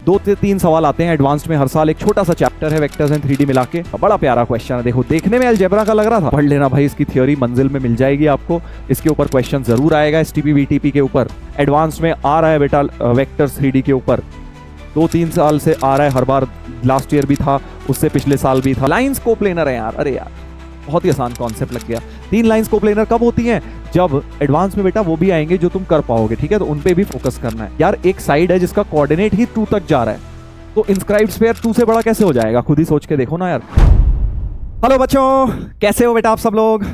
2 से 3 सवाल आते हैं एडवांस्ड में हर साल। एक छोटा सा चैप्टर है वेक्टर्स एंड 3D मिला के, बड़ा प्यारा क्वेश्चन है। देखो देखने में अलजेब्रा का लग रहा था, पढ़ लेना भाई, इसकी थ्योरी मंजिल में मिल जाएगी आपको। इसके ऊपर क्वेश्चन जरूर आएगा एसटीपी वीटीपी के ऊपर। एडवांस में आ रहा है बेटा वेक्टर्स 3D के ऊपर, 2-3 साल से आ रहा है हर बार। लास्ट ईयर भी था, उससे पिछले साल भी था। लाइंस कोप्लेनर है यार, अरे यार बहुत ही आसान कॉन्सेप्ट लग गया। 3 लाइंस कोप्लेनर कब होती हैं? जब एडवांस में बेटा वो भी आएंगे जो तुम कर पाओगे, ठीक है, तो उन पे भी फोकस करना है यार। एक साइड है जिसका कोऑर्डिनेट ही 2 तक जा रहा है, तो इंस्क्राइब्ड स्फीयर 2 से बड़ा कैसे हो जाएगा? खुद ही सोच के देखो ना यार। हेलो बच्चों, कैसे हो बेटा आप सब लोग?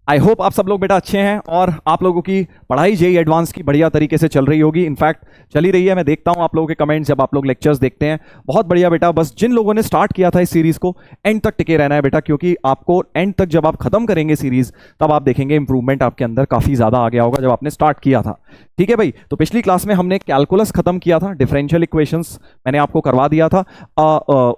आई होप आप सब लोग बेटा अच्छे हैं और आप लोगों की पढ़ाई जेईई एडवांस की बढ़िया तरीके से चल रही होगी। इनफैक्ट चल ही रही है, मैं देखता हूं आप लोगों के कमेंट्स जब आप लोग लेक्चर्स देखते हैं। बहुत बढ़िया बेटा, बस जिन लोगों ने स्टार्ट किया था इस सीरीज को एंड तक टिके रहना है बेटा, क्योंकि आपको एंड तक जब आप खत्म करेंगे सीरीज तब आप देखेंगे इंप्रूवमेंट आपके अंदर काफी ज्यादा आ गया होगा जब आपने स्टार्ट किया था। ठीक है भाई, तो पिछली क्लास में हमने कैलकुलस खत्म किया था, डिफरेंशियल इक्वेशंस मैंने आपको करवा दिया था।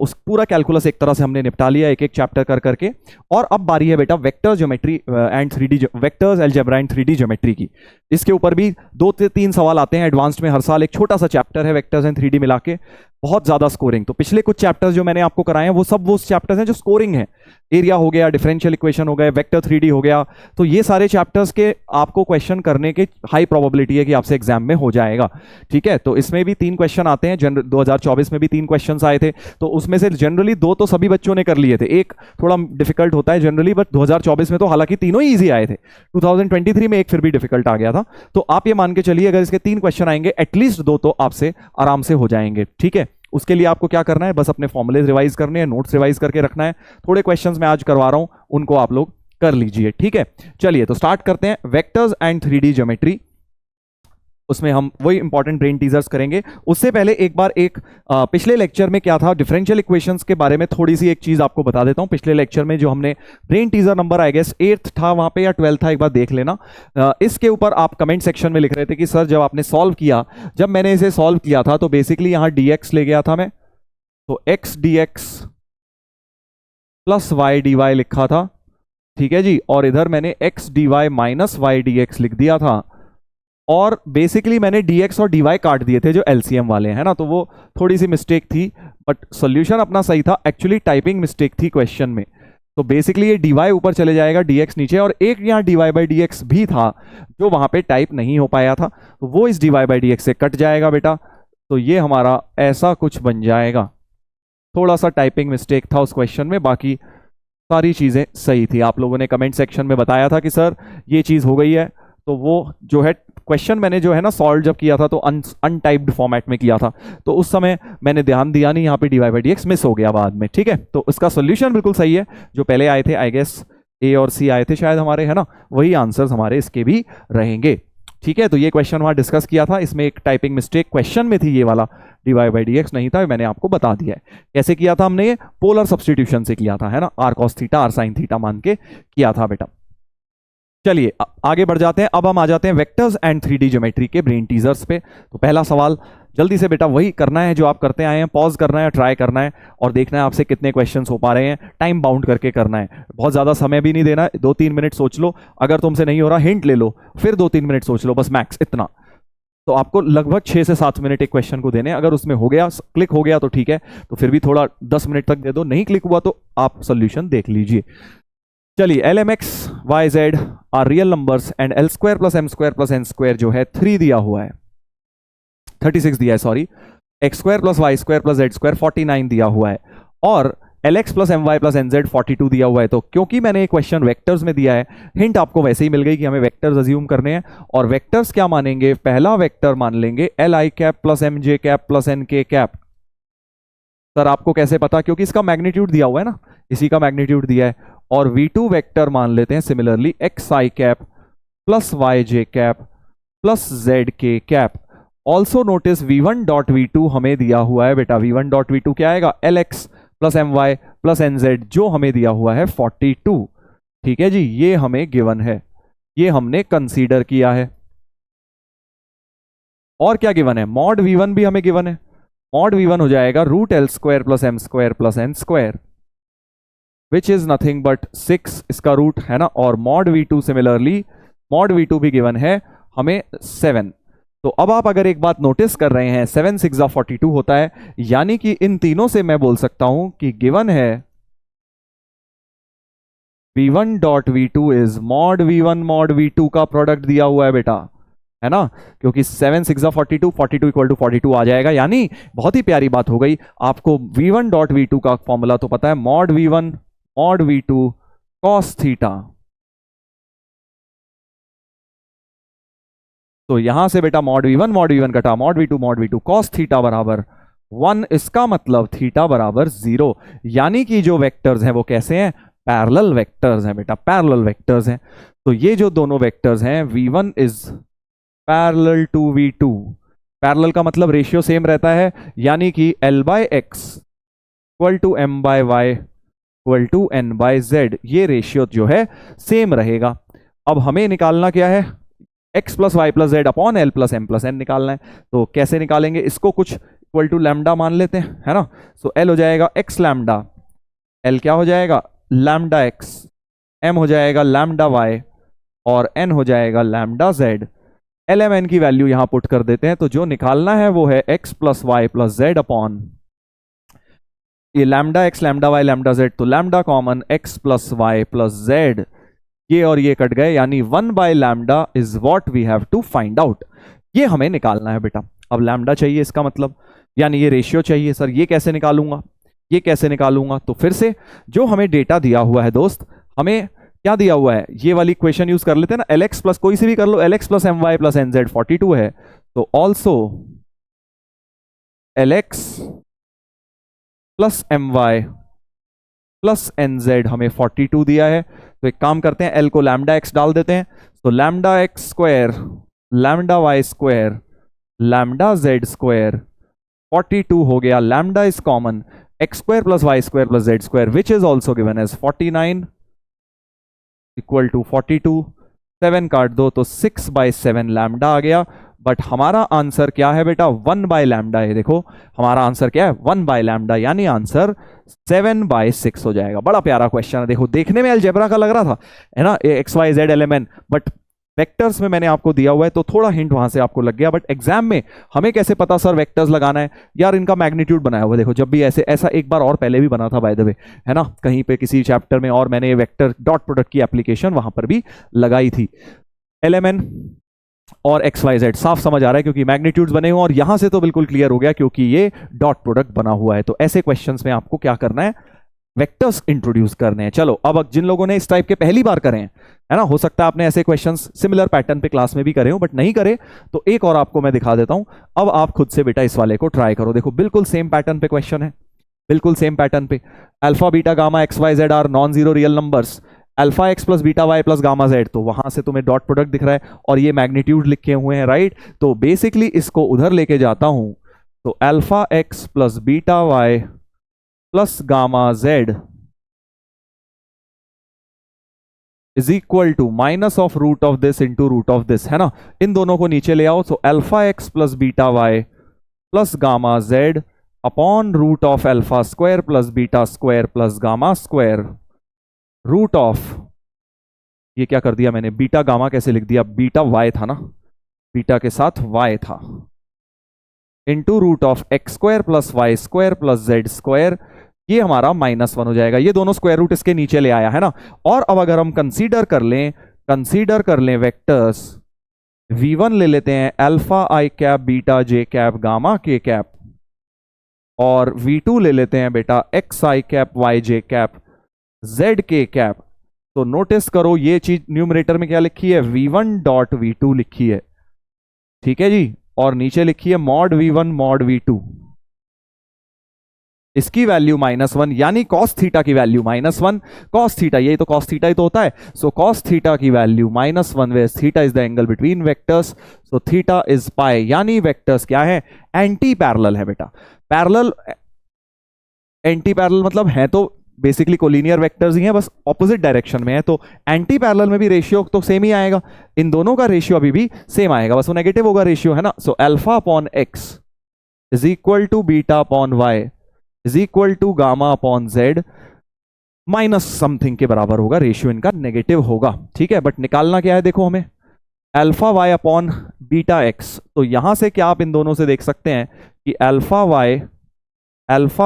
उस पूरा कैलकुलस एक तरह से हमने निपटा लिया एक एक चैप्टर कर करके। और अब बारी है बेटा vector geometry and 3D vectors algebra and 3D geometry की। इसके ऊपर भी 2 से 3 सवाल आते हैं एडवांस्ड में हर साल। एक छोटा सा चैप्टर है वेक्टर्स एंड 3D मिला के, बहुत ज्यादा स्कोरिंग। तो पिछले कुछ चैप्टर्स जो मैंने आपको कराए हैं वो सब वो चैप्टर्स हैं जो स्कोरिंग है। एरिया हो गया, डिफरेंशियल इक्वेशन हो गया, वेक्टर 3D हो गया, तो ये सारे चैप्टर्स के आपको क्वेश्चन करने के हाई प्रोबेबिलिटी है कि आपसे एग्जाम में हो जाएगा। ठीक है, तो इसमें भी 3 क्वेश्चन आते हैं। 2024 में भी 3 क्वेश्चन आए थे, तो उसमें से जनरली 2 तो सभी बच्चों ने कर लिए थे, एक थोड़ा डिफिकल्ट होता है जनरली, बट 2024 में तो हालांकि तीनों ही ईजी आए थे। 2023 में एक फिर भी डिफिकल्ट आ गया था। तो आप ये मान के चलिए अगर इसके 3 क्वेश्चन आएंगे एटलीस्ट 2 तो आपसे आराम से हो जाएंगे। ठीक है, उसके लिए आपको क्या करना है, बस अपने फॉर्मूले रिवाइज करने हैं, नोट्स रिवाइज करके रखना है। थोड़े क्वेश्चंस मैं आज करवा रहा हूं, उनको आप लोग कर लीजिए। ठीक है, चलिए तो स्टार्ट करते हैं वेक्टर्स एंड 3D ज्योमेट्री। उसमें हम वही इंपॉर्टेंट ब्रेन टीजर्स करेंगे। उससे पहले एक बार पिछले लेक्चर में क्या था, डिफरेंशियल इक्वेशंस के बारे में थोड़ी सी एक चीज आपको बता देता हूं। पिछले लेक्चर में जो हमने brain teaser number I guess 8th था वहां पे या 12th था, एक बार देख लेना। इसके ऊपर आप कमेंट सेक्शन में लिख रहे थे कि सर जब आपने सॉल्व किया, जब मैंने इसे सॉल्व किया था तो बेसिकली यहां dx ले गया था मैं, तो x dx plus y dy लिखा था। ठीक है जी, और इधर मैंने x dy minus y dx लिख दिया था, और बेसिकली मैंने dx और dy काट दिए थे जो एलसीएम वाले हैं ना, तो वो थोड़ी सी मिस्टेक थी, बट सॉल्यूशन अपना सही था। एक्चुअली टाइपिंग मिस्टेक थी क्वेश्चन में, तो बेसिकली ये dy ऊपर चले जाएगा, dx नीचे, और एक यहाँ dy बाई dx भी था जो वहां पे टाइप नहीं हो पाया था, तो वो इस dy बाई dx से कट जाएगा बेटा। तो ये हमारा ऐसा कुछ बन जाएगा। थोड़ा सा टाइपिंग मिस्टेक था उस क्वेश्चन में, बाकी सारी चीजें सही थी। आप लोगों ने कमेंट सेक्शन में बताया था कि सर ये चीज हो गई है, तो वो जो है क्वेश्चन मैंने जो है ना सॉल्व जब किया था तो अनटाइप्ड फॉर्मेट में किया था, तो उस समय मैंने ध्यान दिया नहीं, यहाँ पे dy बाई dx मिस हो गया बाद में। ठीक है, तो इसका सोल्यूशन बिल्कुल सही है। जो पहले आए थे आई गेस A और C आए थे शायद हमारे, है ना, वही आंसर्स हमारे इसके भी रहेंगे। ठीक है, तो ये क्वेश्चन वहां डिस्कस किया था, इसमें एक टाइपिंग मिस्टेक क्वेश्चन में थी, ये वाला dy बाई dx नहीं था, मैंने आपको बता दिया है। कैसे किया था हमने, ये पोलर सब्सटीट्यूशन से किया था, है ना, r cos theta r sin theta मान के किया था बेटा। चलिए आगे बढ़ जाते हैं। अब हम आ जाते हैं वेक्टर्स एंड 3D ज्योमेट्री के ब्रेन टीजर्स पे। तो पहला सवाल जल्दी से बेटा वही करना है जो आप करते आए हैं, पॉज करना है, ट्राई करना है और देखना है आपसे कितने क्वेश्चंस हो पा रहे हैं। टाइम बाउंड करके करना है, बहुत ज्यादा समय भी नहीं देना है। 2-3 मिनट सोच लो, अगर तुमसे नहीं हो रहा हिंट ले लो, फिर 2-3 मिनट सोच लो, बस मैक्स इतना। तो आपको लगभग 6 से 7 मिनट एक क्वेश्चन को देने। अगर उसमें हो गया, क्लिक हो गया तो ठीक है, तो फिर भी थोड़ा 10 मिनट तक दे दो, नहीं क्लिक हुआ तो आप सोल्यूशन देख लीजिए। चलिए, LMX YZ are real numbers and L square plus M square plus N square जो है 3 दिया हुआ है, 36 दिया है sorry, x square plus y square plus z square 49 दिया हुआ है, और LX plus MY plus NZ 42 दिया हुआ है। तो क्योंकि मैंने एक क्वेश्चन वेक्टर्स में दिया है, हिंट आपको वैसे ही मिल गई कि हमें वेक्टर्स अज्यूम करने हैं। और वेक्टर्स क्या मानेंगे, पहला वेक्टर मान लेंगे LI cap plus MJ cap plus NK cap. Sir आपको कैसे पता, क्योंकि इसका मैग्नीट्यूड दिया हुआ है ना, इसी का मैग्नीट्यूड दिया है। और V2 वेक्टर मान लेते हैं similarly XI cap plus YJ cap plus ZK cap. Also notice V1 dot V2 हमें दिया हुआ है बेटा, V1 डॉट V2 क्या आएगा, LX plus MY plus NZ जो हमें दिया हुआ है 42। ठीक है जी, ये हमें गिवन है, ये हमने कंसीडर किया है। और क्या गिवन है, मॉड V1 भी हमें गिवन है। मॉड V1 हो जाएगा root L square plus M square plus N square, which is nothing but 6 इसका रूट, है ना। और mod V2 similarly, mod V2 भी गिवन है हमें 7। तो अब आप अगर एक बात नोटिस कर रहे हैं 7 6 42 होता है, यानी कि इन तीनों से मैं बोल सकता हूं कि गिवन है v1 dot v2 is mod v1 mod v2 का प्रोडक्ट दिया हुआ है बेटा, है ना, क्योंकि 7 6 42 42 इक्वल टू 42 आ जाएगा। यानी बहुत ही प्यारी बात हो गई, आपको v1 डॉट v2 का फॉर्मूला तो पता है, mod v1 mod v2 cos theta. तो यहां से बेटा मॉड v1 कटा मॉड v2 कॉस थीटा बराबर 1, इसका मतलब थीटा बराबर 0। यानी कि जो वेक्टर्स हैं वो कैसे हैं, पैरेलल वेक्टर्स हैं बेटा, पैरेलल वेक्टर्स हैं। तो ये जो दोनों वेक्टर्स हैं v1 is parallel to v2, parallel का मतलब रेशियो सेम रहता है, यानी कि l by x equal to m by y equal to n by z, ये रेशियो जो है सेम रहेगा। अब हमें निकालना क्या है, x plus y plus z upon l plus m plus n निकालना है। तो कैसे निकालेंगे इसको, कुछ इक्वल टू लैम्डा मान लेते हैं, है ना। सो एल हो जाएगा x लैम्डा, एल क्या हो जाएगा लैम्डा x, m हो जाएगा लैम्डा y और n हो जाएगा lambda z। L m n की वैल्यू यहां पुट कर देते हैं, तो जो निकालना है वो है x plus y plus z upon ये lambda x lambda y lambda z, तो lambda common x plus y plus z, ये और ये कट गए, यानी 1 by lambda is what we have to find out. ये हमें निकालना है बेटा। अब लैम्डा चाहिए, इसका मतलब यानी ये रेशियो चाहिए। सर ये कैसे निकालूंगा, ये कैसे निकालूंगा, तो फिर से जो हमें डेटा दिया हुआ है दोस्त, हमें क्या दिया हुआ है, ये वाली इक्वेशन यूज कर लेते हैं ना, एल एक्स प्लस कोई सी भी कर लो, l x plus m y plus n z 42 है, तो also l x plus m y plus n z हमें 42 दिया है। तो एक काम करते हैं, एल को लैम्डा एक्स डाल देते हैं, तो lambda x square lambda y square lambda z square 42 हो गया। Lambda is common, x square plus y square plus z square which is also given as 49 equal to 42। 7 काट दो तो 6 बाय 7 लैम्डा आ गया। बट हमारा आंसर क्या है बेटा, 1 बाय लैम्डा है। देखो हमारा आंसर क्या है, 1 बाय लैम्डा, यानी आंसर 7 बाय 6 हो जाएगा। बड़ा प्यारा क्वेश्चन है, देखो देखने में अलजेब्रा का लग रहा था, है ना, x y z element, but vectors में मैंने आपको दिया हुआ है तो थोड़ा हिंट वहां से आपको लग गया। बट एग्जाम में हमें कैसे पता सर वेक्टर्स लगाना है, यार इनका मैग्नीट्यूड बनाया हुआ देखो, जब भी ऐसे ऐसा एक बार और पहले भी बना था बाय द वे, है ना, कहीं पे किसी चैप्टर में, और मैंने वेक्टर डॉट प्रोडक्ट की एप्लीकेशन वहां पर भी लगाई थी। एलएमएन और एक्स वाई जेड साफ समझ आ रहा है क्योंकि मैग्नीट्यूड्स बने हुए, और यहां से तो बिल्कुल क्लियर हो गया क्योंकि ये डॉट प्रोडक्ट बना हुआ है। तो ऐसे क्वेश्चंस में आपको क्या करना है, वेक्टर्स इंट्रोड्यूस करने हैं। चलो अब जिन लोगों ने इस टाइप के पहली बार करें, है ना, हो सकता है आपने ऐसे क्वेश्चंस सिमिलर पैटर्न पे क्लास में भी करे हो, बट नहीं करे तो एक और आपको मैं दिखा देता हूं। अब आप खुद से बेटा इस वाले को ट्राई करो, देखो बिल्कुल सेम पैटर्न पे क्वेश्चन है, बिल्कुल सेम पैटर्न पे। Alpha beta gamma x y z are non zero real numbers, alpha x plus beta y plus gamma z, तो वहां से तुम्हें डॉट प्रोडक्ट दिख रहा है और ये मैग्नीट्यूड लिखे हुए हैं, राइट। तो बेसिकली इसको उधर लेके जाता हूं, तो alpha x plus beta y plus gamma z is equal to minus of root of this into root of this, है ना। इन दोनों को नीचे ले आओ, तो alpha x plus beta y plus gamma z upon root of alpha square plus beta square plus gamma square root of, ये क्या कर दिया मैंने, बीटा गामा कैसे लिख दिया, बीटा वाई था ना, बीटा के साथ वाई था, into root of x square plus y square plus z square, ये हमारा -1 हो जाएगा। ये दोनों स्क्वायर रूट इसके नीचे ले आया, है ना। और अब अगर हम कंसीडर कर लें वेक्टर्स, v1 ले लेते हैं अल्फा आई कैप बीटा जे कैप गामा के कैप, और v2 ले लेते हैं बेटा एक्स आई कैप वाई जे कैप जेड के कैप। तो नोटिस करो ये चीज न्यूमरेटर में क्या लिखी है, v1 डॉट v2 लिखी है, ठीक है जी, और नीचे लिखी है मॉड v1 मॉड v2, इसकी वैल्यू -1, यानी कॉस थीटा की वैल्यू -1, कॉस थीटा, यही तो कॉस थीटा ही तो होता है। सो कॉस थीटा की value -1, way theta is the angle between vectors, so theta is pi, यानी वेक्टर्स क्या है, एंटी पैरेलल है बेटा। पैरेलल, एंटी पैरेलल मतलब है तो बेसिकली कोलिनियर वेक्टर्स ही हैं, बस ऑपोजिट डायरेक्शन में है, तो एंटी पैरेलल में भी रेशियो तो सेम ही आएगा, इन दोनों का रेशियो अभी भी सेम आएगा, बस वो नेगेटिव होगा रेशियो, है ना। So alpha upon x is equal to beta upon y is equal to gamma upon z minus something के बराबर होगा, रेशियो इनका नेगेटिव होगा, ठीक है। बट निकालना क्या है देखो हमें, alpha Y upon beta X, तो यहां से क्या आप इन दोनों से देख सकते हैं कि अल्फा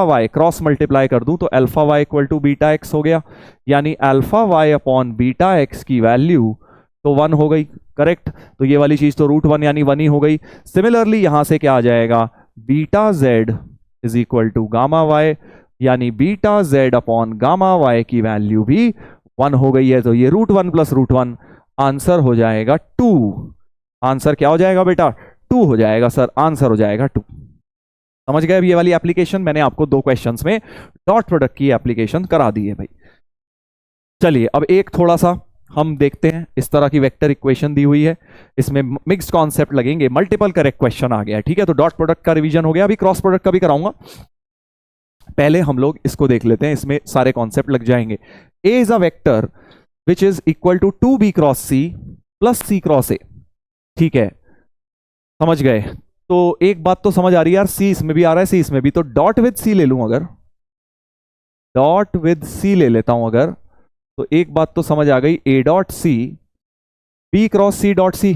वाई क्रॉस मल्टीप्लाई कर दूं तो alpha Y equal to beta X हो गया, यानी alpha Y upon beta X की वैल्यू तो 1 हो गई। करेक्ट, तो ये वाली चीज तो √1 यानी 1 ही हो गई। सिमिलरली यहां से क्या आ जाएगा, beta z is equal to gamma y, यानी beta z upon gamma y की वैल्यू भी 1 हो गई है। तो ये √1 प्लस √1 आंसर हो जाएगा 2। आंसर क्या हो जाएगा बेटा, 2 हो जाएगा सर, आंसर हो जाएगा 2। समझ गए अब ये वाली एप्लीकेशन, मैंने आपको 2 क्वेश्चंस में डॉट प्रोडक्ट की एप्लीकेशन करा दी है भाई। चलिए अब एक थोड़ा सा हम देखते हैं, इस तरह की वेक्टर इक्वेशन दी हुई है, इसमें मिक्स्ड कॉन्सेप्ट लगेंगे, मल्टीपल करेक्ट क्वेश्चन आ गया है। ठीक है, तो डॉट प्रोडक्ट का रिवीजन हो गया, अभी क्रॉस प्रोडक्ट का भी कराऊंगा। पहले हम लोग इसको देख लेते हैं, इसमें सारे कॉन्सेप्ट लग जाएंगे। A is a vector which is equal to 2b cross C plus C cross a. ठीक है, समझ गए। तो एक बात तो समझ आ रही है यार, सी इसमें भी आ रहा है सी इसमें भी, तो डॉट विद सी ले लूं, अगर डॉट विद सी ले लेता हूं अगर, तो एक बात तो समझ आ गई, A dot C B cross C dot सी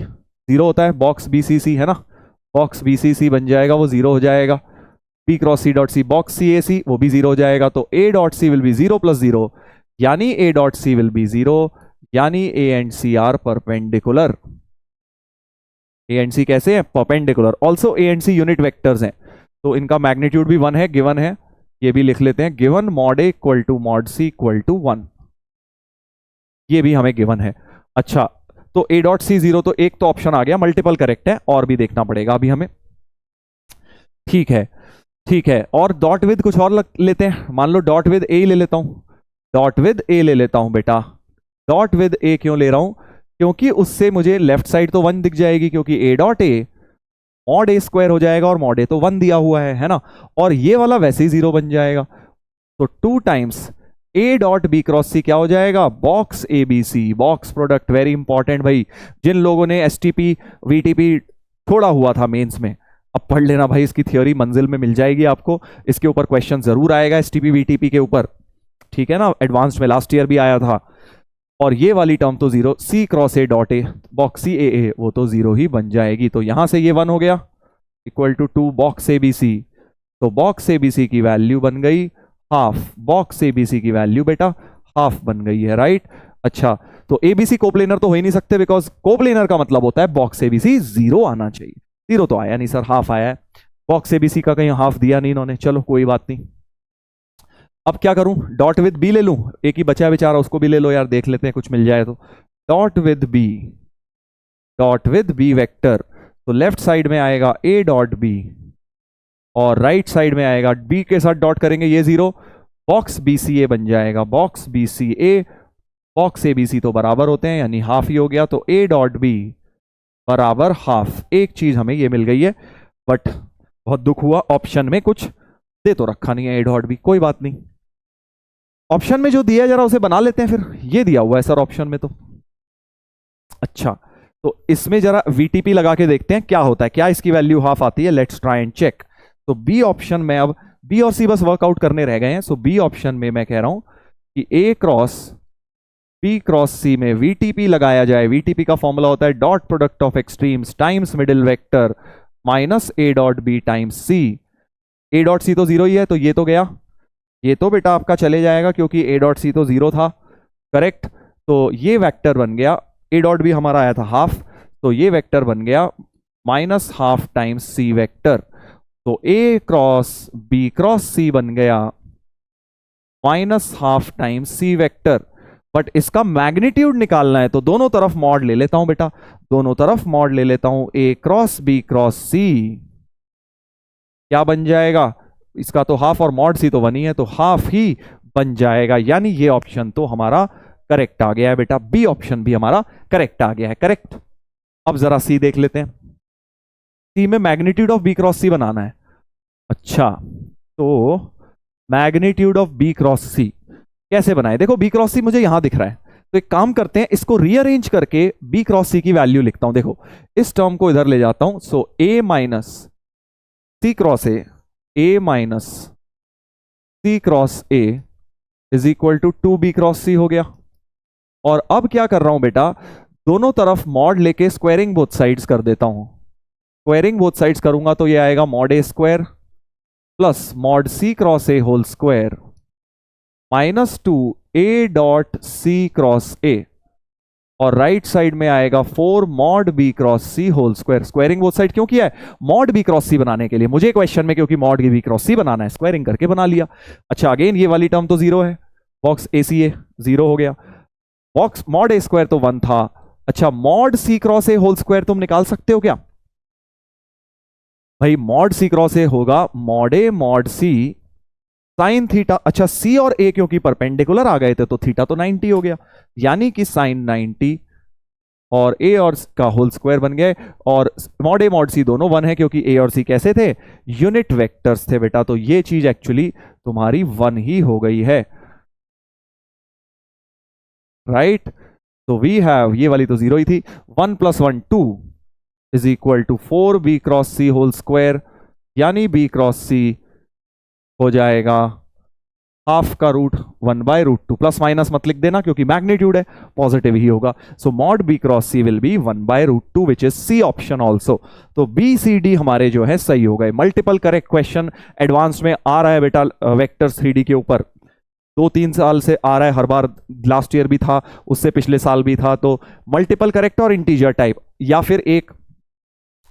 0 होता है, बॉक्स बी सी सी है ना, बॉक्स बी सी सी बन जाएगा, वो 0 हो जाएगा। B cross C dot c box c a c, वो भी 0 हो जाएगा। तो a dot c will be 0 plus 0, यानी a dot c will be 0, यानी a and c are perpendicular. A and c कैसे है, perpendicular. Also a and c unit vectors हैं, तो इनका मैग्नीट्यूड भी 1 है, गिवन है, ये भी लिख लेते हैं, given mod A equal to mod C equal to 1, ये भी हमें गिवन है। अच्छा, तो ए डॉट सी 0, तो एक तो ऑप्शन आ गया, मल्टीपल करेक्ट है, और भी देखना पड़ेगा अभी हमें। ठीक है, ठीक है, और डॉट विद कुछ और लेते हैं, मान लो डॉट विद ए ले लेता हूं, डॉट विद ए ले लेता हूं बेटा। डॉट विद ए क्यों ले रहा हूं, क्योंकि उससे मुझे लेफ्ट साइड तो 1 दिख जाएगी, क्योंकि ए dot A mod A square हो जाएगा, और मॉड ए तो 1 दिया हुआ है ना, और ये वाला वैसे ही 0 बन जाएगा। तो 2 times a dot B cross c क्या हो जाएगा, box A B C, box product, very important भाई। जिन लोगों ने एसटीपी वीटीपी छोड़ा हुआ था मेंस में, अब पढ़ लेना भाई, इसकी थ्योरी मंजिल में मिल जाएगी आपको, इसके ऊपर क्वेश्चन जरूर आएगा एसटीपी वीटीपी के ऊपर। ठीक है ना, एडवांस्ड में लास्ट ईयर भी आया था। और ये वाली टर्म तो 0, c cross a dot a box c a, वो तो 0 ही बन जाएगी। तो यहां से ये 1 हो गया, equal to 2 box A B C, तो बॉक्स ए बी सी की वैल्यू बन गई half, box A B C की वैल्यू बेटा हाफ बन गई है, राइट। अच्छा, तो एबीसी कोप्लेनर तो हो ही नहीं सकते, बिकॉज कोप्लेनर का मतलब होता है बॉक्स एबीसी 0 आना चाहिए, 0 तो आया नहीं सर, हाफ आया है, बॉक्स एबीसी का कहीं हाफ दिया नहीं इन्होंने, चलो कोई बात नहीं। अब क्या करूं, डॉट विद बी ले लूं, एक ही बचा है बेचारा, उसको भी ले लो यार, देख लेते हैं कुछ मिल जाए तो। Dot with B, dot with B vector, तो लेफ्ट साइड में आएगा ए डॉट बी, और राइट साइड में आएगा बी के साथ डॉट करेंगे ये 0, बॉक्स बी सी ए बन जाएगा, box B C A, box A B C तो बराबर होते हैं, यानी हाफ ही हो गया। तो ए डॉट बी बराबर हाफ, एक चीज हमें ये मिल गई है, बट बहुत दुख हुआ, ऑप्शन में कुछ दे तो रखा नहीं है ए डॉट बी, कोई बात नहीं, ऑप्शन में जो दिया है जरा उसे बना लेते हैं फिर। ये दिया हुआ है सर ऑप्शन में तो, अच्छा, तो इसमें जरा वीटीपी लगा के देखते हैं क्या होता है, क्या इसकी वैल्यू हाफ आती है, लेट्स ट्राई एंड चेक। तो बी ऑप्शन में, अब बी और सी बस वर्कआउट करने रह गए हैं, सो बी ऑप्शन में मैं कह रहा हूं कि A cross B cross C में वीटीपी लगाया जाए। वीटीपी का फॉर्मूला होता है dot product of extremes times middle vector minus A dot B times C. A dot C तो 0 ही है, तो ये तो गया, ये तो बेटा आपका चले जाएगा, क्योंकि ए डॉट सी तो 0 था, करेक्ट। तो ये वेक्टर बन गया, ए डॉट बी हमारा आया था हाफ, तो ये वेक्टर बन गया minus half times C vector. तो A cross B cross C बन गया minus half times C vector, but इसका मैग्नीट्यूड निकालना है तो दोनों तरफ मॉड ले लेता हूं बेटा, दोनों तरफ मॉड ले लेता हूं, ए क्रॉस बी क्रॉस सी क्या बन जाएगा, इसका तो हाफ और मॉड सी तो 1 ही है, तो हाफ ही बन जाएगा, यानी ये ऑप्शन तो हमारा करेक्ट आ गया है बेटा, बी ऑप्शन भी हमारा करेक्ट आ गया है, करेक्ट। अब जरा सी देख लेते हैं, सी में मैग्नीट्यूड ऑफ बी क्रॉस सी बनाना है। अच्छा, तो मैग्नीट्यूड ऑफ बी क्रॉस सी कैसे बनाए, देखो बी क्रॉस सी मुझे यहां दिख रहा है, तो एक काम करते हैं, इसको रीअरेंज करके बी क्रॉस सी की वैल्यू लिखता हूं। देखो इस टर्म को इधर ले जाता हूं, so a minus c cross a minus c cross a is equal to 2 b cross सी हो गया। और अब क्या कर रहा हूं बेटा, दोनों तरफ मॉड लेके स्क्वायरिंग बोथ साइड्स कर देता हूं। स्क्वायरिंग बोथ साइड्स करूंगा तो ये आएगा mod A square plus mod C cross A whole square -2 a dot c cross ए, और राइट साइड में आएगा 4 मॉड बी क्रॉस सी whole square. Squaring both side क्यों किया है? मॉड बी क्रॉस सी बनाने के लिए मुझे क्वेश्चन में, क्योंकि मॉड बी क्रॉस सी बनाना है, स्क्वायरिंग करके बना लिया। अच्छा, अगेन ये वाली टर्म तो जीरो है, बॉक्स ए सी ए जीरो हो गया, बॉक्स मॉड ए स्क्वायर तो 1 था। अच्छा, मॉड सी क्रॉस ए होल स्क्वायर तुम निकाल सकते हो क्या भाई? मॉड सी क्रॉस ए होगा mod a mod C sine theta. अच्छा, सी और ए क्योंकि परपेंडिकुलर आ गए थे तो थीटा तो 90 हो गया, यानी कि साइन 90 और ए और का होल स्क्वायर बन गए। और मॉड ए मॉड सी दोनों 1 है क्योंकि ए और सी कैसे थे? यूनिट वेक्टर्स थे बेटा। तो ये चीज एक्चुअली तुम्हारी 1 ही हो गई है, राइट? तो वी हैव, ये वाली तो जीरो ही थी, 1 + 1 2 is equal to 4 B cross C whole square, यानी बी क्रॉस सी हो जाएगा हाफ का रूट 1/√2, प्लस माइनस मत लिख देना क्योंकि मैग्नीट्यूड है, पॉजिटिव ही होगा। So mod B cross c will be 1/√2 which is c option also. तो बी सी डी हमारे जो है सही हो गए। मल्टीपल करेक्ट क्वेश्चन एडवांस में आ रहा है बेटा वेक्टर 3D के ऊपर, 2-3 साल से आ रहा है, हर बार लास्ट ईयर भी था, उससे पिछले साल भी था। तो मल्टीपल करेक्ट और इंटीजर टाइप, या फिर एक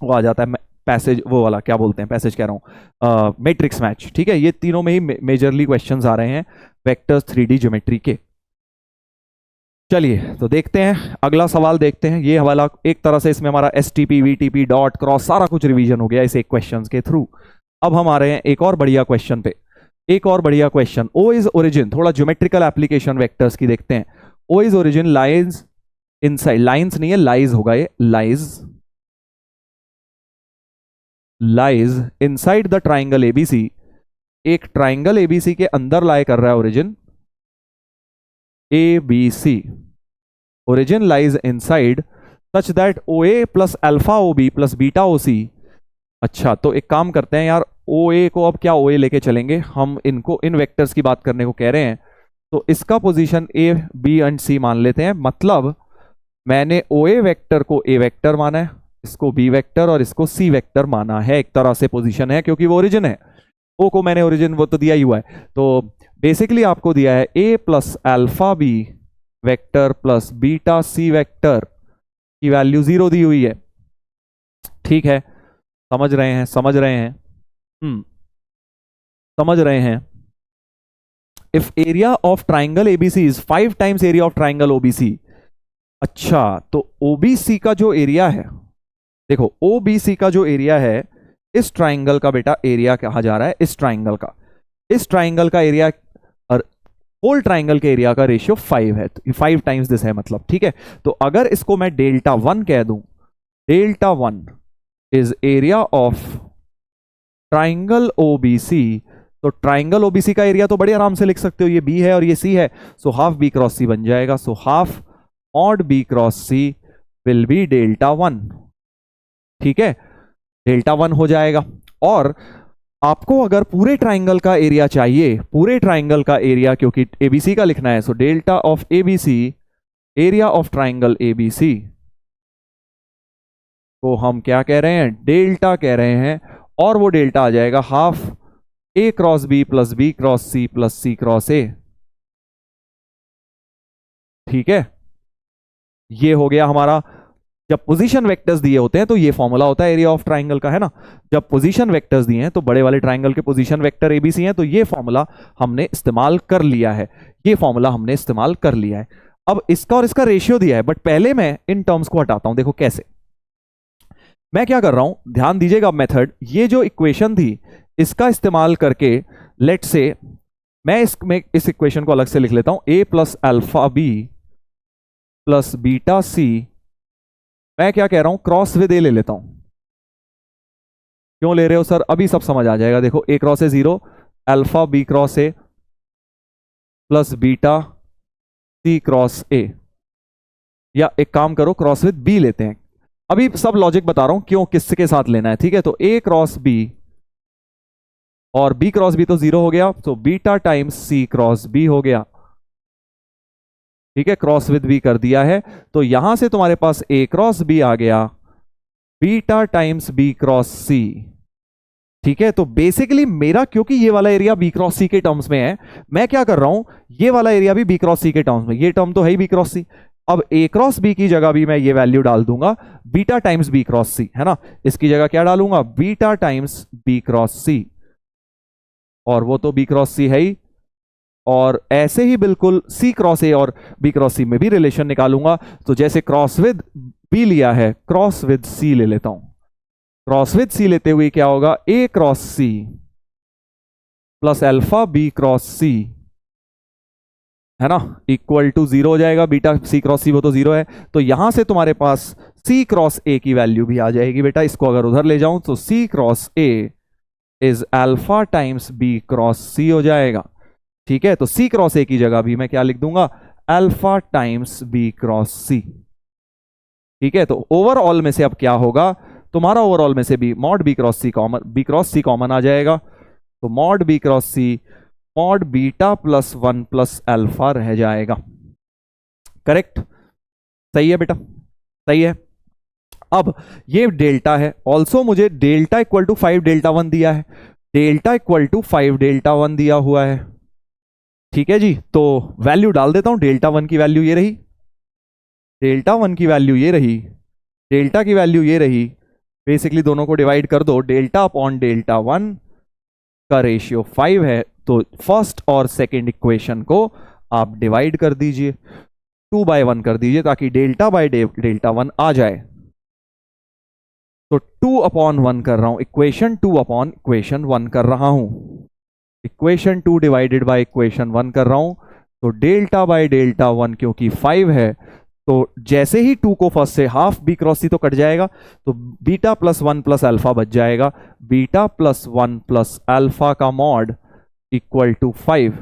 वो आ जाता है पैसेज, वो वाला क्या बोलते हैं, पैसेज कह रहा हूँ, मैट्रिक्स मैच, ठीक है? ये तीनों में ही मेजरली क्वेश्चंस आ रहे हैं वेक्टर्स 3D ज्योमेट्री के। चलिए तो देखते हैं अगला सवाल, देखते हैं। ये हवाला एक तरह से इसमें हमारा STP VTP डॉट क्रॉस सारा कुछ रिवीजन हो गया इस एक क्वेश्चन के थ्रू। अब हम आ रहे हैं एक और बढ़िया क्वेश्चन पे, एक और बढ़िया क्वेश्चन। ओ इज ओरिजिन, थोड़ा ज्योमेट्रिकल एप्लीकेशन वेक्टर्स की देखते हैं। O is origin lies inside, lines नहीं है लाइज होगा, ये lies inside the triangle ABC। एक ट्राइंगल ABC के अंदर लाई कर रहा है origin ABC। Origin lies inside such that OA plus alpha OB plus beta OC। अच्छा, तो एक काम करते हैं यार, OA को अब क्या OA लेके चलेंगे हम, इनको इन वेक्टर्स की बात करने को कह रहे हैं, तो इसका position A B and C मान लेते हैं। मतलब मैंने OA वेक्टर को A वेक्टर माना है, इसको B वेक्टर और इसको C वेक्टर माना है, एक तरह से पोजीशन है क्योंकि वो ओरिजिन है। O को मैंने ओरिजिन वो तो दिया ही हुआ है, तो बेसिकली आपको दिया है A plus alpha B vector plus beta C vector की वैल्यू 0 दी हुई है, ठीक है? समझ रहे हैं, समझ रहे हैं, समझ रहे हैं। If area of triangle ABC is 5 times area of triangle OBC। अच्छा, तो OBC का जो एरिया है, देखो OBC का जो एरिया है इस ट्राइंगल का बेटा एरिया कहा जा रहा है, इस ट्राइंगल का, इस ट्राइंगल का एरिया और होल ट्राइंगल के एरिया का रेशियो 5 है, तो 5 टाइम्स दिस है मतलब, ठीक है? तो अगर इसको मैं Δ1 कह दूं, Δ1 is area of triangle OBC, तो ट्राइंगल OBC का एरिया तो बड़े आराम से लिख सकते हो, ये B है और ये C है, so half B cross C बन जाएगा। So half mod B cross C will be Δ1, ठीक है? Δ1 हो जाएगा। और आपको अगर पूरे ट्राइंगल का एरिया चाहिए, पूरे ट्राइंगल का एरिया क्योंकि ABC का लिखना है, so delta of ABC, area of triangle ABC को हम क्या कह रहे हैं? डेल्टा कह रहे हैं, और वो डेल्टा आ जाएगा half A cross B plus B cross C plus C cross A, ठीक है? ये हो गया हमारा। जब पोजीशन वेक्टर्स दिए होते हैं तो ये फॉर्मूला होता है एरिया ऑफ ट्राइंगल का, है ना? जब पोजीशन वेक्टर्स दिए हैं तो बड़े वाले ट्राइंगल के पोजीशन वेक्टर ABC हैं, तो ये फॉर्मूला हमने इस्तेमाल कर लिया है, ये फॉर्मूला हमने इस्तेमाल कर लिया है। अब इसका और इसका रेशियो दिया है, बट पहले मैं इन टर्म्स को हटाता हूं। देखो कैसे मैं क्या कर रहा हूं, ध्यान दीजिएगा मेथड। ये जो इक्वेशन थी इसका इस्तेमाल करके लेट से मैं इस इक्वेशन को अलग से लिख लेता हूं, A plus alpha B plus beta C, मैं क्या कह रहा हूं, क्रॉस विद A ले लेता हूं। क्यों ले रहे हो सर? अभी सब समझ आ जाएगा। देखो A cross A 0, alpha B cross A plus beta C cross A, या एक काम करो क्रॉस विद B लेते हैं। अभी सब लॉजिक बता रहा हूं क्यों, किसके साथ लेना है, ठीक है? तो A क्रॉस B और B क्रॉस B तो 0 हो गया, तो beta times C cross B हो गया। ठीक है, क्रॉस विद बी कर दिया है, तो यहां से तुम्हारे पास ए क्रॉस बी आ गया, बीटा टाइम्स बी क्रॉस सी। ठीक है, तो बेसिकली मेरा, क्योंकि ये वाला एरिया बी क्रॉस सी के टर्म्स में है, मैं क्या कर रहा हूं, ये वाला एरिया भी बी क्रॉस सी के टर्म्स में, ये टर्म तो है ही बी क्रॉस सी, अब ए क्रॉस बी की जगह भी मैं ये वैल्यू डाल दूंगा beta times B cross c, है ना, इसकी जगह क्या डालूंगा, बीटा टाइम्स बी क्रॉस सी, और वो तो बी क्रॉस सी है ही, और ऐसे ही बिल्कुल सी क्रॉस ए और बी क्रॉस सी में भी रिलेशन निकालूंगा। तो जैसे क्रॉस विद बी लिया है, क्रॉस विद सी ले लेता हूं, क्रॉस विद सी लेते हुए क्या होगा, a cross C plus alpha b cross c, है ना, इक्वल टू 0 हो जाएगा, बीटा सी क्रॉस सी वो तो 0 है, तो यहां से तुम्हारे पास सी क्रॉस ए की वैल्यू भी आ जाएगी बेटा। इसको अगर उधर ले जाऊं तो c cross a is alpha times B cross सी हो जाएगा। ठीक है, तो सी क्रॉस ए की जगह भी मैं क्या लिख दूंगा, अल्फा टाइम्स बी क्रॉस सी। ठीक है, तो ओवरऑल में से अब क्या होगा, तुम्हारा ओवरऑल में से भी mod B cross c common आ जाएगा, तो मॉड बी क्रॉस सी mod beta plus 1 plus alpha रह जाएगा। करेक्ट, सही है बेटा, सही है। अब ये डेल्टा है, ऑल्सो मुझे डेल्टा इक्वल टू 5 डेल्टा 1 दिया है, डेल्टा इक्वल टू 5 डेल्टा 1 दिया हुआ है। ठीक है जी, तो वैल्यू डाल देता हूं, डेल्टा 1 की वैल्यू ये रही, डेल्टा 1 की वैल्यू ये रही, डेल्टा की वैल्यू ये रही, बेसिकली दोनों को डिवाइड कर दो, डेल्टा अपॉन डेल्टा 1 का रेशियो 5 है, तो फर्स्ट और सेकंड इक्वेशन को आप डिवाइड कर दीजिए, 2/1 कर दीजिए, ताकि डेल्टा बाय डेल्टा 1 आ जाए। तो 2/1 कर रहा हूं, इक्वेशन 2 इक्वेशन 1 कर रहा हूं, इक्वेशन 2 डिवाइडेड बाय इक्वेशन 1 कर रहा हूं, तो डेल्टा बाय डेल्टा 1 क्योंकि 5 है, तो जैसे ही 2 को फर्स्ट से हाफ बी क्रॉस सी तो कट जाएगा, तो बीटा प्लस 1 प्लस अल्फा बच जाएगा, बीटा प्लस 1 प्लस अल्फा का मॉड इक्वल टू 5।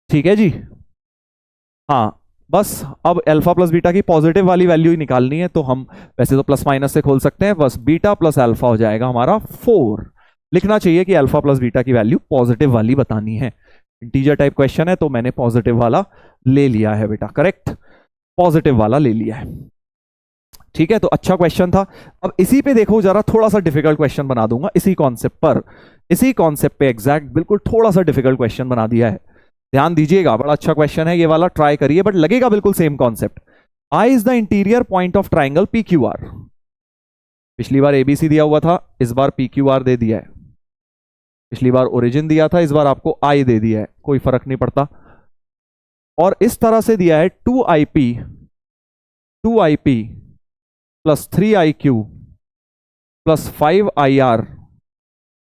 ठीक है जी, हाँ, बस अब अल्फा प्लस बीटा की पॉजिटिव वाली वैल्यू ही निकालनी है, तो हम वैसे तो प्लस माइनस से खोल सकते हैं, बस बीटा प्लस अल्फा हो जाएगा हमारा 4। लिखना चाहिए कि अल्फा प्लस बीटा की वैल्यू पॉजिटिव वाली बतानी है, इंटीजर टाइप क्वेश्चन है तो मैंने पॉजिटिव वाला ले लिया है बेटा, करेक्ट, पॉजिटिव वाला ले लिया है। ठीक है, तो अच्छा क्वेश्चन था। अब इसी पे देखो जरा, थोड़ा सा डिफिकल्ट क्वेश्चन बना दूंगा इसी कॉन्सेप्ट पर, इसी कॉन्सेप्ट पे एग्जैक्ट बिल्कुल थोड़ा सा डिफिकल्ट क्वेश्चन बना दिया है, ध्यान दीजिएगा, बड़ा अच्छा क्वेश्चन है ये वाला, ट्राई करिए, बट लगेगा बिल्कुल same concept. I is the interior point of triangle P Q R, पिछली बार एबीसी दिया हुआ था, इस बार पी क्यू आर दे दिया है, पिछली बार ओरिजिन दिया था, इस बार आपको आई दे दिया है, कोई फर्क नहीं पड़ता, और इस तरह से दिया है 2IP plus 3IQ plus 5IR,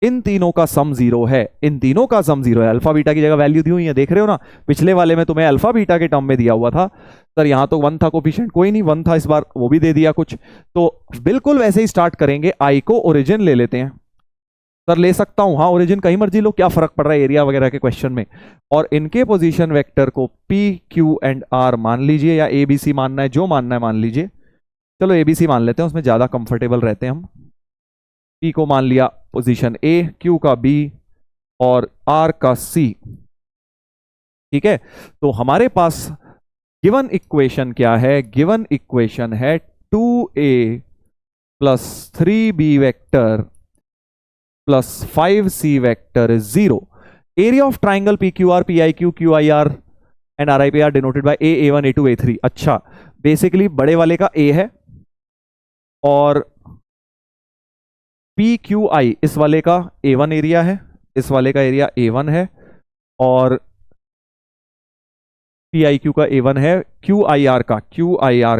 इन तीनों का सम 0 है, इन तीनों का सम 0 है, अल्फा बीटा की जगह वैल्यू दी हुई है, देख रहे हो ना, पिछले वाले में तुम्हें अल्फा बीटा के टर्म में दिया हुआ था सर, यहां तो 1 था कोफिशिएंट, कोई नहीं 1 था, इस बार वो भी दे दिया कुछ, तो बिल्कुल वैसे ही स्टार्ट करेंगे, आई को ओरिजिन ले लेते हैं, सर ले सकता हूं, हाँ ओरिजिन कहीं मर्जी लो, क्या फर्क पड़ रहा है एरिया वगैरह के क्वेश्चन में, और इनके पोजीशन वेक्टर को पी क्यू एंड आर मान लीजिए, या एबीसी मानना है, जो मानना है मान लीजिए, चलो एबीसी मान लेते हैं, उसमें ज्यादा कंफर्टेबल रहते हैं हम, पी को मान लिया पोजीशन ए, क्यू का बी और आर का सी। ठीक है, तो हमारे पास गिवन इक्वेशन क्या है, गिवन इक्वेशन है 2a plus 3b vector plus 5c vector is 0। Area of triangle P Q R, P I Q, Q I R and are I P R denoted by A1 A2 A3। अच्छा, basically बड़े वाले का A है, और P Q I इस वाले का A1 area है, इस वाले का एरिया A1 है, और पी आई क्यू का A1 है, क्यू आई आर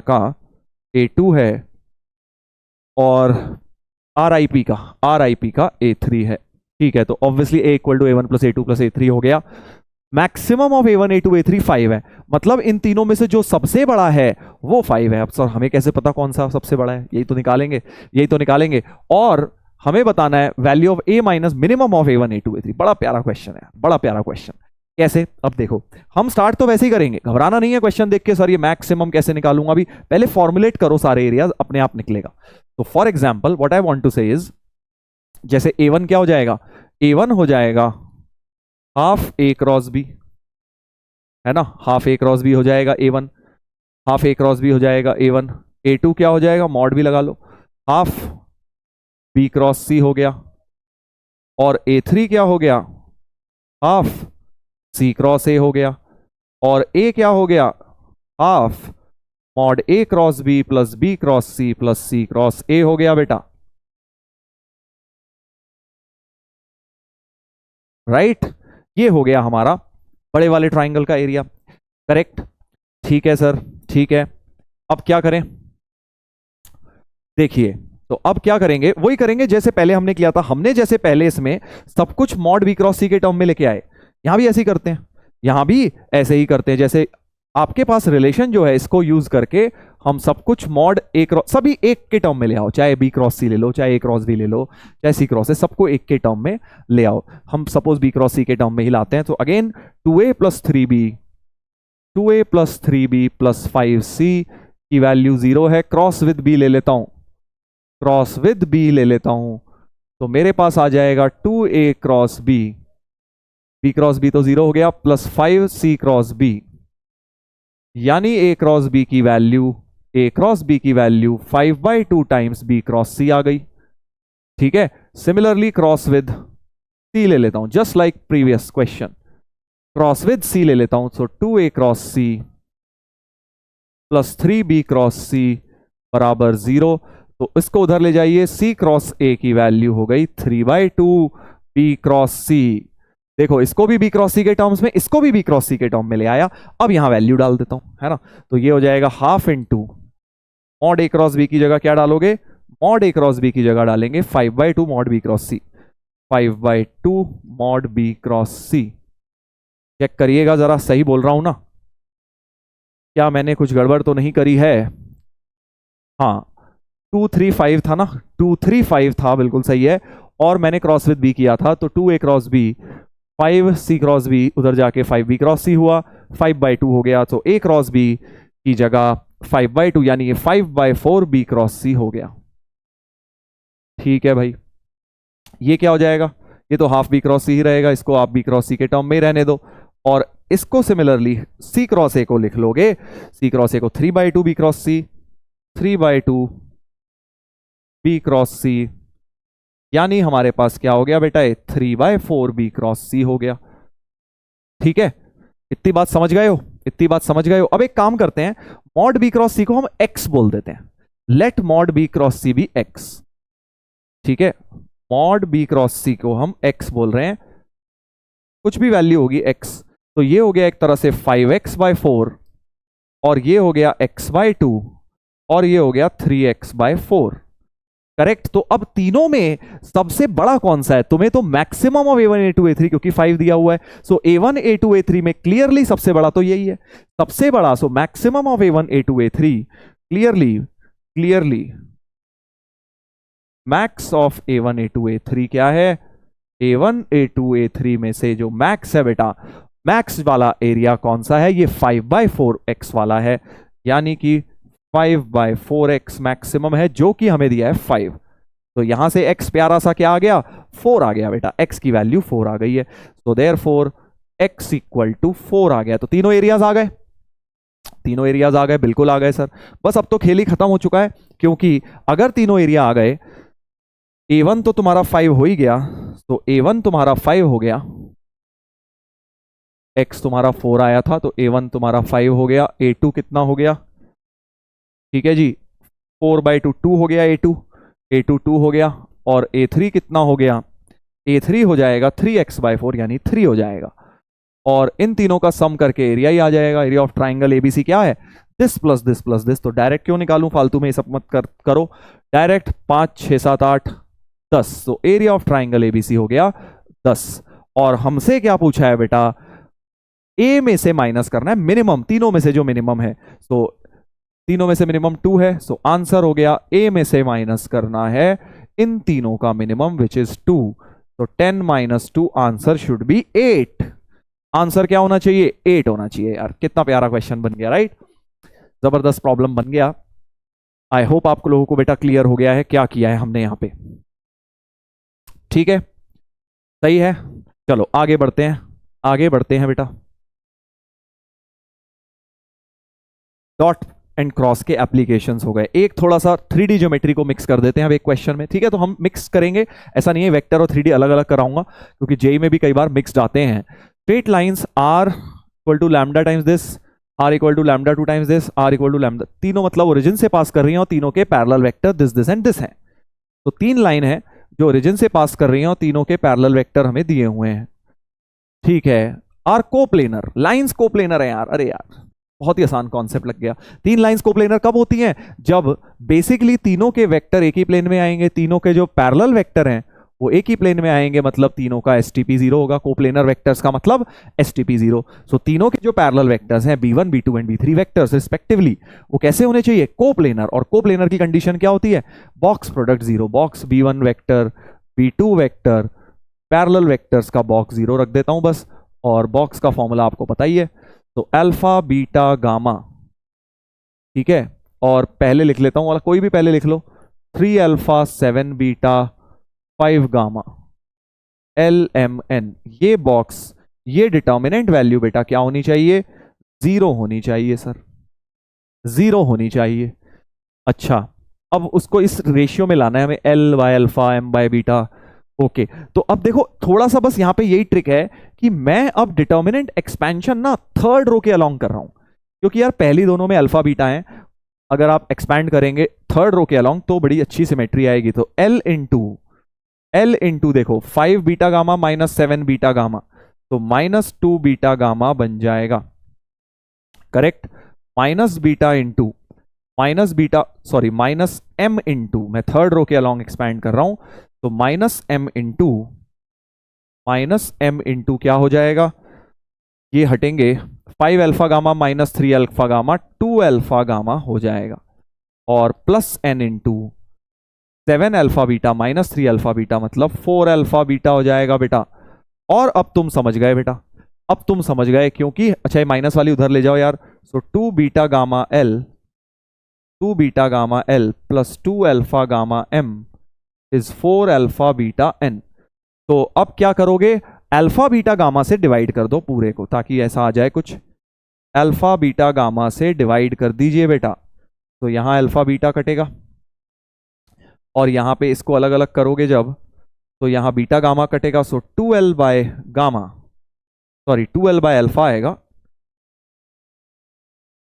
का A2 है, और आर आई पी का A3 है। ठीक है, तो obviously A equal to A1 plus A2 plus A3 हो गया, maximum of A1 A2 A3 5 है, मतलब इन तीनों में से जो सबसे बड़ा है वो 5 है। अब सर हमें कैसे पता कौन सा सबसे बड़ा है, यही तो निकालेंगे, और हमें बताना है value of A minus minimum of A1 A2 A3। बड़ा प्यारा क्वेश्चन है, बड़ा प्यारा क्वेश्चन। कैसे, अब देखो, हम स्टार्ट तो वैसे ही करेंगे, घबराना नहीं है क्वेश्चन देख के सर ये मैक्सिमम कैसे निकालूंगा, अभी पहले फॉर्मुलेट करो, सारे एरियाज अपने आप निकलेगा। तो for example what I want to say is, जैसे A1 क्या हो जाएगा, A1 हो जाएगा हाफ A क्रॉस B, है ना, हाफ ए क्रॉस बी हो जाएगा A1, हाफ ए क्रॉस बी हो जाएगा A1, A2 क्या हो जाएगा, मॉड भी लगा लो, हाफ बी क्रॉस सी हो गया, और A3 क्या हो गया, हाफ सी क्रॉस ए हो गया, और ए क्या हो गया, half mod A cross B plus B cross C plus C cross A हो गया बेटा, राइट। ये हो गया हमारा बड़े वाले ट्राइंगल का एरिया, करेक्ट। ठीक है सर, ठीक है। अब क्या करें, देखिए, तो अब क्या करेंगे, वही करेंगे जैसे पहले हमने किया था। हमने जैसे पहले इसमें सब कुछ मॉड बी क्रॉस सी के टर्म में लेके आए, यहां भी ऐसे ही करते हैं, यहां भी ऐसे ही करते हैं। जैसे आपके पास रिलेशन जो है, इसको यूज करके हम सब कुछ मॉड ए क्रॉस, सभी एक के टर्म में ले आओ, चाहे बी क्रॉस सी ले लो, चाहे ए क्रॉस बी ले लो, चाहे सी क्रॉस है, सबको एक के टर्म में ले आओ। हम सपोज बी क्रॉस सी के टर्म में ही लाते हैं, तो again 2a plus 3b, 2a plus 3b plus 5c की वैल्यू 0 है। क्रॉस विद b ले लेता हूं, क्रॉस विद b ले लेता हूं, तो मेरे पास आ जाएगा 2a cross b, b cross b तो 0 हो गया, प्लस 5c क्रॉस b, यानी a क्रॉस b की वैल्यू, a क्रॉस b की value 5/2 times b cross c आ गई। ठीक है, सिमिलरली क्रॉस विद c ले लेता हूं, just like previous question, cross with c ले लेता हूं, तो 2a cross c plus 3b cross c बराबर 0। तो इसको उधर ले जाइए, c क्रॉस a की वैल्यू हो गई 3/2 b क्रॉस c। देखो, इसको भी b क्रॉस c के टर्म्स में, इसको भी b क्रॉस c के टर्म में ले आया। अब यहां वैल्यू डाल देता हूं, है ना, तो ये हो जाएगा half into mod A cross B की जगह क्या डालोगे, मॉड ए क्रॉस बी की जगह डालेंगे 5/2 मॉड बी क्रॉस सी, 5/2 मॉड बी क्रॉस सी। चेक करिएगा जरा, सही बोल रहा हूं ना, क्या मैंने कुछ गड़बड़ तो नहीं करी है। हाँ, 235 था ना, 235 था, बिल्कुल सही है। और मैंने क्रॉस विद बी किया था, तो 2a cross B, 5c cross B, उधर जाके 5b क्रॉस सी हुआ, 5/2 हो गया, तो a क्रॉस बी की जगह 5/2 यानी ये 5/4 b क्रॉस सी हो गया। ठीक है भाई, ये क्या हो जाएगा, ये तो हाफ बी क्रॉस सी ही रहेगा, इसको आप बी क्रॉस सी के टर्म में ही रहने दो। और इसको सिमिलरली सी क्रॉस ए को लिख लोगे, सी क्रॉस ए को 3/2 बी क्रॉस सी, 3/2 बी क्रॉस सी, यानी हमारे पास क्या हो गया बेटा, 3/4 बी क्रॉस सी हो गया। ठीक है, इतनी बात समझ गए हो, इतनी बात समझ गए हो। अब एक काम करते हैं, मॉड बी क्रॉस सी को हम एक्स बोल देते हैं, let mod B cross C B X. ठीक है, मॉड बी क्रॉस सी को हम एक्स बोल रहे हैं, कुछ भी वैल्यू होगी एक्स। तो ये हो गया एक तरह से 5x/4, और ये हो गया x/2, और ये हो गया 3x/4। करेक्ट। तो अब तीनों में सबसे बड़ा कौन सा है, तुम्हें तो maximum of A1 A2 A3 क्योंकि 5 दिया हुआ है, सो A1 A2 A3 में क्लियरली सबसे बड़ा तो यही है, सबसे बड़ा। So maximum of A1 A2 A3, clearly max of A1 A2 A3 क्या है, A1 A2 A3 में से जो मैक्स है बेटा, मैक्स वाला एरिया कौन सा है, ये 5/4x वाला है, यानी कि 5/4x मैक्सिमम है, जो कि हमें दिया है 5। तो यहां से x प्यारा सा क्या आ गया, 4 आ गया बेटा, x की वैल्यू 4 आ गई है। तो देयरफॉर x इक्वल टू 4 आ गया। तो तीनों एरियाज आ गए, तीनों एरियाज आ गए, बिल्कुल आ गए सर। बस अब तो खेल ही खत्म हो चुका है, क्योंकि अगर तीनों एरिया आ गए, A1 तो तुम्हारा 5 हो ही गया, तो A1 तुम्हारा 5 हो गया, x तुम्हारा 4 आया था, तो A1 तुम्हारा 5 हो गया, A2 कितना हो गया, ठीक है जी, 4/2 2 हो गया, A2 2 हो गया, और A3 कितना हो गया, A3 हो जाएगा 3x/4 यानी 3 हो जाएगा। और इन तीनों का सम करके एरिया ही आ जाएगा। एरिया ऑफ ट्राइंगल एबीसी क्या है, this plus this plus this. तो डायरेक्ट क्यों निकालूं, फालतू में ये सब मत करो, डायरेक्ट 5 6 7 8 10। तो एरिया ऑफ ट्राइंगल एबीसी हो गया 10। और हमसे क्या पूछा है बेटा, ए में से माइनस करना है मिनिमम, तीनों में से जो मिनिमम है। तो तीनों में से मिनिमम 2 है, सो आंसर हो गया ए में से माइनस करना है इन तीनों का मिनिमम विच इज 2। तो 10 - 2 आंसर शुड बी 8। आंसर क्या होना चाहिए, 8 होना चाहिए। यार कितना प्यारा क्वेश्चन बन गया, राइट, जबरदस्त प्रॉब्लम बन गया। आई होप आप लोगों को बेटा क्लियर हो गया है क्या किया है हमने यहां पे। ठीक है, सही है, चलो आगे बढ़ते हैं, आगे बढ़ते हैं बेटा। डॉट एंड क्रॉस के एप्लीकेशंस हो गए। एक थोड़ा सा 3D ज्योमेट्री को मिक्स कर देते हैं अब एक क्वेश्चन में, ठीक है। तो हम मिक्स करेंगे, ऐसा नहीं है वेक्टर और 3D अलग अलग कराऊंगा, क्योंकि जेई में भी कई बार मिक्स्ड आते हैं। Straight lines are equal to lambda times this, are equal to lambda 2 times this, are equal to lambda, तीनों मतलब ओरिजिन से पास कर रही हैं और तीनों के parallel vector this and this हैं। तो 3 लाइन है जो ओरिजिन से पास कर रही हैं और तीनों के पैरेलल वेक्टर हमें दिए हुए हैं, ठीक है। आर कोप्लेनर, लाइंस कोप्लेनर है यार, अरे यार बहुत ही आसान कॉन्सेप्ट लग गया। 3 लाइंस कोप्लेनर कब होती हैं? जब बेसिकली तीनों के वेक्टर एक ही प्लेन में आएंगे, तीनों के जो पैरेलल वेक्टर हैं वो एक ही प्लेन में आएंगे, मतलब तीनों का एसटीपी 0 होगा। कोप्लेनर वेक्टर्स का मतलब एसटीपी 0। सो तीनों के जो पैरेलल वेक्टर्स हैं b1 b2 and b3 vectors respectively, वो कैसे होने चाहिए? कोप्लेनर। और कोप्लेनर की कंडीशन क्या होती है? Box product 0, box b1 vector b2 vector parallel vectors का बॉक्स 0 रख देता हूं बस, और बॉक्स का फॉर्मूला आपको पता ही है, तो अल्फा बीटा गामा, ठीक है। और पहले लिख लेता हूं, वाला कोई भी पहले लिख लो, 3 अल्फा 7 बीटा 5 गामा LMN। ये बॉक्स, ये डिटर्मिनेंट वैल्यू बेटा क्या होनी चाहिए? 0 होनी चाहिए सर, 0 होनी चाहिए। अच्छा, अब उसको इस रेशियो में लाना है हमें, L by alpha M by beta. Okay, तो अब देखो थोड़ा सा बस यहां पे यही ट्रिक है कि मैं अब डिटर्मिनेंट एक्सपेंशन ना थर्ड रो के अलोंग कर रहा हूं, क्योंकि यार पहली दोनों में अल्फा बीटा है, अगर आप एक्सपैंड करेंगे थर्ड रो के अलोंग तो बड़ी अच्छी सिमेट्री आएगी। तो L इंटू देखो 5 beta gamma minus 7 beta gamma, तो माइनस 2 बीटा गामा बन जाएगा, correct. Minus beta into minus beta, sorry minus M into, मैं थर्ड रो के अलोंग एक्सपैंड कर रहा हूं, तो माइनस M इंटू क्या हो जाएगा? ये हटेंगे 5 alpha gamma minus 3 alpha gamma, 2 alpha gamma हो जाएगा, और plus N into 7 alpha beta minus 3 alpha beta, मतलब 4 अल्फा बीटा हो जाएगा बेटा। और अब तुम समझ गए बेटा, अब तुम समझ गए, क्योंकि अच्छा ये माइनस वाली उधर ले जाओ यार। सो 2 beta gamma L plus 2 alpha gamma M is 4 alpha beta N। तो अब क्या करोगे? अल्फा बीटा गामा से डिवाइड कर दो पूरे को, ताकि ऐसा आ जाए कुछ, अल्फा बीटा गामा से डिवाइड कर दीजिए बेटा, तो यहां अल्फा बीटा कटेगा, और यहां पे इसको अलग अलग करोगे जब, तो यहां बीटा गामा कटेगा। सो 2L by gamma, sorry 2L by alpha आएगा,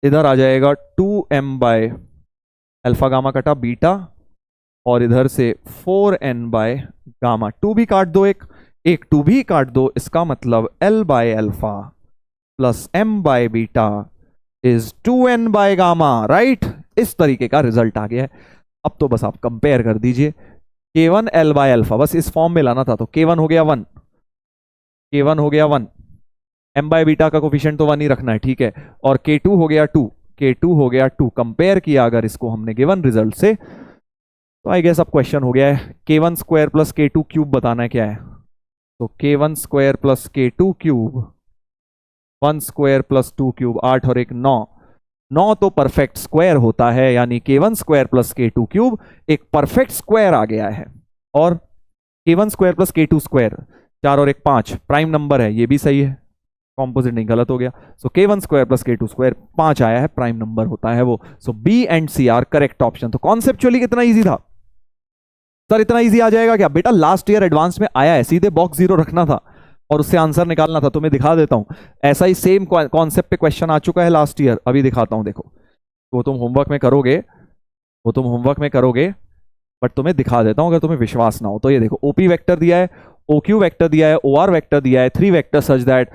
इधर आ जाएगा 2M बाय अल्फा गामा कटा बीटा, और इधर से 4N बाय गामा, 2 भी काट दो, एक 2 भी काट दो, इसका मतलब L by alpha plus M by beta is 2N by gamma, right. इस तरीके का रिजल्ट आ गया है। अब तो बस आप कंपेयर कर दीजिए, K1 L बाय अल्फा, बस इस फॉर्म में लाना था, तो K1 हो गया 1, K1 हो गया 1, M बाय बीटा का कोफिशिएंट तो 1 ही रखना है, ठीक है, और K2 हो गया 2, K2 हो गया 2। कंपेयर किया अगर इसको हमने गिवन रिजल्ट से, तो आई गेस अब क्वेश्चन हो गया है। K1 square plus K2 cube बताना है क्या है, तो K1 square plus K2 cube, 1 square plus 2 cube, 8 और 1 9, 9 तो परफेक्ट स्क्वायर होता है, यानी K1 square plus K2 cube एक परफेक्ट स्क्वायर आ गया है। और K1 square plus K2 square, 4 और 1 5, प्राइम नंबर है, ये भी सही है, कॉम्पोजिट नहीं, गलत हो गया। सो K1 square plus K2 square 5 आया है, प्राइम नंबर होता है वो। So B and C are correct option. तो कॉन्सेप्चुअली कितना ईजी था सर, इतना ईजी आ जाएगा क्या बेटा? लास्ट ईयर एडवांस में आया है, सीधे बॉक्स 0 रखना था और उससे आंसर निकालना था। तुम्हें दिखा देता हूं, ऐसा ही सेम कॉन्सेप्ट पे क्वेश्चन आ चुका है लास्ट ईयर, अभी दिखाता हूं, देखो। वो तुम होमवर्क में करोगे, बट तुम्हें दिखा देता हूं अगर तुम्हें विश्वास ना हो तो। ये देखो, OP वेक्टर दिया है, OQ वेक्टर दिया है, OR वेक्टर दिया है, 3 vector such that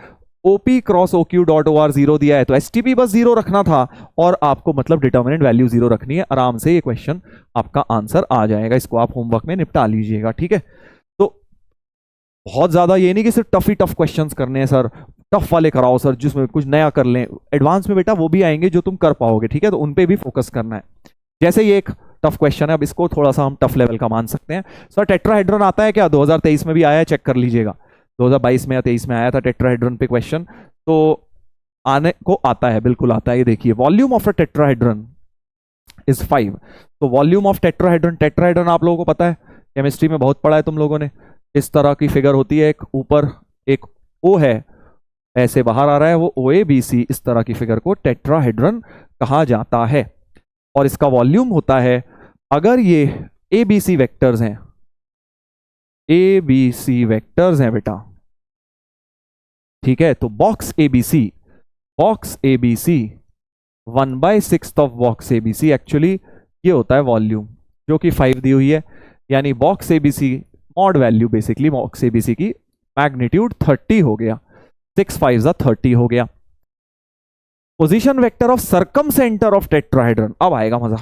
OP cross OQ dot OR 0 दिया है, तो STP बस 0 रखना था, और आपको मतलब डिटर्मिनेंट वैल्यू 0 रखनी है। आराम से ये क्वेश्चन आपका आंसर आ जाएगा, इसको आप होमवर्क में निपटा लीजिएगा, ठीक है। तो बहुत ज्यादा ये नहीं कि सिर्फ टफ ही टफ क्वेश्चंस करने हैं सर, टफ वाले कराओ सर जिसमें कुछ नया कर लें। एडवांस में बेटा वो भी आएंगे जो तुम कर पाओगे, ठीक है, तो उन पे भी फोकस करना है। जैसे ये एक टफ क्वेश्चन है, अब इसको थोड़ा सा हम टफ लेवल का मान सकते हैं। सर टेट्राहेड्रन आता है क्या? 2023 में भी आया है, चेक कर लीजिएगा, 2022 में या 23 में आया था टेट्राहेड्रन पे क्वेश्चन, तो आने को आता है, बिल्कुल आता है। ये देखिए, volume of a tetrahedron is 5। तो वॉल्यूम ऑफ टेट्राहेड्रन आप लोगों को पता है, केमिस्ट्री में बहुत पढ़ा है तुम लोगों ने। इस तरह की फिगर होती है, एक ऊपर एक O है, ऐसे बाहर आ रहा है वो OABC, इस तरह की फिगर को टेट्राहेड्रन कहा जाता है। और इसका वॉल्यूम होता है, अगर ये ए बी सी वेक्टर्स हैं, ए बी सी वेक्टर्स हैं बेटा, ठीक है, तो box A B C 1/6 of box A B C, actually ये होता है वॉल्यूम, जो कि 5 दी हुई है, यानी box A B C mod value, basically box A B C की मैग्नीट्यूड 30 हो गया, 6 5 30 हो गया। Position vector of circum centre of tetrahedron, अब आएगा मजा।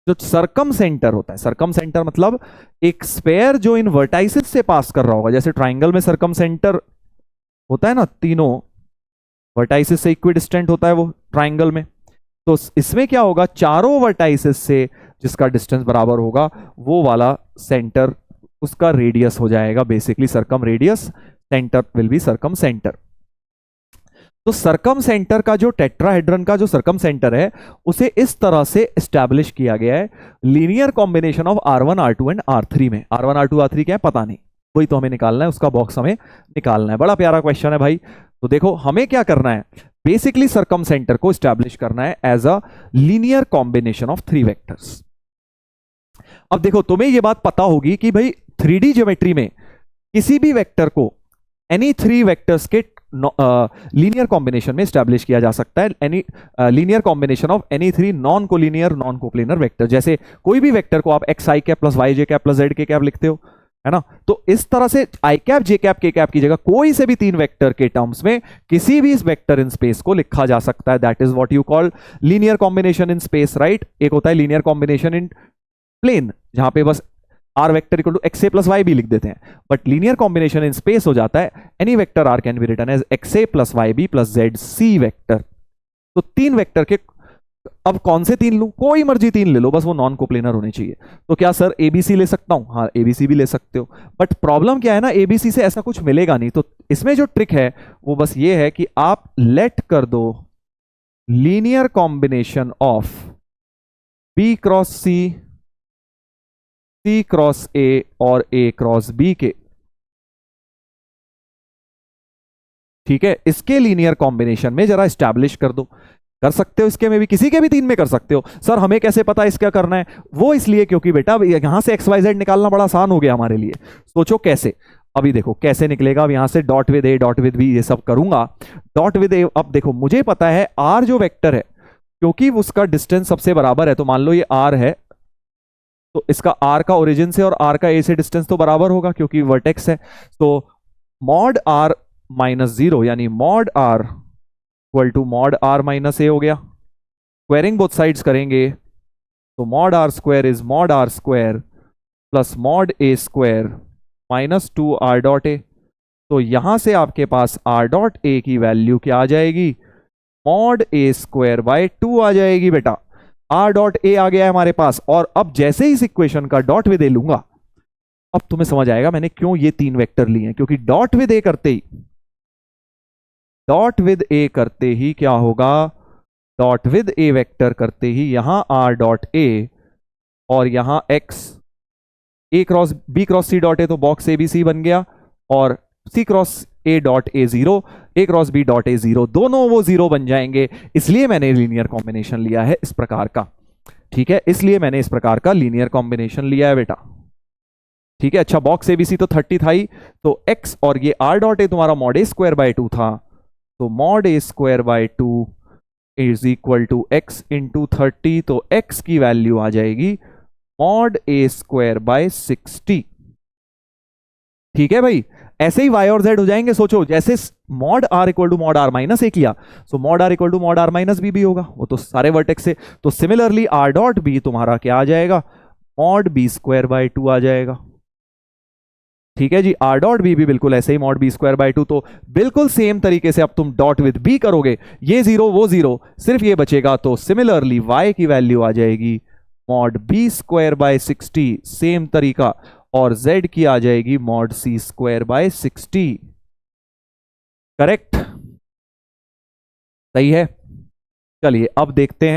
जो सर्कम सेंटर होता है, सर्कम सेंटर मतलब एक स्फेयर जो इन वर्टाइसिस से पास कर रहा होगा, जैसे ट्राइंगल में सर्कम सेंटर होता है ना, तीनों वर्टाइसिस से इक्विडिस्टेंट होता है वो ट्राइंगल में, तो इसमें क्या होगा, चारों वर्टाइसिस से जिसका डिस्टेंस बराबर होगा वो वाला सेंटर उसका रेडियस हो जाएगा, basically circum radius, centre will be circum centre. तो सर्कम सेंटर का जो टेट्राहेड्रन का जो सर्कम सेंटर है उसे इस तरह से एस्टैब्लिश किया गया है, linear combination of R1 R2 and R3 में। R1 R2 R3 क्या है पता नहीं, वही तो हमें निकालना है, उसका बॉक्स हमें निकालना है। बड़ा प्यारा क्वेश्चन है भाई। तो देखो हमें क्या करना है, बेसिकली सर्कम सेंटर को एस्टैब्लिश करना है as a linear combination of 3 vectors. अब देखो तुम्हें यह बात पता होगी कि भाई 3D ज्योमेट्री में किसी भी वेक्टर को एनी 3 वेक्टर्स के लीनियर कॉम्बिनेशन में स्टैब्लिश किया जा सकता है, any linear combination of any 3 non collinear non coplanar vector. जैसे कोई भी वेक्टर को आप एक्स आई कैप प्लस वाई जे कैप प्लस जेड के कैप लिखते हो, है ना, तो इस तरह से आई कैप जे कैप के कैप की जगह कोई से भी 3 वेक्टर के टर्म्स में किसी भी इस वेक्टर इन स्पेस को लिखा जा सकता है। That is what you call linear combination in space, right. एक होता है लीनियर कॉम्बिनेशन इन प्लेन, जहां पे बस R vector equal to X A plus Y भी लिख देते हैं, but linear combination in space हो जाता है any vector R can be written as X A plus Y B plus Z C vector. तो 3 वेक्टर के, अब कौन से 3 लूं, कोई मर्जी 3 ले लो, बस वो नॉन कोप्लेनर होने चाहिए। तो क्या सर एबीसी ले सकता हूं, हाँ एबीसी भी ले सकते हो, बट प्रॉब्लम क्या है ना, एबीसी से ऐसा कुछ मिलेगा नहीं। तो इसमें जो ट्रिक है वो बस ये है कि आप लेट कर दो linear combination of B cross C, C cross ए और ए क्रॉस बी के, ठीक है, इसके लीनियर कॉम्बिनेशन में जरा एस्टैब्लिश कर दो। कर सकते हो इसके में भी, किसी के भी 3 में कर सकते हो। सर हमें कैसे पता इसका करना है, वो इसलिए क्योंकि बेटा यहां से एक्स वाई जेड निकालना बड़ा आसान हो गया हमारे लिए। सोचो कैसे, अभी देखो कैसे निकलेगा। अब यहां से dot with A dot with B ये सब करूंगा, डॉट विद ए। अब देखो मुझे पता है आर जो वेक्टर है, क्योंकि उसका डिस्टेंस सबसे बराबर है, तो मान लो ये आर है, तो इसका आर का ओरिजिन से और आर का ए से डिस्टेंस तो बराबर होगा क्योंकि वर्टेक्स है। तो मॉड आर माइनस 0 यानी mod r equal to mod r minus a हो गया। स्क्वायरिंग बोथ साइड्स करेंगे तो mod r square is mod r square plus mod A square minus 2 r dot a. तो यहां से आपके पास आर डॉट ए की वैल्यू क्या आ जाएगी, मॉड ए स्क्वायर बाय 2 आ जाएगी बेटा। आर डॉट ए आ गया है हमारे पास, और अब जैसे ही इस इक्वेशन का डॉट विद ए लूंगा, अब तुम्हें समझ आएगा मैंने क्यों ये 3 वेक्टर लिए हैं, क्योंकि डॉट विद ए करते ही क्या होगा, डॉट विद ए वेक्टर करते ही यहां आर डॉट ए और यहां x, a cross B cross C dot a, तो बॉक्स ए बी सी बन गया, और c cross a dot a 0, a cross b dot a 0, दोनों वो 0 बन जाएंगे। इसलिए मैंने लीनियर कॉम्बिनेशन लिया है इस प्रकार का, ठीक है, इसलिए मैंने इस प्रकार का लीनियर कॉम्बिनेशन लिया है बेटा, ठीक है। अच्छा बॉक्स एबीसी तो 30 था ही, तो x और ये आर डॉट ए तुम्हारा मॉड ए स्क्वायर बाय 2 था, तो mod A square by 2 is equal to x into 30, तो x की वैल्यू आ जाएगी मॉड ए स्क्वायर बाय 60, ठीक है भाई। ऐसे ही y और z हो जाएंगे। सोचो जैसे mod r equal to mod r minus a किया, so mod r equal to mod r minus b भी होगा, वो तो सारे वर्टेक्स से। तो सिमिलरली r डॉट बी तुम्हारा क्या आ जाएगा, मॉड बी स्क्वायर बाय 2 आ जाएगा, ठीक है जी। r डॉट बी भी बिल्कुल ऐसे ही मॉड बी स्क्वायर बाय 2। तो बिल्कुल सेम तरीके से अब तुम डॉट विद b करोगे, ये 0 वो 0, सिर्फ ये बचेगा, तो सिमिलरली y की वैल्यू आ जाएगी mod B square by 60, same तरीका, और z की आ जाएगी mod C square by 60, correct, सही है। चलिए अब देखते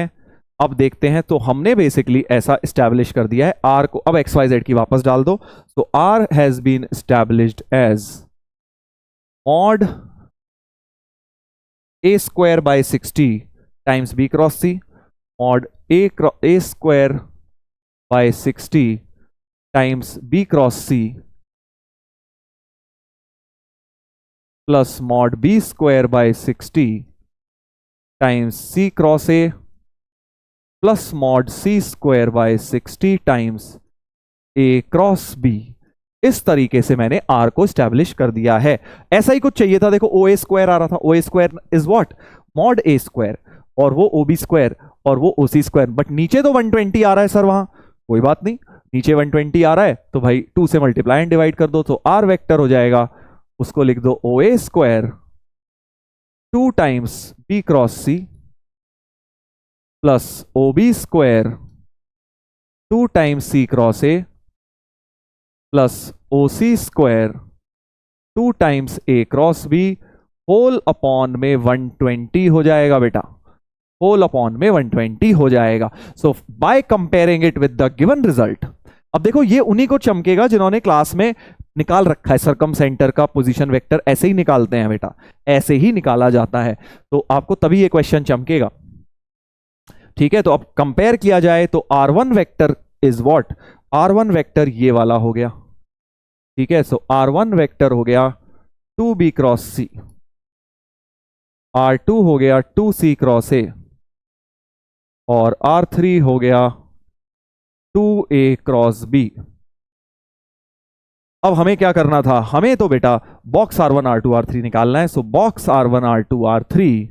हैं, तो हमने बेसिकली ऐसा एस्टैब्लिश कर दिया है r को। अब एक्स वाई जेड की वापस डाल दो, तो r has been established as mod A square by 60 times B cross C, mod A square by 60 times B cross C plus mod B square by 60 times C cross A plus mod C square by 60 times A cross B. इस तरीके से मैंने are को establish कर दिया है। ऐसा ही कुछ चाहिए था, देखो ओ ए स्क्वायर आ रहा था, o a square is what mod A square, और वो ओ बी स्क्वायर और वो ओ सी स्क्वायर, बट नीचे तो 120 आ रहा है सर वहां, कोई बात नहीं, नीचे 120 आ रहा है तो भाई 2 से मल्टीप्लाई एंड डिवाइड कर दो तो आर वेक्टर हो जाएगा, उसको लिख दो o a square 2 times B cross C plus o b square 2 times C cross A plus o c square 2 times A cross b whole upon में 120 हो जाएगा बेटा, होल अपॉन में 120 हो जाएगा। So by comparing it with the given result, अब देखो ये उन्हीं को चमकेगा जिन्होंने क्लास में निकाल रखा है सरकम सेंटर का पोजीशन वेक्टर, ऐसे ही निकालते हैं बेटा, ऐसे ही निकाला जाता है, तो आपको तभी ये क्वेश्चन चमकेगा। ठीक है, तो अब कंपेयर किया जाए तो R1 vector is what, R1 vector ये वाला हो गया, ठीक है, सो R1 वेक्टर हो गया 2b क्रॉस c, R2 हो गया 2c क्रॉस a, और R3 हो गया 2a क्रॉस b। अब हमें क्या करना था, हमें तो बेटा बॉक्स R1 R2 R3 निकालना है, सो बॉक्स R1 R2 R3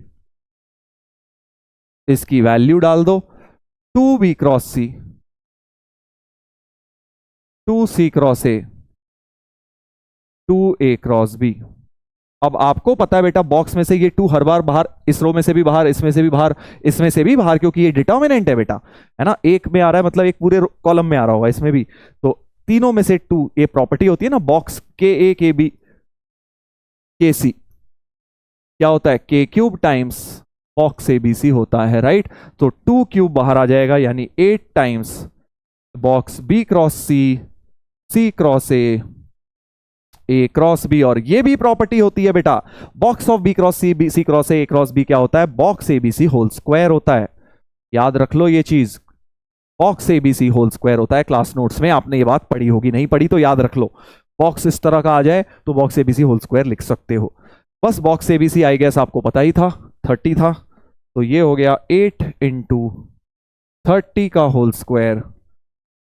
इसकी वैल्यू डाल दो, 2b cross c 2c cross a 2a cross b। अब आपको पता है बेटा बॉक्स में से ये 2 हर बार बाहर, इस रो में से भी बाहर, इसमें से भी बाहर, इसमें से भी बाहर, क्योंकि ये डिटर्मिनेंट है बेटा, है ना, एक में आ रहा है मतलब एक पूरे कॉलम में आ रहा होगा, इसमें भी, तो तीनों में से 2, ये प्रॉपर्टी होती है ना बॉक्स के ए के बी के सी, क्या होता है K cube times box A B C होता है, राइट, तो 2 क्यूब बाहर आ जाएगा यानी 8 times box B cross C cross A cross B, और ये भी प्रॉपर्टी होती है बेटा box of B cross C cross A cross B क्या होता है, box A B C whole square होता है, याद रख लो ये चीज, box A B C whole square होता है, क्लास नोट्स में आपने ये बात पढ़ी होगी, नहीं पढ़ी तो याद रख लो, बॉक्स इस तरह का आ जाए तो box A B C whole square लिख सकते हो, बस box A B C I guess आपको पता ही था 30 था, तो ये हो गया 8 इंटू 30 का होल स्क्वायर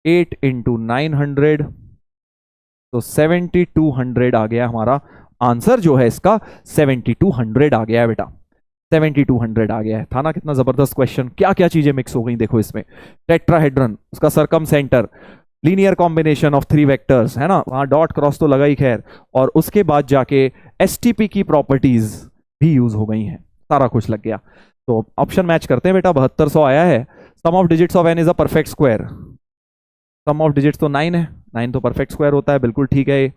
8 इंटू 900, तो 7200 आ गया हमारा आंसर जो है इसका, 7200 आ गया है बेटा, 7200 आ गया है, था ना कितना जबरदस्त क्वेश्चन, क्या क्या चीजें मिक्स हो गई देखो इसमें, टेट्राहेड्रन, उसका circumcentre, linear combination of 3 vectors, है ना, वहां डॉट क्रॉस तो लगा ही खैर, और उसके बाद जाके एसटीपी की प्रॉपर्टीज भी यूज हो गई हैं, सारा कुछ लग गया। तो ऑप्शन मैच करते हैं बेटा, 7200 आया है, sum of digits of n is a perfect square, sum of digits तो 9 है, 9 तो परफेक्ट स्क्वायर होता है, बिल्कुल ठीक है ये,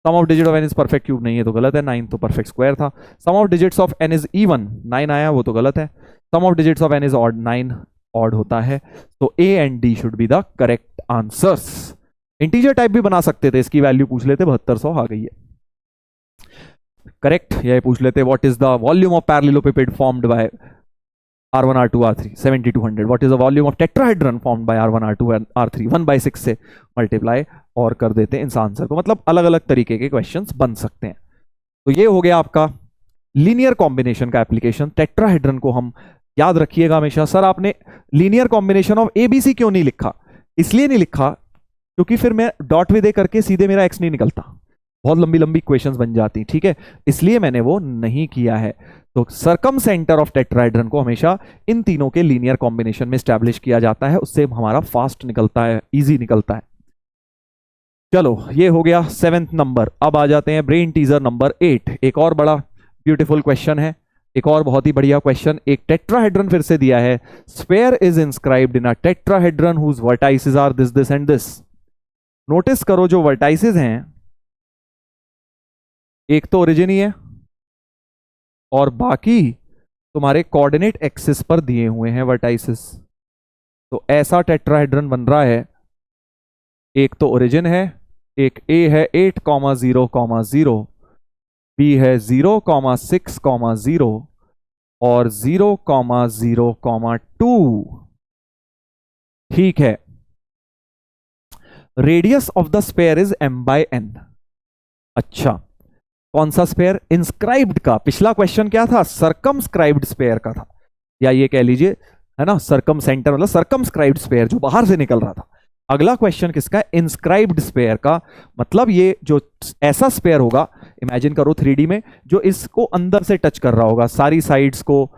sum of digit of n is perfect cube नहीं है तो गलत है, 9 तो परफेक्ट स्क्वायर था, sum of digits of n is even 9 आया वो तो गलत है, sum of digits of n is odd 9 odd होता है, तो a and d should be the correct answers. Integer type भी बना सकते थे, इसकी वैल्यू पूछ लेते, 7200 आ गई है करेक्ट, यह पूछ लेते what is the volume of parallelepiped formed by R1 R2 R3 7200, what is the volume of tetrahedron formed by R1 R2 and R3, 1/6 से मल्टीप्लाई और कर देते हैं इस आंसर को, मतलब अलग अलग तरीके के क्वेश्चंस बन सकते हैं। तो ये हो गया आपका लीनियर कॉम्बिनेशन का एप्लीकेशन। टेट्राहेड्रन को हम याद रखिएगा हमेशा, सर आपने लीनियर कॉम्बिनेशन ऑफ एबीसी क्यों नहीं लिखा, इसलिए नहीं लिखा क्योंकि फिर मैं डॉट विद करके सीधे मेरा एक्स नहीं निकलता, बहुत लंबी लंबी क्वेश्चंस बन जाती, ठीक है, इसलिए मैंने वो नहीं किया है। तो सरकम सेंटर ऑफ टेट्राहेड्रन को हमेशा इन तीनों के लीनियर कॉम्बिनेशन में स्टैब्लिश किया जाता है, उससे हमारा फास्ट निकलता है, इजी निकलता है। चलो ये हो गया 7th नंबर। अब आ जाते हैं ब्रेन टीजर नंबर 8। एक और बड़ा ब्यूटीफुल क्वेश्चन है, एक और बहुत ही बढ़िया क्वेश्चन। एक टेट्राहेड्रन फिर से दिया है, sphere is inscribed in a tetrahedron whose vertices are this this and this. Notice करो जो वर्टाइसेस हैं, एक तो ओरिजिन ही है और बाकी तुम्हारे कोऑर्डिनेट एक्सिस पर दिए हुए हैं वर्टाइसेस। तो ऐसा टेट्राहेड्रन बन रहा है, एक तो ओरिजिन है, एक ए है 8,0,0, बी है 0,6,0, और 0,0,2। ठीक है, radius of the sphere is m/n। अच्छा, कौन सा स्फेयर? इंस्क्राइब्ड का। पिछला क्वेश्चन क्या था? सर्कमस्क्राइब्ड स्फेयर का था, या ये कह लीजिए, है ना, सर्कम सेंटर मतलब सर्कमस्क्राइब्ड स्फेयर जो बाहर से निकल रहा था। अगला क्वेश्चन किसका है? इंस्क्राइब्ड स्फेयर का। मतलब ये जो ऐसा स्फेयर होगा, इमेजिन करो 3D में, जो इसको अंदर से टच कर रहा होगा, सारी साइड्स को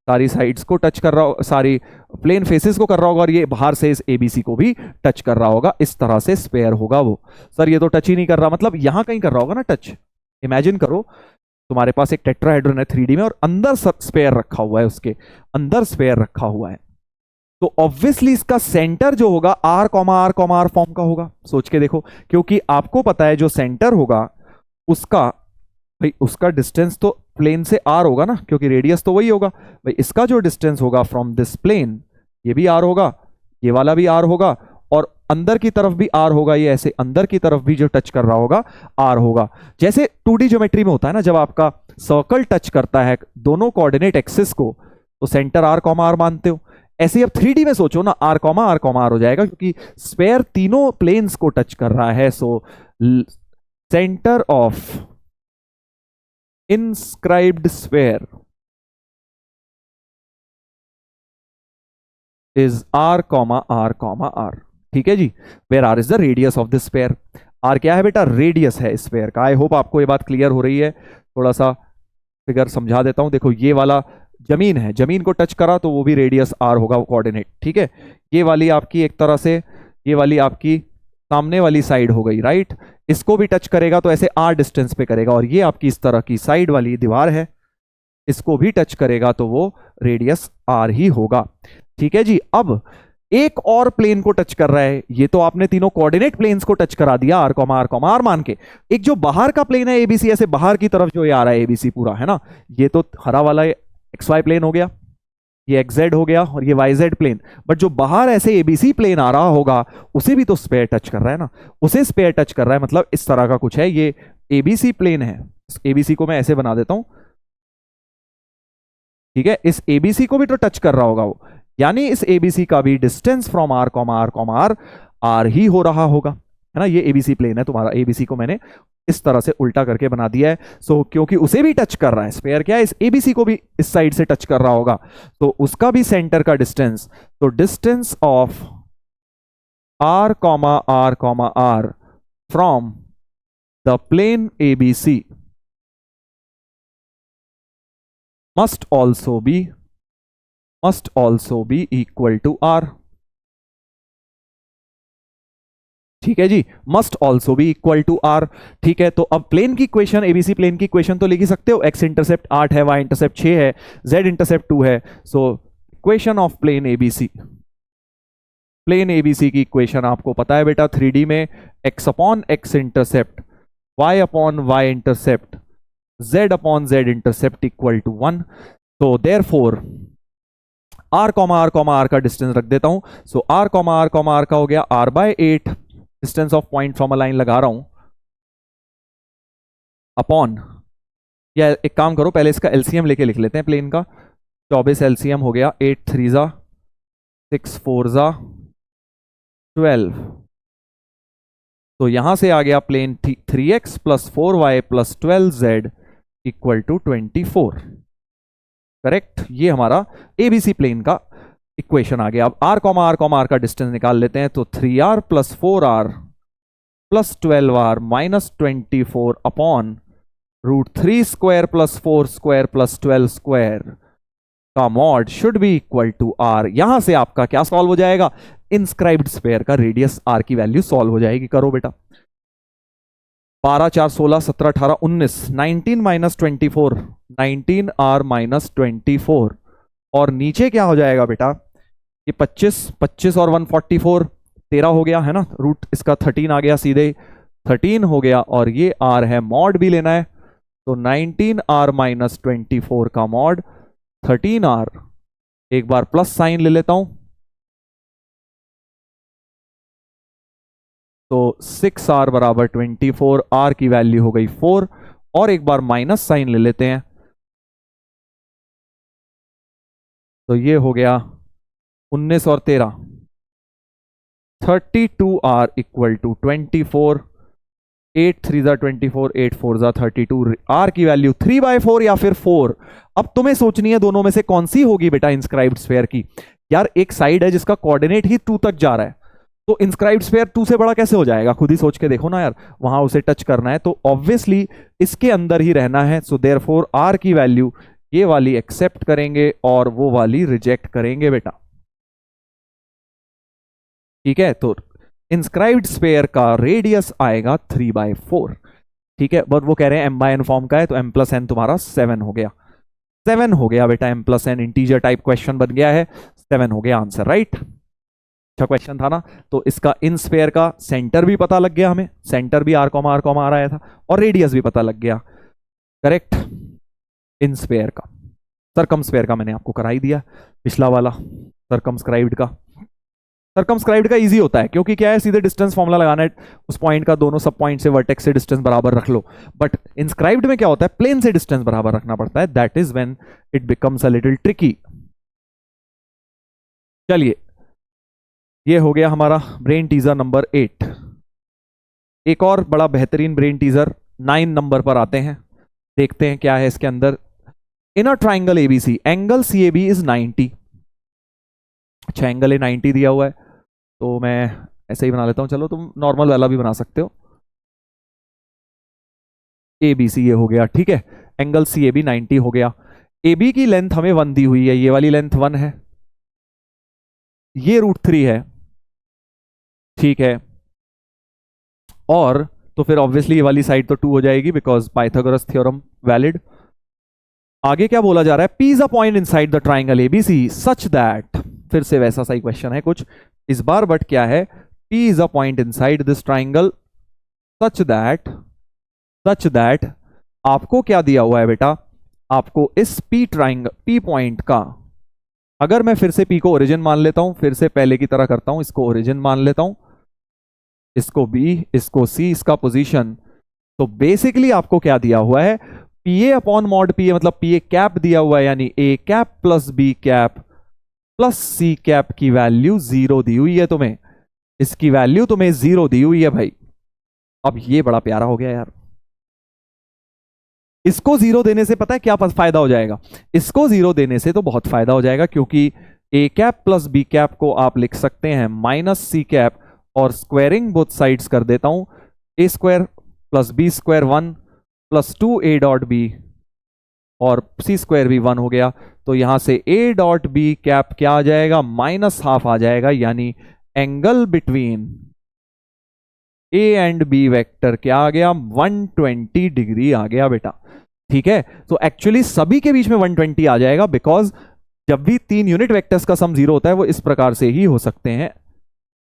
टच कर रहा होगा, सारी प्लेन फेसेस को कर रहा होगा, और ये बाहर से इस एबीसी को भी टच कर रहा होगा। इस तरह से स्फेयर होगा वो। सर ये तो टच ही नहीं कर रहा, मतलब यहां कहीं कर रहा होगा ना टच। इमेजिन करो तुम्हारे पास एक टेट्राहेड्रन है 3D में, और अंदर स्फेयर रखा हुआ है, उसके अंदर स्फेयर रखा हुआ है, तो ऑब्वियसली इसका सेंटर जो होगा r, r फॉर्म का होगा। सोच के देखो, क्योंकि आपको पता है जो सेंटर होगा उसका, भाई उसका डिस्टेंस तो प्लेन से r होगा ना, क्योंकि रेडियस तो वही होगा। भाई इसका जो डिस्टेंस होगा फ्रॉम दिस प्लेन, ये भी r होगा, ये वाला भी r होगा, और अंदर की तरफ भी r होगा। ये ऐसे अंदर की तरफ भी जो टच कर रहा होगा r होगा। जैसे 2D ज्योमेट्री में होता है ना, जब आपका सर्कल टच करता है दोनों कोऑर्डिनेट एक्सिस को, तो सेंटर r, r मानते हो। ऐसे अब 3D में सोचो ना, r, r हो जाएगा, क्योंकि स्फेयर तीनों प्लेन्स को टच कर रहा है। So centre of inscribed sphere is r, r। ठीक है जी, where r is the radius of the sphere. r क्या है बेटा? रेडियस है स्फेयर का। आई होप आपको ये बात क्लियर हो रही है। थोड़ा सा फिगर समझा देता हूं। देखो ये वाला जमीन है, जमीन को टच करा तो वो भी रेडियस r होगा, वो कोऑर्डिनेट। ठीक है, ये वाली आपकी एक तरह से, ये वाली आपकी सामने वाली साइड हो गई, राइट। इसको भी टच करेगा तो ऐसे r डिस्टेंस पे करेगा, और ये आपकी इस तरह की साइड वाली दीवार है, इसको भी टच करेगा तो वो रेडियस r ही होगा। ठीक है जी। अब एक और प्लेन को टच कर रहा है, ये तो आपने तीनों कोऑर्डिनेट प्लेन्स को टच करा दिया, r, r मान के। एक जो बाहर का प्लेन है एबीसी, ऐसे बाहर की तरफ जो ये आ रहा है एबीसी पूरा, है ना, ये तो हरा वाला XY प्लेन हो गया, ये XZ हो गया, और ये YZ प्लेन। बट जो बाहर ऐसे ABC प्लेन आ रहा होगा, उसे भी तो स्पेयर टच कर रहा है ना, उसे स्पेयर टच कर रहा है। मतलब इस तरह का कुछ है, ये ABC प्लेन है। ABC को मैं ऐसे बना देता हूं, ठीक है, इस ABC को भी तो टच कर रहा होगा वो, यानी इस ABC का भी डिस्टेंस फ्रॉम r, r ही हो रहा होगा, है ना। ये ABC प्लेन है तुम्हारा, ABC को मैंने इस तरह से उल्टा करके बना दिया है। सो क्योंकि उसे भी टच कर रहा है, स्पेयर क्या है, इस एबीसी को भी इस साइड से टच कर रहा होगा, तो उसका भी सेंटर का डिस्टेंस, तो distance of r, r from the plane ABC must also be equal to r। ठीक है जी, must also be equal to r। ठीक है, तो अब प्लेन की इक्वेशन, एबीसी प्लेन की इक्वेशन तो लिख ही सकते हो। x इंटरसेप्ट 8 है, y इंटरसेप्ट 6 है, z इंटरसेप्ट 2 है। So equation of plane ABC, plane ABC की इक्वेशन आपको पता है बेटा 3D में, x upon x intercept, y upon y intercept, z upon z intercept equal to 1। तो देयरफॉर r, r का डिस्टेंस रख देता हूं। सो r, r का हो गया r/8, distance of point from a line लगा रहा हूं, अपॉन, या एक काम करो पहले इसका एलसीएम लेके लिख लेते हैं प्लेन का। 24 एलसीएम हो गया, 8 3 जा 6 4 जा 12। तो यहां से आ गया plane 3x plus 4y plus 12z equal to 24। Correct, ये हमारा एबीसी प्लेन का इक्वेशन आ गया। अब r, r का डिस्टेंस निकाल लेते हैं, तो 3r plus 4r plus 12r minus 24 upon √3 square plus 4 square plus 12 square का mod should be equal to r। यहां से आपका क्या सॉल्व हो जाएगा? इंस्क्राइब्ड स्फेयर का रेडियस r की वैल्यू सॉल्व हो जाएगी। करो बेटा, 12 4 16 17 18 19, 19 माइनस 24, 19r माइनस 24, और नीचे क्या हो जाएगा बेटा? ये 25 और 144 13 हो गया, है ना, रूट इसका 13 आ गया, सीधे 13 हो गया, और ये r है, मॉड भी लेना है, तो 19r माइनस 24 का मॉड 13r, एक बार प्लस साइन ले लेता हूं, तो 6r बराबर 24, r की वैल्यू हो गई 4, और एक बार माइनस साइन ले लेते हैं, तो ये हो गया 19 और 13, 32R इक्वल टू 24, 8 3 जा 24, 8 4 जा 32, R की वैल्यू 3/4 या फिर 4। अब तुम्हें सोचनी है दोनों में से कौन सी होगी बेटा इंस्क्राइब्ड स्फीयर की। यार एक साइड है जिसका कोऑर्डिनेट ही 2 तक जा रहा है, तो इंस्क्राइब्ड स्फीयर 2 से बड़ा कैसे हो जाएगा, खुद ही सोच के देखो ना यार, वहां उसे टच करना है तो ऑब्वियसली इसके अंदर ही रहना है। सो देयरफॉर R की वैल्यू ये वाली एक्सेप्ट करेंगे और वो वाली रिजेक्ट करेंगे बेटा। ठीक है, तो इंस्क्राइब्ड स्फीयर का रेडियस आएगा 3/4। ठीक है, बट वो कह रहे हैं m/n फॉर्म का है, तो m+n तुम्हारा 7 हो गया। 7 हो गया बेटा, m+n इंटीजर टाइप क्वेश्चन बन गया है, 7 हो गया आंसर, राइट। अच्छा क्वेश्चन था ना। तो इसका इन स्फीयर का सेंटर भी पता लग गया हमें, सेंटर भी r, r आया था, और रेडियस भी पता लग गया, करेक्ट। इन स्फीयर का, सर्कमस्फीयर का मैंने आपको करा ही दिया, पिछला वाला सर्कमस्क्राइब्ड का। सर्कमस्क्राइब्ड का इजी होता है क्योंकि क्या है, सीधे डिस्टेंस फॉर्मूला लगाना है, उस पॉइंट का दोनों सब पॉइंट से वर्टेक्स से डिस्टेंस बराबर रख लो। बट इंस्क्राइब्ड में क्या होता है, प्लेन से डिस्टेंस बराबर रखना पड़ता है, that is when it becomes a little tricky. चलिए, ये हो गया हमारा ब्रेन टीजर नंबर 8। एक और बड़ा बेहतरीन ब्रेन टीजर 9 नंबर पर आते हैं, देखते हैं क्या है इसके अंदर। In a triangle ABC angle CAB is 90। अच्छा, एंगल ए 90 दिया हुआ है, तो मैं ऐसे ही बना लेता हूं, चलो तुम नॉर्मल वाला भी बना सकते हो। ए बी सी ये हो गया, ठीक है, एंगल सी ए बी 90 हो गया। ए बी की लेंथ हमें 1 दी हुई है, ये वाली लेंथ 1 है, ये √3 है, ठीक है। और तो फिर ऑब्वियसली ये वाली साइड तो 2 हो जाएगी बिकॉज पाइथागोरस थ्योरम वैलिड। आगे क्या बोला जा रहा है, P is a point inside the triangle ABC such that, फिर से वैसा सा ही क्वेश्चन है कुछ इस बार, बट क्या है, P is a point inside this triangle such that आपको क्या दिया हुआ है बेटा, आपको इस P ट्राइंगल P पॉइंट का, अगर मैं फिर से P को ओरिजिन मान लेता हूं, फिर से पहले की तरह करता हूं, इसको ओरिजिन मान लेता हूं, इसको B, इसको C, इसका पोजीशन। तो बेसिकली आपको क्या दिया हुआ है, PA अपॉन मॉड PA, मतलब PA कैप दिया हुआ है, यानी A cap plus B cap plus C cap की वैल्यू 0 दी हुई है तुम्हें, इसकी वैल्यू तुम्हें 0 दी हुई है भाई। अब ये बड़ा प्यारा हो गया यार, इसको 0 देने से पता है क्या फायदा हो जाएगा, इसको 0 देने से तो बहुत फायदा हो जाएगा, क्योंकि A cap plus B cap को आप लिख सकते हैं माइनस C कैप, और स्क्वायरिंग बोथ साइड्स कर देता हूं, A square plus B square 1 plus 2A dot B, और C स्क्वायर भी 1 हो गया। तो यहां से A डॉट B कैप क्या आ जाएगा, -½ आ जाएगा, यानी angle between A and B vector क्या आ गया, 120 डिग्री आ गया बेटा। ठीक है, तो एक्चुअली सभी के बीच में 120 आ जाएगा, बिकॉज जब भी 3 यूनिट वेक्टर्स का सम 0 होता है वो इस प्रकार से ही हो सकते हैं।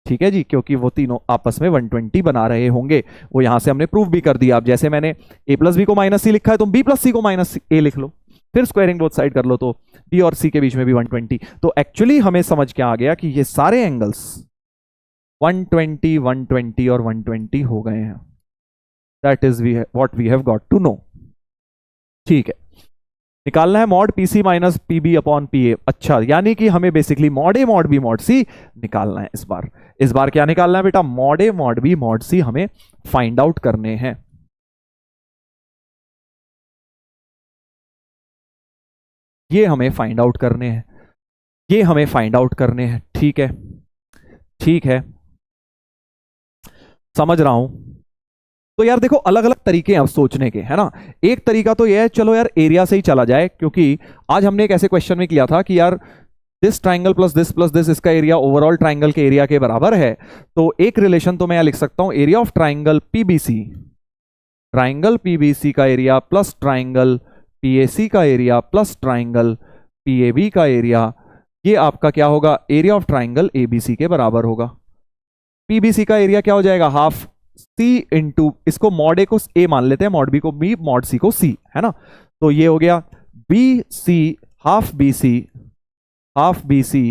ठीक है जी, क्योंकि वो तीनों आपस में 120 बना रहे होंगे, वो यहां से हमने प्रूव भी कर दिया। अब जैसे मैंने A प्लस बी को -C लिखा है, तुम B प्लस C को -A लिख लो, फिर स्क्वायरिंग बोथ साइड कर लो, तो B और C के बीच में भी 120। तो एक्चुअली हमें समझ के आ गया कि ये सारे एंगल्स 120, 120 और 120 हो गए हैं। That is what we have got to know. ठीक है, निकालना है mod PC minus PB upon PA. अच्छा, यानी कि हमें basically mod a mod b mod c निकालना है इस बार क्या निकालना है बेटा, mod a mod b mod c हमें फाइंड आउट करने हैं। ये हमें फाइंड आउट करने हैं, ये हमें फाइंड आउट करने हैं। ठीक है, ठीक है, समझ रहा हूं। तो यार देखो, अलग अलग तरीके हैं अब सोचने के, है ना। एक तरीका तो ये है, चलो यार एरिया से ही चला जाए, क्योंकि आज हमने एक ऐसे क्वेश्चन में किया था कि यार दिस ट्राइंगल प्लस दिस इसका एरिया ओवरऑल ट्राइंगल के एरिया के बराबर है। तो एक रिलेशन तो मैं यहां लिख सकता हूं, area of triangle PBC, triangle PBC का एरिया प्लस ट्राइंगल पीएसी का एरिया प्लस ट्राइंगल पीएबी का एरिया, ये आपका क्या होगा, एरिया ऑफ ट्राइंगल एबीसी के बराबर होगा। पीबीसी का एरिया क्या हो जाएगा, हाफ C इंटू, इसको मॉड ए को A मान लेते हैं, मॉड बी को B, मॉड C को C, है ना। तो ये हो गया BC हाफ BC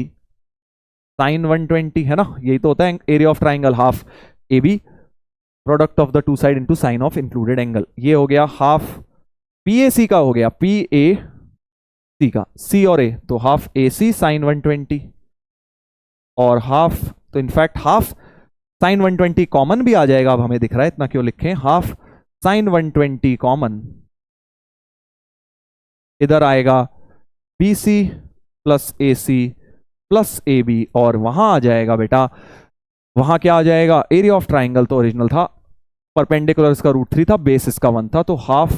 साइन 120, है ना, यही तो होता है area of triangle, half AB product of the two side into sine of included angle. ये हो गया हाफ PAC का, हो गया PAC सी का, सी और ए, तो हाफ ए सी साइन 120 और हाफ, तो इनफैक्ट हाफ साइन 120 कॉमन भी आ जाएगा। अब हमें दिख रहा है, इतना क्यों लिखें, हाफ साइन 120 कॉमन, इधर आएगा बी सी प्लस ए सी प्लस ए बी, और वहां आ जाएगा बेटा, वहां क्या आ जाएगा, एरिया ऑफ ट्राइंगल तो ओरिजिनल था, परपेंडिकुलर इसका √3 था, बेस इसका 1 था, तो half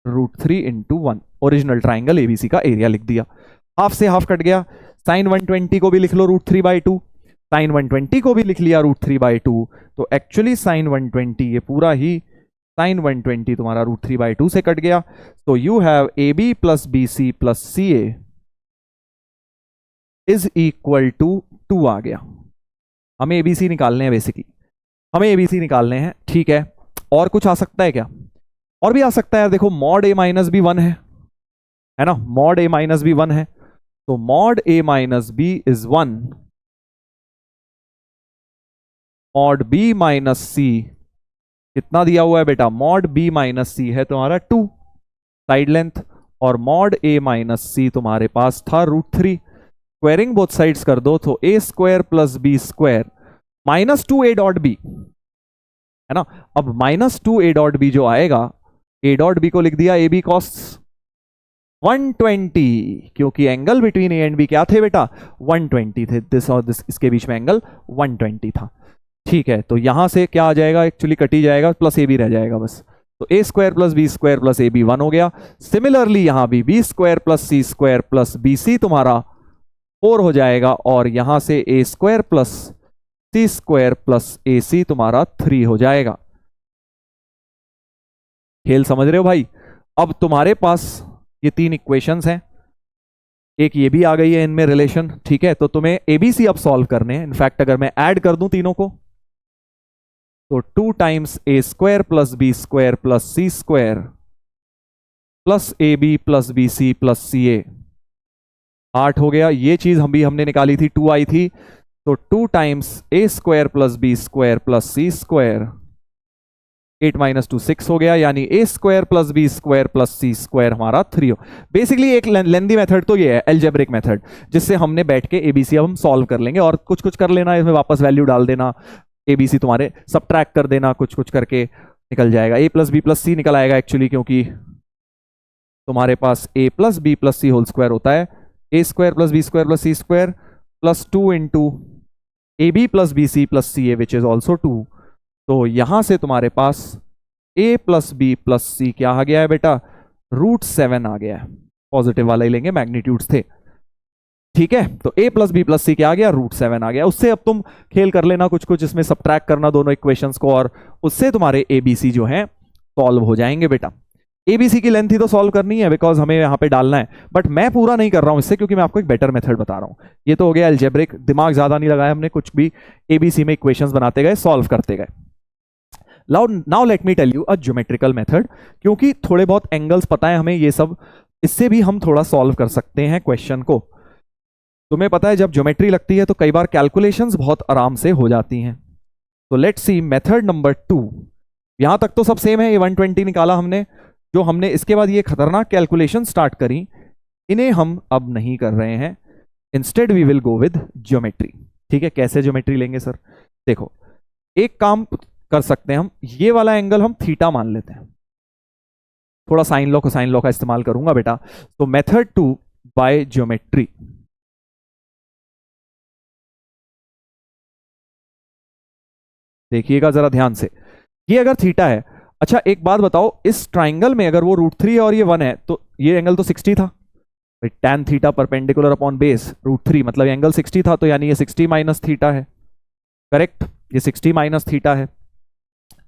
√3 into 1, original triangle ABC का एरिया लिख दिया। हाफ से हाफ कट गया, साइन 120 को भी लिख लो √3/2, साइन 120 को भी लिख लिया √3/2, तो एक्चुअली साइन 120 ये पूरा ही साइन 120 तुम्हारा √3/2 से कट गया। तो you have A B plus B C plus C A is equal to 2 आ गया। हमें एबीसी निकालने हैं, बेसिकली हमें एबीसी निकालने हैं, ठीक है। और कुछ आ सकता है क्या, और भी आ सकता है यार, देखो मॉड ए माइनस बी 1 है ना, मॉड ए माइनस बी 1 है, तो mod A minus b is 1, mod b minus c कितना दिया हुआ है बेटा, मॉड बी माइनस सी है तुम्हारा 2 साइड लेंथ, और मॉड ए माइनस सी तुम्हारे पास था √3, स्क्वायरिंग बोथ साइड्स कर दो तो a square plus b square -2 a dot b, है ना। अब -2 ए डॉट बी जो आएगा, ए डॉट बी को लिख दिया ए बी कॉस 120, क्योंकि angle between A and B क्या थे बेटा, 120 थे, दिस और दिस, इसके बीच में एंगल 120 था, ठीक है। तो यहां से क्या आ जाएगा, एक्चुअली कट ही जाएगा, प्लस ए बी रह जाएगा बस, तो a square plus b square plus A b 1 हो गया। सिमिलरली यहां भी b square plus c square plus B c तुम्हारा 4 हो जाएगा, और यहां से a square plus c square plus A c तुम्हारा 3 हो जाएगा। खेल समझ रहे हो भाई। अब तुम्हारे पास ये 3 इक्वेशंस हैं, एक ये भी आ गई है इनमें रिलेशन, ठीक है। तो तुम्हें एबीसी अब सॉल्व करने हैं। इनफैक्ट अगर मैं ऐड कर दूं तीनों को, तो 2 times a square plus b square plus c square plus A B plus B C plus C a 8 हो गया। ये चीज हमने निकाली थी, 2 आई थी, तो 2 times a square plus b square plus c square 8 - 2 6 हो गया, यानी a square plus b square plus c square हमारा 3 हो। बेसिकली एक लेंदी मेथड तो ये है, एल्जेब्रिक मेथड, जिससे हमने बैठ के एबीसी अब हम सॉल्व कर लेंगे, और कुछ कुछ कर लेना, इसमें वापस वैल्यू डाल देना, एबीसी तुम्हारे सबट्रैक्ट कर देना, कुछ कुछ करके निकल जाएगा, a plus b plus c निकल आएगा एक्चुअली, क्योंकि तुम्हारे पास a plus b plus c whole square होता है, a square plus b square plus c square plus 2 into a B plus B C plus C a which is also 2। तो यहां से तुम्हारे पास a plus b plus c क्या आ गया है बेटा, √7 आ गया है, पॉजिटिव वाला ही लेंगे, मैग्नीट्यूड्स थे, ठीक है। तो a plus b plus c क्या आ गया, √7 आ गया। उससे अब तुम खेल कर लेना कुछ कुछ, इसमें सबट्रैक्ट करना दोनों इक्वेशंस को, और उससे तुम्हारे एबीसी जो है सॉल्व हो जाएंगे बेटा। एबीसी की लेंथ ही तो सॉल्व करनी है, बिकॉज हमें यहाँ पे डालना है, बट मैं पूरा नहीं कर रहा हूँ इससे, क्योंकि मैं आपको एक बेटर मेथड बता रहा हूँ। ये तो हो गया एल्जेब्रिक, दिमाग ज्यादा नहीं लगाया हमने, कुछ भी एबीसी में इक्वेशंस बनाते गए, सॉल्व करते गए। Now let me tell you a geometrical method, क्योंकि थोड़े बहुत एंगल्स पता है हमें, ये सब इससे भी हम थोड़ा सॉल्व कर सकते हैं क्वेश्चन को। तुम्हें पता है जब ज्योमेट्री लगती है तो कई बार कैलकुलेशंस बहुत आराम से हो जाती हैं। तो लेट्स सी मेथड नंबर 2। यहां तक तो सब सेम है, ये 120 निकाला हमने, जो हमने इसके बाद ये खतरनाक कैलकुलेशन स्टार्ट करी, इन्हें हम अब नहीं कर रहे हैं, instead we will go with geometry, ठीक है। कैसे ज्योमेट्री लेंगे सर, देखो एक काम कर सकते हैं हम, ये वाला एंगल हम थीटा मान लेते हैं, थोड़ा साइन लॉ कोसाइन लॉ का इस्तेमाल करूंगा बेटा। तो मेथड 2 बाय ज्योमेट्री, देखिएगा जरा ध्यान से, ये अगर थीटा है, अच्छा एक बात बताओ, इस ट्राइंगल में अगर वो √3 है और ये 1 है, तो ये एंगल तो 60 था, tan theta perpendicular upon base √3, मतलब एंगल 60 था, तो यानी ये 60 माइनस थीटा है, करेक्ट, ये 60 माइनस थीटा है,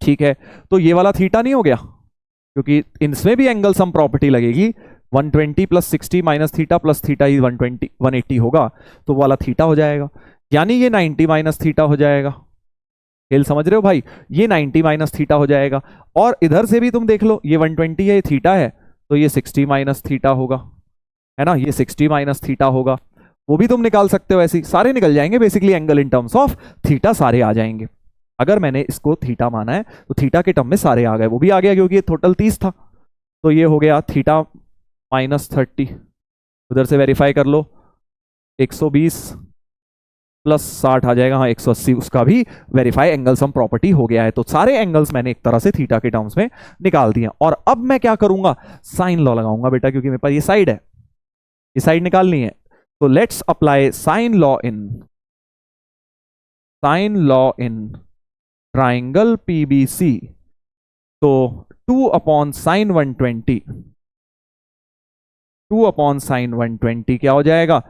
ठीक है। तो ये वाला थीटा नहीं हो गया, क्योंकि इनमें भी एंगल सम प्रॉपर्टी लगेगी, 120 plus 60 minus theta plus theta ही 180 होगा, तो वाला थीटा हो जाएगा, यानी ये 90 माइनस थीटा हो जाएगा। खेल समझ रहे हो भाई, ये 90 माइनस थीटा हो जाएगा, और इधर से भी तुम देख लो, ये 120 है, ये थीटा है, तो ये 60 माइनस थीटा होगा, है ना, ये 60 माइनस थीटा होगा, वो भी तुम निकाल सकते हो, ऐसे सारे निकल जाएंगे, basically angle in terms of theta सारे आ जाएंगे। अगर मैंने इसको थीटा माना है तो थीटा के टर्म में सारे आ गए, वो भी आ गया, क्योंकि ये टोटल 30 था, तो ये हो गया थीटा -30, उधर से वेरीफाई कर लो, 120 प्लस 60 आ जाएगा, हाँ 180, उसका भी वेरीफाई एंगल सम प्रॉपर्टी हो गया है। तो सारे एंगल्स मैंने एक तरह से थीटा के टर्म्स में निकाल दिए। और अब मैं क्या करूंगा, साइन लॉ लगाऊंगा बेटा, क्योंकि मेरे पास ये साइड है, ये साइड निकालनी है। तो let's apply sine law in triangle PBC. तो 2 अपॉन साइन 120, 2 अपॉन साइन 120 क्या हो जाएगा,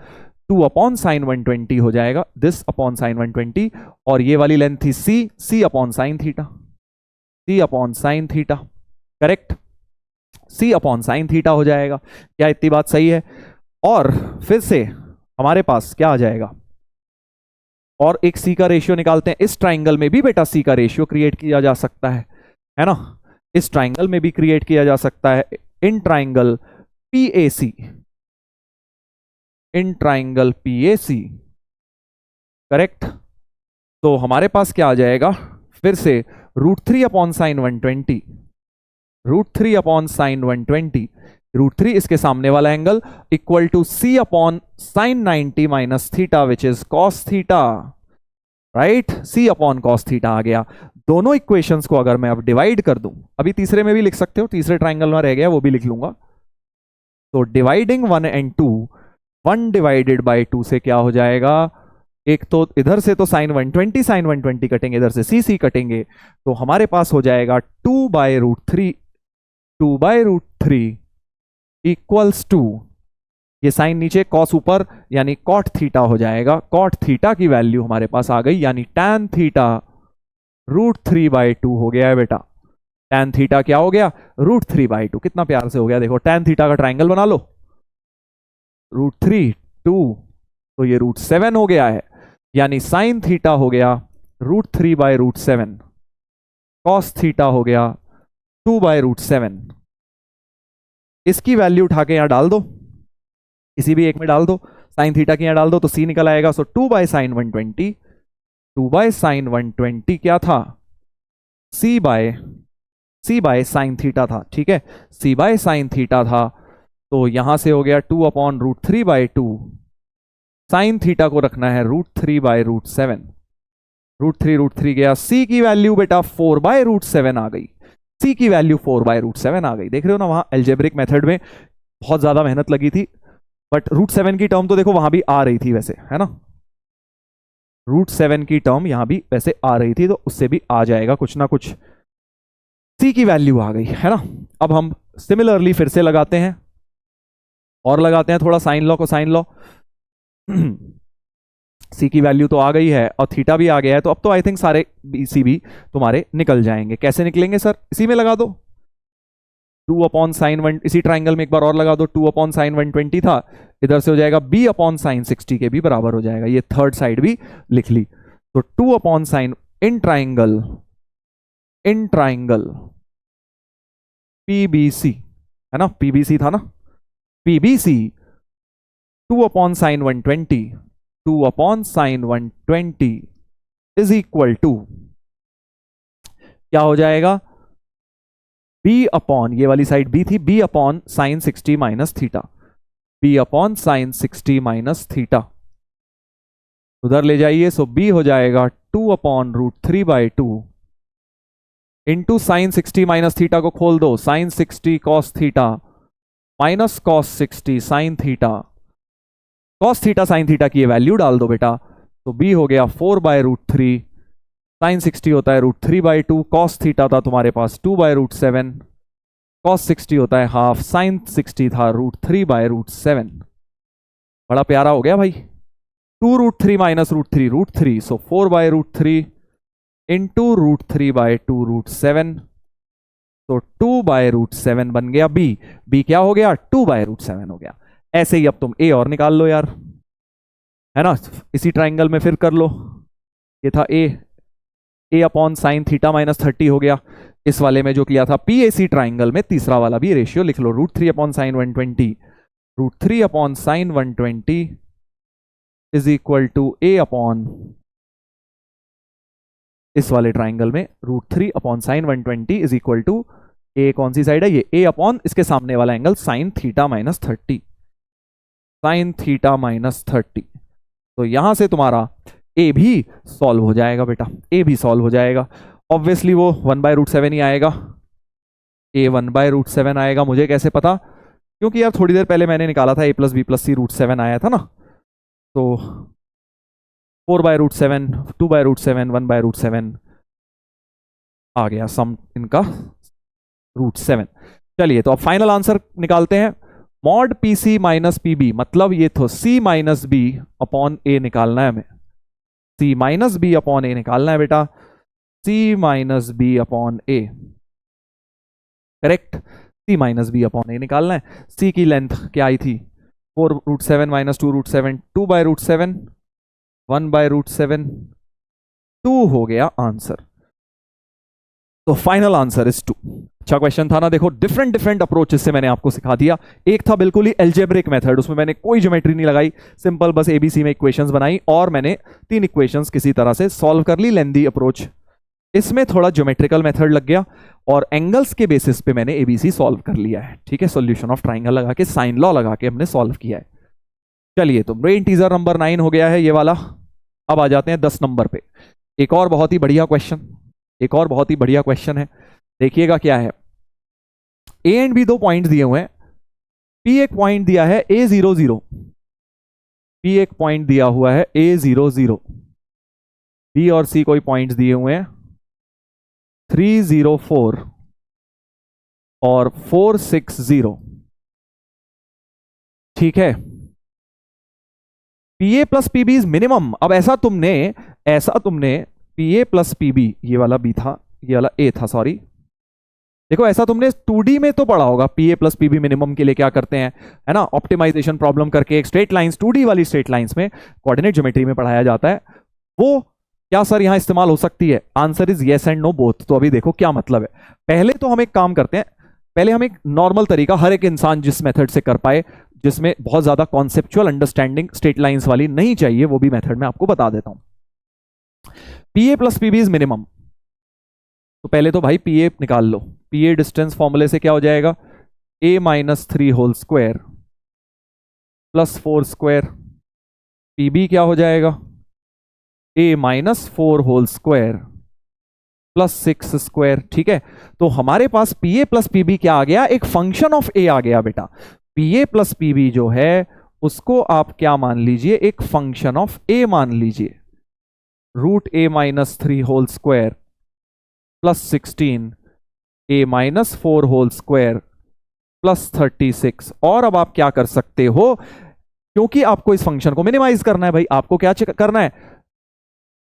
2 अपॉन साइन 120 हो जाएगा, दिस अपॉन साइन 120। और ये वाली लेंथ थी सी अपॉन साइन थीटा, सी अपॉन साइन थीटा, करेक्ट, सी अपॉन साइन थीटा हो जाएगा। क्या इतनी बात सही है? और फिर से हमारे पास क्या आ जाएगा, और एक सी का रेशियो निकालते हैं। इस ट्राइंगल में भी बेटा सी का रेशियो क्रिएट किया जा सकता है ना, इस ट्राइंगल में भी क्रिएट किया जा सकता है, in triangle PAC, in triangle PAC, correct. तो हमारे पास क्या आ जाएगा, फिर से √3 अपॉन साइन 120, √3 अपॉन साइन 120, √3 इसके सामने वाला angle, equal to c upon sine 90 minus theta which is cos theta, right, c upon cos theta आ गया। दोनों इक्वेशंस को अगर मैं अब डिवाइड कर दूं, अभी तीसरे में भी लिख सकते हो, तीसरे ट्राइंगल में रह गया वो भी लिख लूंगा। तो डिवाइडिंग 1 and 2, 1 डिवाइडेड बाई 2 से क्या हो जाएगा, एक तो इधर से तो साइन 120 कटेंगे, इधर से सी कटेंगे, तो हमारे पास हो जाएगा 2/√3, 2/√3 इक्वल्स टू, ये साइन नीचे कॉस ऊपर, यानी कॉट थीटा हो जाएगा। कॉट थीटा की वैल्यू हमारे पास आ गई, यानी टैन थीटा √3/2 हो गया है बेटा। टैन थीटा क्या हो गया, √3/2, कितना प्यार से हो गया, देखो टैन थीटा का ट्राइंगल बना लो, √3 2, तो ये √7 हो गया है, यानी साइन थीटा हो गया √3/√7, कॉस थीटा हो गया 2/√7। इसकी वैल्यू उठा के यहां डाल दो, किसी भी एक में डाल दो, साइन थीटा की यहां डाल दो तो सी निकल आएगा। सो 2/sin 120, 2/sin 120 क्या था, सी बाय साइन थीटा था, ठीक है, सी बाय साइन थीटा था। तो यहां से हो गया 2 अपॉन √3/2, साइन थीटा को रखना है √3/√7, √3 गया, सी की वैल्यू बेटा 4/√7 आ गई, सी की वैल्यू 4/√7 आ गई। देख रहे हो ना, वहां एल्जेब्रिक मेथड में बहुत ज्यादा मेहनत लगी थी, बट √7 की टर्म तो देखो वहां भी आ रही थी वैसे, है ना, √7 की टर्म यहां भी वैसे आ रही थी, तो उससे भी आ जाएगा कुछ ना कुछ, सी की वैल्यू आ गई, है ना। अब हम सिमिलरली फिर से लगाते हैं, और लगाते हैं थोड़ा साइन लॉ को, साइन लॉ सी की वैल्यू तो आ गई है और थीटा भी आ गया है, तो अब तो आई थिंक सारे सी भी तुम्हारे निकल जाएंगे। कैसे निकलेंगे सर, इसी में लगा दो, 2 अपॉन साइन 1, इसी ट्राइंगल में एक बार और लगा दो, 2 अपॉन साइन 120 था, इधर से हो जाएगा b अपॉन साइन 60 के भी बराबर हो जाएगा, ये थर्ड साइड भी लिख ली। तो 2 upon sine in triangle PBC, है ना, PBC था ना, PBC 2 upon sine 120, 2 upon sine 120 is equal to क्या हो जाएगा, b अपॉन, ये वाली साइड b थी, b upon sine 60 minus theta, b upon sine 60 minus theta, उधर ले जाइए। सो b हो जाएगा 2 upon √3/2 into sine 60 minus theta को खोल दो, sine 60 cos theta minus cos 60 sine theta, cos theta sine theta की ये वैल्यू डाल दो बेटा, तो b हो गया 4/√3, साइन 60 होता है √3/2, कॉस थीटा था तुम्हारे पास 2/√7, कॉस 60 होता है हाफ, साइन 60 था √3/√7। बड़ा प्यारा हो गया भाई, 2√3 माइनस √3, सो 4/√3 इंटू √3/2 √7, तो 2/√7 बन गया b क्या हो गया, 2/√7 हो गया। ऐसे ही अब तुम a और निकाल लो यार, है ना, इसी ट्राइंगल में फिर कर लो, ये था a upon sine theta minus 30 हो गया। इस वाले में जो किया था PAC ट्राइंगल में, तीसरा वाला भी रेशियो लिख लो, √3 upon sine 120, √3 upon sine 120 is equal to a upon, इस वाले ट्राइंगल में √3 upon sine 120 is equal to a, कौन सी साइड है ये, a अपॉन इसके सामने वाला angle sine theta minus 30, sine theta minus 30। तो यहां से तुम्हारा ए भी सॉल्व हो जाएगा बेटा, ए भी सॉल्व हो जाएगा। ऑब्वियसली वो 1/√7 ही आएगा, ए 1/√7 आएगा। मुझे कैसे पता? क्योंकि यार थोड़ी देर पहले मैंने निकाला था a+b+c√7 आया था ना। तो 4/√7, 2/√7, 1/√7 आ गया सम इनका √7। चलिए तो अब फाइनल आंसर निकालते हैं। मॉड PC माइनस PB, मतलब ये तो C minus b upon a निकालना है हमें। C minus b upon a निकालना है बेटा, C minus b upon a, correct. C minus b upon a निकालना है। C की लेंथ क्या आई थी? 4√7 माइनस 2√7, 2/√7, 1/√7, 2 हो गया आंसर। तो फाइनल आंसर इज 2। अच्छा क्वेश्चन था ना, देखो डिफरेंट डिफरेंट अप्रोचेस से मैंने आपको सिखा दिया। एक था बिल्कुल ही एल्जेब्रिक मेथड, उसमें मैंने कोई ज्योमेट्री नहीं लगाई, सिंपल बस एबीसी में इक्वेशंस बनाई और मैंने 3 इक्वेशंस किसी तरह से सॉल्व कर ली, लेंदी अप्रोच। इसमें थोड़ा ज्योमेट्रिकल मेथड लग गया और एंगल्स के बेसिस पे मैंने एबीसी सॉल्व कर लिया है, ठीक है। सॉल्यूशन ऑफ ट्राइंगल लगा के, साइन लॉ लगा के हमने सॉल्व किया है। चलिए तो ब्रेन टीजर नंबर 9 हो गया है ये वाला। अब आ जाते हैं 10 नंबर पे। एक और बहुत ही बढ़िया क्वेश्चन, एक और बहुत ही बढ़िया क्वेश्चन है। देखिएगा क्या है। ए एंड बी 2 पॉइंट दिए हुए हैं। पी एक पॉइंट दिया है A00, पी एक पॉइंट दिया हुआ है A00, बी और सी कोई पॉइंट्स दिए हुए हैं 304 और 460, ठीक है। P A plus P B is minimum. अब ऐसा तुमने पी ए प्लस पी बी, ये वाला बी था, ये वाला ए था, सॉरी। देखो ऐसा तुमने 2D में तो पढ़ा होगा, P A plus P B minimum के लिए क्या करते हैं, है ना, ऑप्टिमाइजेशन प्रॉब्लम करके एक स्ट्रेट लाइंस, 2D वाली स्ट्रेट लाइंस में कोऑर्डिनेट ज्योमेट्री में पढ़ाया जाता है। वो क्या सर यहां इस्तेमाल हो सकती है? Answer is yes and no both. तो अभी देखो क्या मतलब है। पहले तो हम एक काम करते हैं, पहले हम एक नॉर्मल तरीका, हर एक इंसान जिस मेथड से कर पाए, जिसमें बहुत ज्यादा कॉन्सेप्चुअल अंडरस्टैंडिंग स्ट्रेट लाइंस वाली नहीं चाहिए, वो भी मेथड मैं आपको बता देता हूं। P A plus P B is minimum. तो पहले तो भाई पी ए निकाल लो। पी ए डिस्टेंस फॉर्मूले से क्या हो जाएगा? a minus 3 whole square plus 4 square. P b क्या हो जाएगा? a minus 4 whole square plus 6 square, ठीक है। तो हमारे पास पी ए प्लस पी बी क्या आ गया? एक फंक्शन ऑफ ए आ गया बेटा। पी ए प्लस पी बी जो है उसको आप क्या मान लीजिए? एक फंक्शन ऑफ ए मान लीजिए। √a minus 3 whole square plus 16, a minus 4 whole square plus 36। और अब आप क्या कर सकते हो, क्योंकि आपको इस फंक्शन को मिनिमाइज करना है भाई, आपको क्या करना है?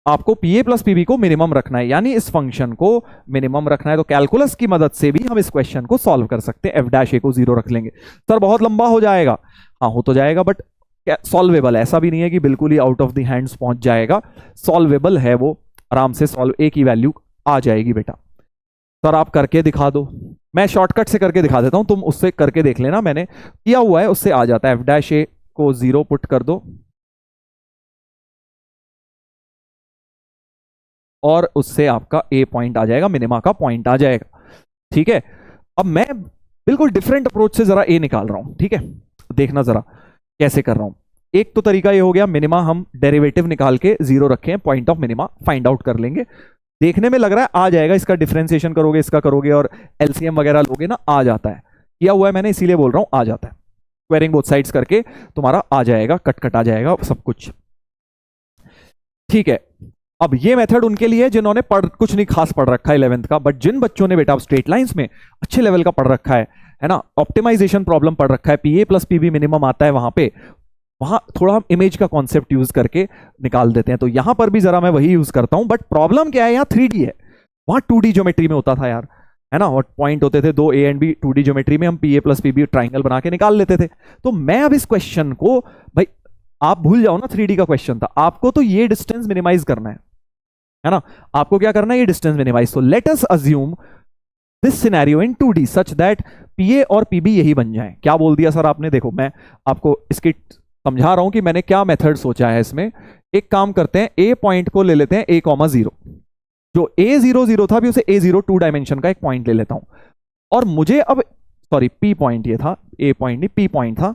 आपको पी ए प्लस पी बी को मिनिमम रखना है, यानी इस फंक्शन को मिनिमम रखना है। तो कैलकुलस की मदद से भी हम इस क्वेश्चन को सॉल्व कर सकते हैं। f' को 0 रख लेंगे। सर बहुत लंबा हो जाएगा, हाँ हो तो जाएगा, बट सॉल्वेबल, ऐसा भी नहीं है कि बिल्कुल ही आउट ऑफ द हैंड्स पहुंच जाएगा, सॉल्वेबल है वो, आराम से सॉल्व, ए की वैल्यू आ जाएगी बेटा। सर आप करके दिखा दो, मैं शॉर्टकट से करके दिखा देता हूं, तुम उससे करके देख लेना, मैंने किया हुआ है, उससे आ जाता है। f' को 0 पुट कर दो और उससे आपका ए पॉइंट आ जाएगा, मिनिमा का पॉइंट आ जाएगा, ठीक है। अब मैं बिल्कुल डिफरेंट अप्रोच से जरा ए निकाल रहा हूं, ठीक है। देखना जरा कैसे कर रहा हूं। एक तो तरीका ये हो गया, मिनिमा हम डेरिवेटिव निकाल के 0 रखें, point of minima find out कर लेंगे। देखने में लग रहा है आ जाएगा, इसका डिफरेंशिएशन करोगे, इसका करोगे और एलसीएम वगैरह लोगे ना, आ जाता है। किया हुआ है मैंने, इसीलिए बोल रहा हूं आ जाता है। स्क्वायरिंग बोथ साइड्स करके तुम्हारा आ जाएगा, कट आ जाएगा सब कुछ, ठीक है। अब ये मेथड उनके लिए जिन्होंने कुछ नहीं खास पढ़ रखा है 11th का, बट जिन बच्चों ने बेटा स्ट्रेट लाइंस में अच्छे लेवल का पढ़ रखा है ना, ऑप्टिमाइजेशन प्रॉब्लम पढ़ रखा है, P A plus P B minimum आता है वहां पे, वहां थोड़ा हम इमेज का कॉन्सेप्ट यूज करके निकाल देते हैं। तो यहां पर भी जरा मैं वही यूज करता हूं, बट प्रॉब्लम क्या है, यहाँ 3D है, वहां 2D ज्योमेट्री में होता था यार, है ना, और पॉइंट होते थे 2 A and B, 2D geometry में हम पी ए प्लस पी बी ट्राइंगल बना के निकाल लेते थे। तो मैं अब इस क्वेश्चन को, भाई आप भूल जाओ ना, 3D का क्वेश्चन था, आपको तो ये डिस्टेंस मिनिमाइज करना है ना, आपको क्या करना है, ये distance minimize. So let us assume this scenario in 2D such that PA और पीबी यही बन जाए। क्या बोल दिया सर आपने? देखो मैं आपको इसकी समझा रहा हूं कि मैंने क्या मेथड सोचा है इसमें। एक काम करते हैं, ए पॉइंट को ले लेते हैं A,0, जो A00 था, भी उसे A0 2 डायमेंशन का एक पॉइंट ले लेता हूं। और मुझे अब, सॉरी P पॉइंट ये था, A पॉइंट नहीं P पॉइंट था।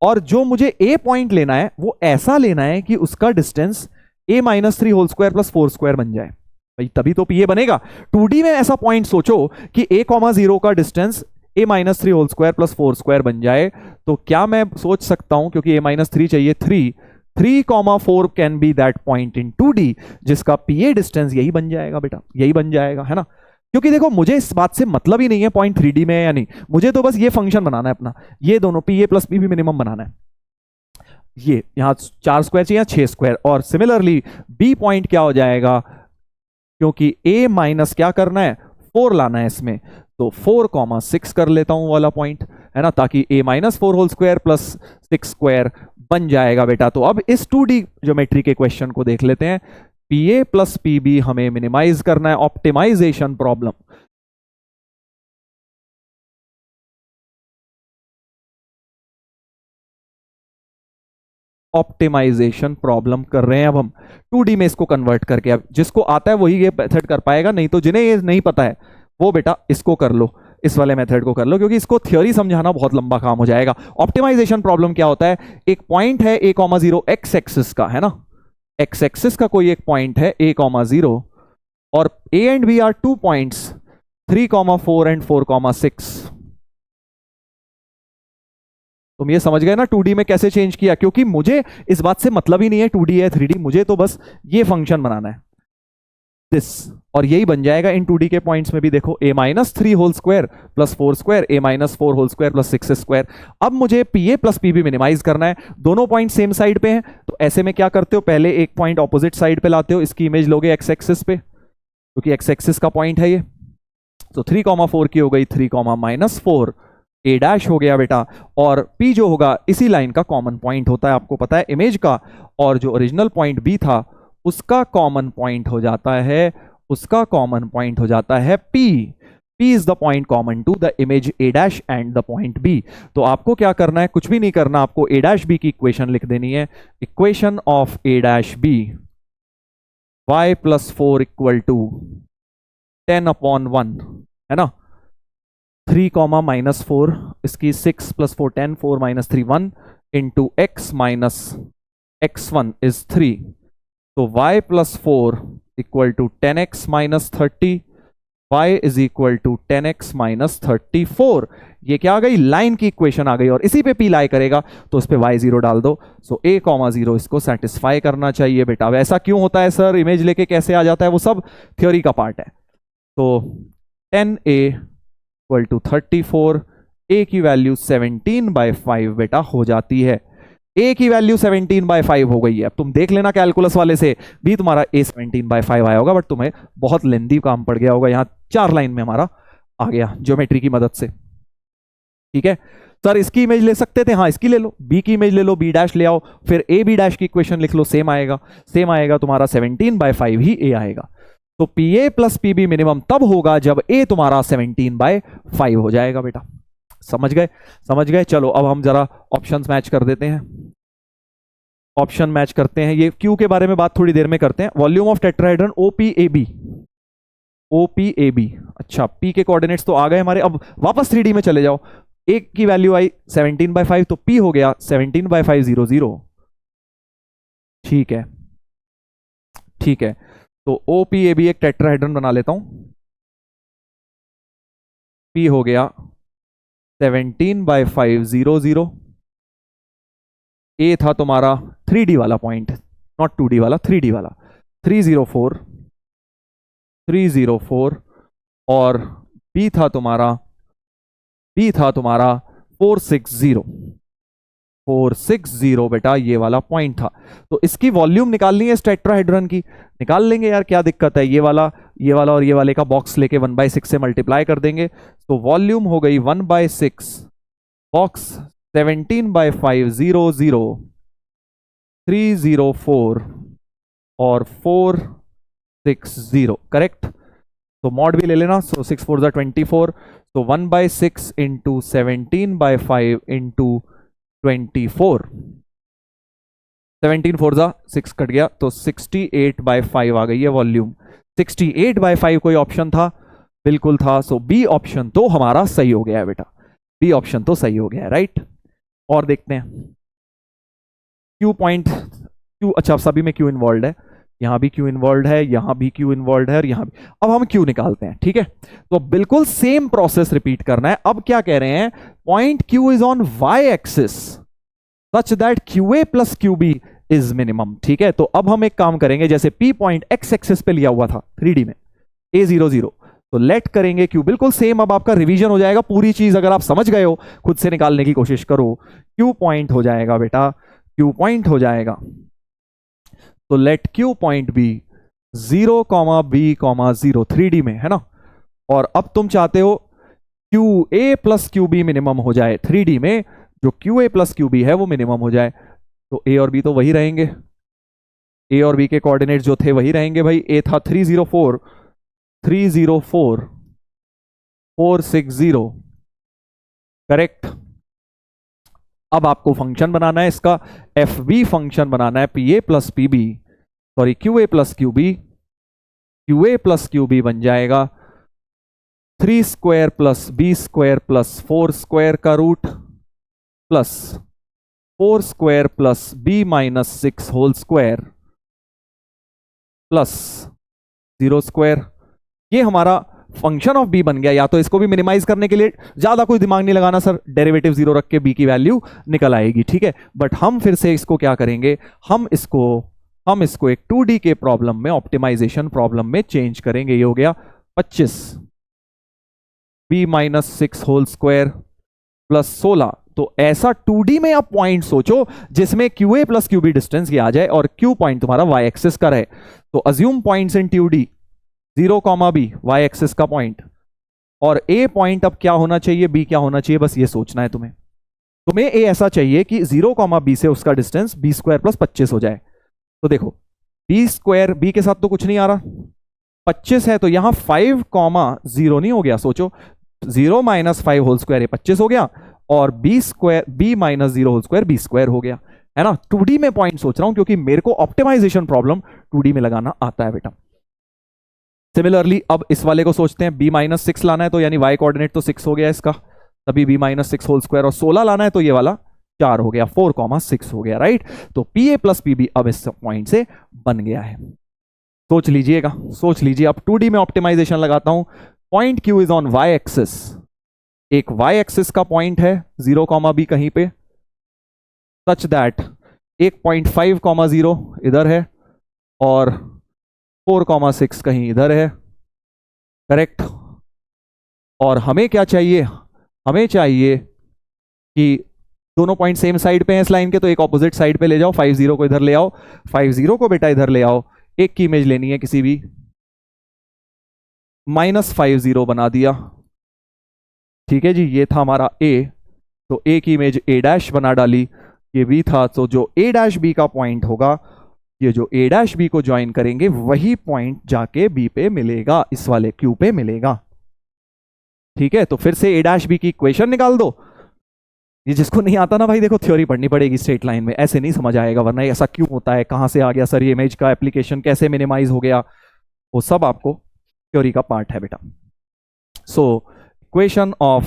और जो मुझे ए पॉइंट लेना है वो ऐसा लेना है कि उसका distance a minus 3 whole square plus 4 square बन जाए भाई, तभी तो पीए बनेगा। 2D में ऐसा पॉइंट सोचो कि a,0 का distance a minus 3 whole square plus 4 square बन जाए, तो क्या मैं सोच सकता हूं, क्योंकि a माइनस 3 चाहिए 3,4 can be that point in 2D, जिसका पीए डिस्टेंस यही बन जाएगा बेटा, यही बन जाएगा, है ना। क्योंकि देखो मुझे इस बात से मतलब ही नहीं है पॉइंट 3D में है या नहीं, मुझे तो बस ये फंक्शन बनाना है अपना, ये दोनों पीए प्लस पीबी मिनिमम बनाना है। ये यहां 4 स्क्वायर चाहिए, 6 स्क्वायर, और सिमिलरली बी पॉइंट क्या हो जाएगा, क्योंकि a माइनस क्या करना है 4 लाना है इसमें, तो 4,6 कर लेता हूं वाला पॉइंट, है ना, ताकि a minus 4 whole square plus 6 square बन जाएगा बेटा। तो अब इस 2D ज्योमेट्री के क्वेश्चन को देख लेते हैं। पीए प्लस पीबी हमें मिनिमाइज करना है, ऑप्टिमाइजेशन प्रॉब्लम। ऑप्टिमाइजेशन प्रॉब्लम कर रहे हैं अब हम 2D में इसको कन्वर्ट करके। अब जिसको आता है वही ये मेथड कर पाएगा, नहीं तो जिन्हें ये नहीं पता है वो बेटा इसको कर लो, इस वाले मेथड को कर लो, क्योंकि इसको थ्योरी समझाना बहुत लंबा काम हो जाएगा। ऑप्टिमाइजेशन प्रॉब्लम क्या होता है, एक पॉइंट है a,0 एक्स एक्सिस का, है ना, एक्स एक्सिस का कोई एक पॉइंट है a,0, और a and b are 2 points 3,4 and 4,6। तुम ये समझ गए ना 2D में कैसे चेंज किया, क्योंकि मुझे इस बात से मतलब ही नहीं है 2D है 3D, मुझे तो बस ये फंक्शन बनाना है दिस, और यही बन जाएगा इन 2D के पॉइंट्स में भी। देखो a minus 3 whole square plus 4 square, a minus 4 whole square plus 6 square. अब मुझे pa प्लस pb मिनिमाइज करना है, दोनों पॉइंट सेम साइड पे हैं, तो ऐसे में क्या करते हो, पहले एक पॉइंट ऑपोजिट साइड पे लाते हो, इसकी इमेज लोगे एक्स एक्सिस पे, क्योंकि एक्स एक्सिस का पॉइंट है ये। तो 3,4 की हो गई 3,-4, a डैश हो गया बेटा, और p जो होगा इसी लाइन का कॉमन पॉइंट होता है, आपको पता है इमेज का, और जो ओरिजिनल पॉइंट b था उसका कॉमन पॉइंट हो जाता है, उसका कॉमन पॉइंट हो जाता है p। p is the point common to the image a dash and the point b। तो आपको क्या करना है, कुछ भी नहीं करना, आपको a डैश b की इक्वेशन लिख देनी है, equation of a dash b y plus 4 equal to 10/1, है ना, 3,-4, इसकी 6 plus 4 10, 4 minus 3 1 into x minus x1 is 3, तो y plus 4 equal to 10x minus 30, y is equal to 10x minus 34। ये क्या आ गई, लाइन की इक्वेशन आ गई, और इसी पे p लाई करेगा तो उस पे y0 डाल दो। सो a,0 इसको सेटिस्फाई करना चाहिए बेटा। ऐसा क्यों होता है सर, इमेज लेके कैसे आ जाता है, वो सब थ्योरी का पार्ट है। तो 10a इक्वल टू 34, a की वैल्यू 17/5 बेटा हो जाती है, a की वैल्यू 17/5 हो गई है। अब तुम देख लेना कैलकुलस वाले से भी तुम्हारा a 17/5 आया होगा, बट तुम्हें बहुत लेंदी काम पड़ गया होगा, यहां 4 लाइन में हमारा आ गया ज्योमेट्री की मदद से। ठीक है सर, इसकी इमेज ले सकते थे, हाँ इसकी ले लो, b की इमेज ले लो, b डैश ले आओ, फिर a b डैश की इक्वेशन लिख लो, सेम आएगा तुम्हारा 17/5 ही a आएगा। तो pa प्लस pb मिनिमम तब होगा जब a तुम्हारा 17/5 हो जाएगा बेटा। समझ गए। चलो अब हम जरा ऑप्शंस मैच कर देते हैं, ऑप्शन मैच करते हैं। ये क्यू के बारे में बात थोड़ी देर में करते हैं। वॉल्यूम ऑफ टेट्राहेड्रन OPAB, अच्छा p के कोऑर्डिनेट्स तो आ गए हमारे। अब वापस 3D में चले जाओ, a की वैल्यू आई 17/5, तो p हो गया 17/5 0 0। ठीक है, तो OPAB एक टेट्राहेड्रन बना लेता हूं, p हो गया 17/5 0 0। a था तुम्हारा 3D वाला पॉइंट, नॉट 2D वाला, 3D वाला 304, और b था तुम्हारा 460 बेटा, ये वाला पॉइंट था। तो इसकी वॉल्यूम निकालनी है इस टेट्राहेड्रन की, निकाल लेंगे यार, क्या दिक्कत है, ये वाला और ये वाले का बॉक्स लेके 1/6 से मल्टीप्लाई कर देंगे, तो वॉल्यूम हो गई 1/6 बॉक्स 17/5 0 0 304 और 460, करेक्ट। तो मॉड भी ले लेना, सो 6 4 24, तो 1/6 इंटू 17/5 इंटू 24, 17 4 6 कट गया, तो 68/5 आ गई है वॉल्यूम। 68/5 कोई ऑप्शन था, बिल्कुल था। सो बी ऑप्शन तो हमारा सही हो गया है बेटा, बी ऑप्शन तो सही हो गया है, राइट। और देखते हैं क्यू पॉइंट, क्यू, अच्छा सभी में क्यू इन्वॉल्व है, यहां भी क्यू इन्वॉल्व है, यहां भी क्यू इन्वॉल्व है और यहां भी। अब हम क्यू निकालते हैं, ठीक है। तो बिल्कुल सेम प्रोसेस रिपीट करना है। अब क्या कह रहे हैं, point Q is on y axis such that Q A plus Q B is minimum, ठीक है। तो अब हम एक काम करेंगे, जैसे पी पॉइंट एक्स एक्सिस पे लिया हुआ था 3D में A00, तो लेट करेंगे क्यू, बिल्कुल सेम। अब आपका रिवीजन हो जाएगा, पूरी चीज अगर आप समझ गए हो खुद से निकालने की कोशिश करो। क्यू पॉइंट हो जाएगा बेटा, क्यू पॉइंट हो जाएगा, तो let Q point B 0, B, 0 3D में, है ना। और अब तुम चाहते हो क्यू ए प्लस क्यू बी मिनिमम हो जाए 3D में, जो क्यू ए प्लस क्यू बी है वो मिनिमम हो जाए। तो ए और बी तो वही रहेंगे, ए और बी के कोऑर्डिनेट जो थे वही रहेंगे भाई। ए था 304 460, करेक्ट। अब आपको फंक्शन बनाना है इसका, एफ बी फंक्शन बनाना है, P A plus P b, sorry q A plus Q b, q A plus Q b बन जाएगा 3 square plus b square plus 4 square का root plus 4 square plus b minus 6 whole square plus 0 square. ये हमारा function of B बन गया। या तो इसको भी मिनिमाइज करने के लिए ज्यादा कोई दिमाग नहीं लगाना सर, डेरिवेटिव 0 रख के बी की वैल्यू निकल आएगी, ठीक है। बट हम फिर से इसको क्या करेंगे, हम इसको एक 2D के प्रॉब्लम में, ऑप्टिमाइजेशन प्रॉब्लम में चेंज करेंगे। ये हो गया 25 B minus 6 whole square plus 16। तो ऐसा 2D में आप पॉइंट सोचो जिसमें क्यू ए प्लस क्यू बी डिस्टेंस की आ जाए और क्यू पॉइंट तुम्हारा वाई एक्सिस का रहे। तो assume points in 2D, 0, B y axis का पॉइंट, और ए पॉइंट अब क्या होना चाहिए, बी क्या होना चाहिए, बस ये सोचना है तुम्हें ए ऐसा चाहिए कि 0, B से उसका डिस्टेंस बी स्क्वायर प्लस 25 हो जाए। तो देखो बी स्क्वायर, बी के साथ तो कुछ नहीं आ रहा, 25 है, तो यहां 5, 0 नहीं हो गया, सोचो 0 माइनस 5 होल स्क्वायर ये 25 हो गया, और B square, B minus 0 whole square B square हो गया, है ना। 2D में पॉइंट सोच रहा हूं क्योंकि मेरे को ऑप्टिमाइजेशन प्रॉब्लम 2D में लगाना आता है बेटा। सिमिलरली अब इस वाले को सोचते हैं, b माइनस 6 लाना है, तो यानी y कोऑर्डिनेट तो 6 हो गया इसका, तभी b माइनस 6 होल स्क्वायर, और 16 लाना है तो ये वाला 4 हो गया, 4, 6 हो गया, राइट। तो पी ए प्लस पी बी अब इस पॉइंट से बन गया है। सोच लीजिएगा, सोच लीजिए। अब 2D में ऑप्टिमाइजेशन लगाता हूं। Point Q is on y axis, एक वाई एक्सिस का पॉइंट है 0, B कहीं पे, सच दैट एक 0.5, 0 इधर है और 4, 6 कहीं इधर है, करेक्ट। और हमें क्या चाहिए, हमें चाहिए कि दोनों पॉइंट सेम साइड पे हैं इस लाइन के, तो एक ऑपोजिट साइड पे ले जाओ, 50 को इधर ले आओ, 50 को बेटा इधर ले आओ। एक की इमेज लेनी है किसी भी, -50 बना दिया, ठीक है जी। ये था हमारा ए, तो ए की इमेज ए डैश बना डाली, ये बी था, तो जो ए डैश बी का पॉइंट होगा, ये जो ए डैश बी को ज्वाइन करेंगे वही पॉइंट जाके बी पे मिलेगा, इस वाले क्यू पे मिलेगा, ठीक है। तो फिर से ए डैश बी की इक्वेशन निकाल दो। ये जिसको नहीं आता ना भाई, देखो थ्योरी पढ़नी पड़ेगी स्ट्रेट लाइन में, ऐसे नहीं समझ आएगा, वरना ऐसा क्यों होता है, कहां से आ गया सर ये इमेज का एप्लीकेशन, कैसे मिनिमाइज हो गया, वो सब आपको थ्योरी का पार्ट है बेटा। So equation of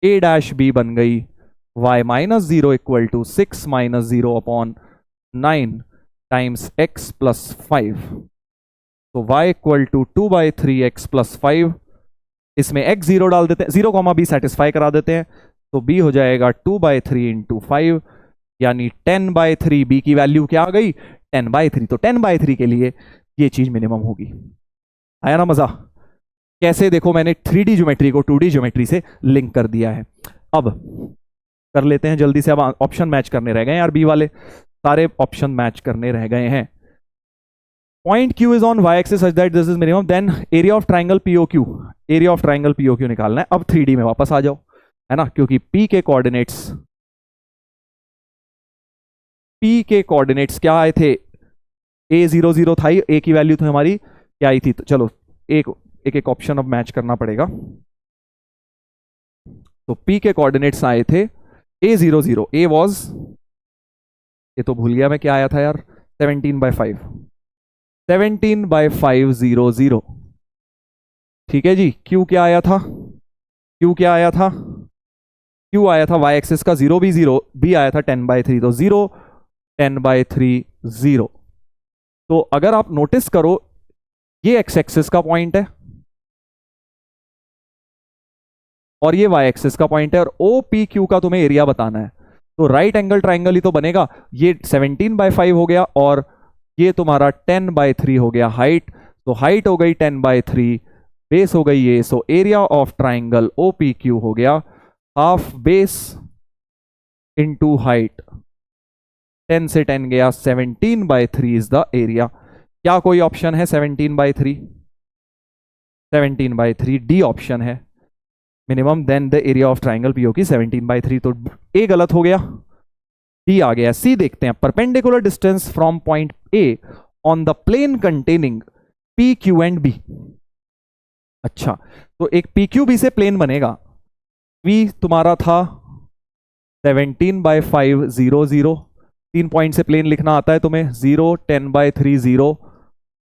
A dash B बन गई y minus 0 equal to 6 minus 0 upon 9 times x plus 5। तो y equal to 2/3x plus 5, इसमें x 0 डाल देते हैं, 0, B सेटिस्फाई करा देते हैं, तो b हो जाएगा 2/3 इंटू 5, यानी 10/3। b की वैल्यू क्या आ गई, 10/3। तो 10/3 के लिए ये चीज मिनिमम होगी। आया ना मजा, कैसे देखो मैंने 3D ज्योमेट्री को 2D ज्योमेट्री से लिंक कर दिया है। अब कर लेते हैं जल्दी से, अब ऑप्शन मैच करने रह गए यार, बी वाले सारे ऑप्शन मैच करने रह गए हैं। Point Q is on y axis such that this is minimum, then area of triangle POQ, area of triangle POQ निकालना है। अब 3D में वापस आ जाओ, है ना, क्योंकि P के कोऑर्डिनेट्स क्या आए थे, A00 था, A की वैल्यू तो हमारी क्या आई थी, तो चलो एक एक ऑप्शन अब मैच करना पड़ेगा। तो P के कोऑर्डिनेट्स आए थे A00, A वॉज, ये तो भूल गया मैं क्या आया था यार, 17/5, 17/5 0 0, ठीक है जी। Q क्या आया था, Q क्या आया था Q आया था y एक्सिस का 0 भी 0, B आया था 10/3, तो 0 10/3 0। तो अगर आप नोटिस करो ये x एक्सिस का पॉइंट है और ये y एक्सिस का पॉइंट है, और OPQ का तुम्हें एरिया बताना है। तो राइट एंगल ट्राइंगल ही तो बनेगा। ये 17/5 हो गया और ये तुम्हारा 10/3 हो गया हाइट। तो हाइट हो गई 10/3, बेस हो गई ये, so area of triangle OPQ हो गया हाफ बेस इंटू हाइट। 10 से 10 गया, 17/3 इज द एरिया। क्या कोई ऑप्शन है 17/3? 17/3 डी ऑप्शन है minimum, then the area of triangle POQ 17/3। तो ए गलत हो गया, डी आ गया। सी देखते हैं, perpendicular distance from point A on the plane containing PQ and B। अच्छा, तो एक PQB से प्लेन बनेगा। P तुम्हारा था 17/5 0 0, 3 पॉइंट से प्लेन लिखना आता है तुम्हें, 0 10/3 0,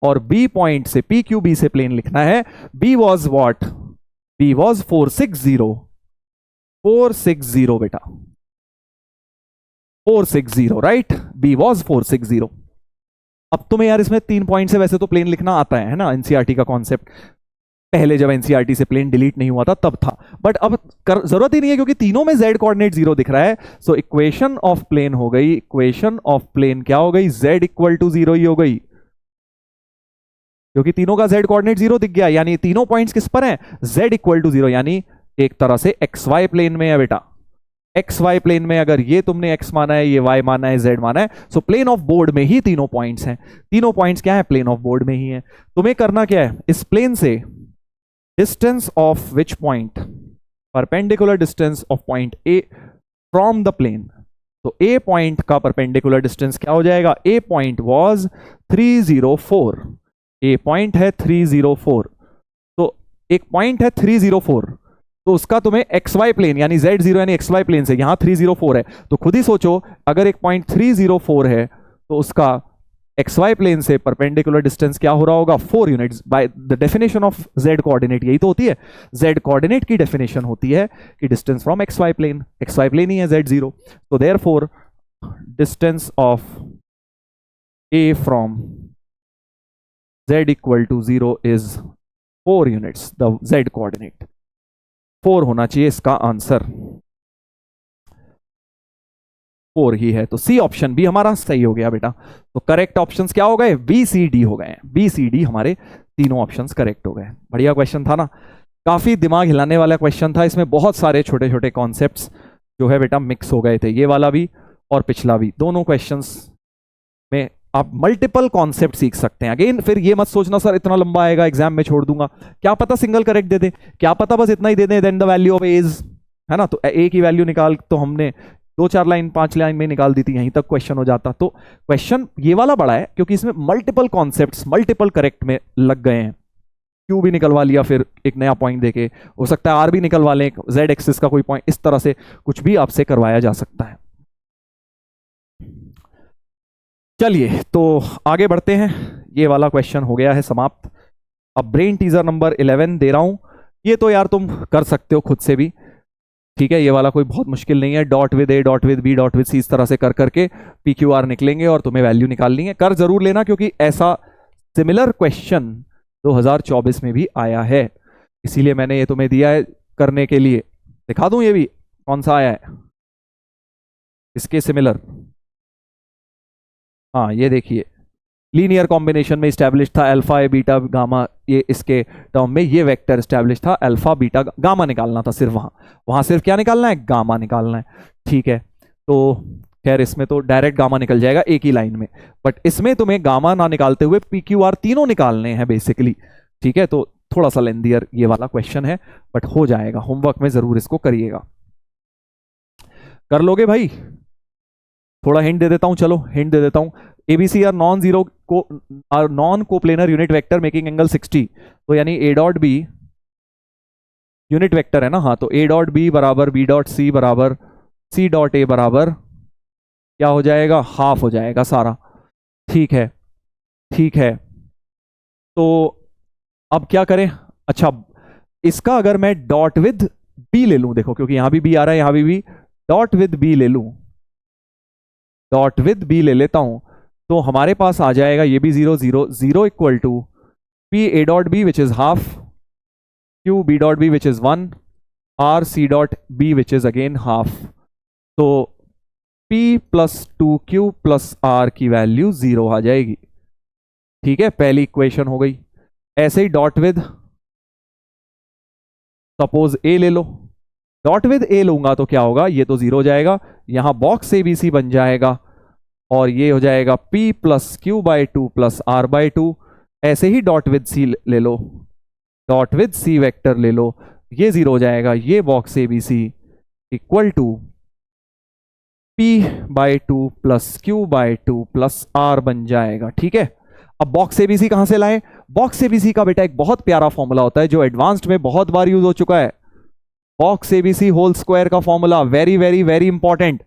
और B पॉइंट से PQB से प्लेन लिखना है। B was what? B was 460, 460 बेटा, 460 राइट। B was 460। अब तुम्हें यार इसमें 3 पॉइंट से वैसे तो प्लेन लिखना आता है ना, एनसीईआरटी का कॉन्सेप्ट। पहले जब एनसीईआरटी से प्लेन डिलीट नहीं हुआ था तब था, बट अब जरूरत ही नहीं है क्योंकि तीनों में z कोऑर्डिनेट 0 दिख रहा है। सो इक्वेशन ऑफ प्लेन हो गई, इक्वेशन ऑफ प्लेन क्या हो गई? z इक्वल टू 0 ही हो गई, क्योंकि तीनों का z कोऑर्डिनेट 0 दिख गया। यानी तीनों पॉइंट्स किस पर हैं? z इक्वल टू 0, यानी एक तरह से xy प्लेन में है बेटा। xy प्लेन में अगर ये तुमने x माना है, ये y माना है, z माना है, सो प्लेन ऑफ बोर्ड में ही तीनों पॉइंट्स हैं। तीनों पॉइंट्स क्या है? प्लेन ऑफ बोर्ड में ही है। तुम्हें करना क्या है? इस प्लेन से distance of which point? Perpendicular distance of point A from the plane. तो ए पॉइंट का परपेंडिकुलर डिस्टेंस क्या हो जाएगा? A point was 304, A point है 304। तो एक पॉइंट है 304, तो उसका तुम्हें XY प्लेन यानी Z0 यानी XY प्लेन से, यहां 304 है, तो खुद ही सोचो अगर एक पॉइंट 304 है तो उसका XY प्लेन से परपेंडिकुलर डिस्टेंस क्या हो रहा होगा? 4 units. By the definition of Z coordinate यही तो होती है, Z कोऑर्डिनेट की डेफिनेशन होती है कि डिस्टेंस फ्रॉम XY प्लेन ही है Z0। तो therefore distance of A from Z equal to 0 is 4 units, the Z coordinate 4 होना चाहिए इसका आंसर, 4 ही है। तो सी ऑप्शन भी हमारा सही हो गया बेटा। तो करेक्ट ऑप्शंस क्या हो गए? BCD हो गए, BCD हमारे तीनों ऑप्शंस करेक्ट हो गए। बढ़िया क्वेश्चन था ना, काफी दिमाग हिलाने वाला क्वेश्चन था। इसमें बहुत सारे छोटे छोटे कॉन्सेप्ट्स जो है बेटा मिक्स हो गए थे, ये वाला भी और पिछला भी। दोनों क्वेश्चंस में आप मल्टीपल कॉन्सेप्ट सीख सकते हैं। अगेन फिर ये मत सोचना सर इतना लंबा आएगा एग्जाम में छोड़ दूंगा, क्या पता सिंगल करेक्ट दे दे, क्या पता बस इतना ही दे दे, then the value of edge, है ना। तो ए की वैल्यू निकाल तो हमने 2-4 लाइन 5 लाइन में निकाल दी थी, यहीं तक क्वेश्चन हो जाता। तो क्वेश्चन ये वाला बड़ा है क्योंकि इसमें मल्टीपल कॉन्सेप्ट्स मल्टीपल करेक्ट में लग गए हैं। क्यू भी निकलवा लिया, फिर एक नया पॉइंट देके, हो सकता है आर भी निकलवा लें, जेड एक्सिस का कोई पॉइंट, इस तरह से कुछ भी आपसे करवाया जा सकता है। चलिए तो आगे बढ़ते हैं, ये वाला क्वेश्चन हो गया है समाप्त। अब ब्रेन टीजर नंबर 11 दे रहा हूं, ये तो यार तुम कर सकते हो खुद से भी, ठीक है। ये वाला कोई बहुत मुश्किल नहीं है, dot with A dot with B dot with C, इस तरह से कर करके PQR निकलेंगे और तुम्हें वैल्यू निकालनी है। कर जरूर लेना क्योंकि ऐसा सिमिलर क्वेश्चन 2024 में भी आया है, इसीलिए मैंने ये तुम्हें दिया है करने के लिए। दिखा दूं ये भी कौन सा आया है इसके सिमिलर। हाँ ये देखिए, लीनियर कॉम्बिनेशन में स्टैब्लिश था अल्फा ए बीटा गामा, ये इसके टर्म में ये वेक्टर स्टैब्लिश था अल्फा बीटा गामा निकालना था सिर्फ, वहां सिर्फ क्या निकालना है? गामा निकालना है, ठीक है। तो खैर इसमें तो डायरेक्ट गामा निकल जाएगा एक ही लाइन में, बट इसमें तुम्हें गामा ना निकालते हुए PQR तीनों निकालने हैं बेसिकली, ठीक है। तो थोड़ा सा लेंदियर ये वाला क्वेश्चन है, बट हो जाएगा, होमवर्क में जरूर इसको करिएगा। कर लोगे भाई? थोड़ा हिंट दे देता हूं, चलो हिंट दे देता हूं। ABC आर नॉन जीरो को non coplanar unit vector making angle 60, तो यानी A dot B unit vector है ना, हाँ। तो A डॉट B बराबर B डॉट C बराबर C डॉट A बराबर क्या हो जाएगा? हाफ हो जाएगा सारा, ठीक है, ठीक है। तो अब क्या करें? अच्छा, इसका अगर मैं डॉट विद बी ले लूं, देखो क्योंकि यहां भी बी आ रहा है, यहां भी बी, डॉट विद बी ले लूं, डॉट विद बी ले लेता हूं, तो हमारे पास आ जाएगा ये भी 0 0 0 equal to P A dot B which is half, Q B dot B which is 1, R C dot B which is again half. तो P plus 2Q plus R की वैल्यू 0 आ जाएगी। ठीक है, पहली इक्वेशन हो गई। ऐसे ही डॉट विद सपोज A ले लो, डॉट विद A लूंगा तो क्या होगा, ये तो 0 हो जाएगा, यहां बॉक्स ABC बन जाएगा और ये हो जाएगा P plus Q by two plus R by two. ऐसे ही डॉट विद C ले लो, डॉट विद C वेक्टर ले लो, ये 0 हो जाएगा, ये box ABC equal to P by two plus Q by two plus R बन जाएगा। ठीक है, अब बॉक्स ABC कहां से लाए, बॉक्स ABC का बेटा एक बहुत प्यारा फॉर्मूला होता है जो एडवांस्ड में बहुत बार यूज हो चुका है, बॉक्स ABC होल स्क्वायर का formula, very very very important.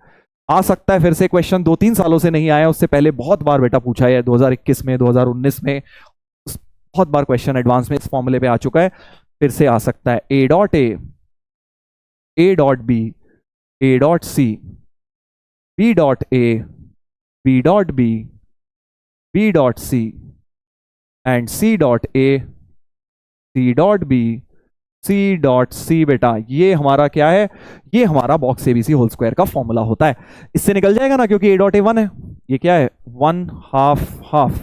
आ सकता है फिर से क्वेश्चन, 2-3 सालों से नहीं आया, उससे पहले बहुत बार बेटा पूछा है, 2021 में, 2019 में बहुत बार क्वेश्चन एडवांस में इस फॉर्मूले पे आ चुका है, फिर से आ सकता है। A dot B, A dot C, B dot A, B dot B, B dot C and C dot A, C dot B, C dot C. बेटा ये हमारा क्या है, ये हमारा बॉक्स ABC होल स्क्वायर का फॉर्मूला होता है। इससे निकल जाएगा ना, क्योंकि ए डॉट ए 1 है, ये क्या है 1 half half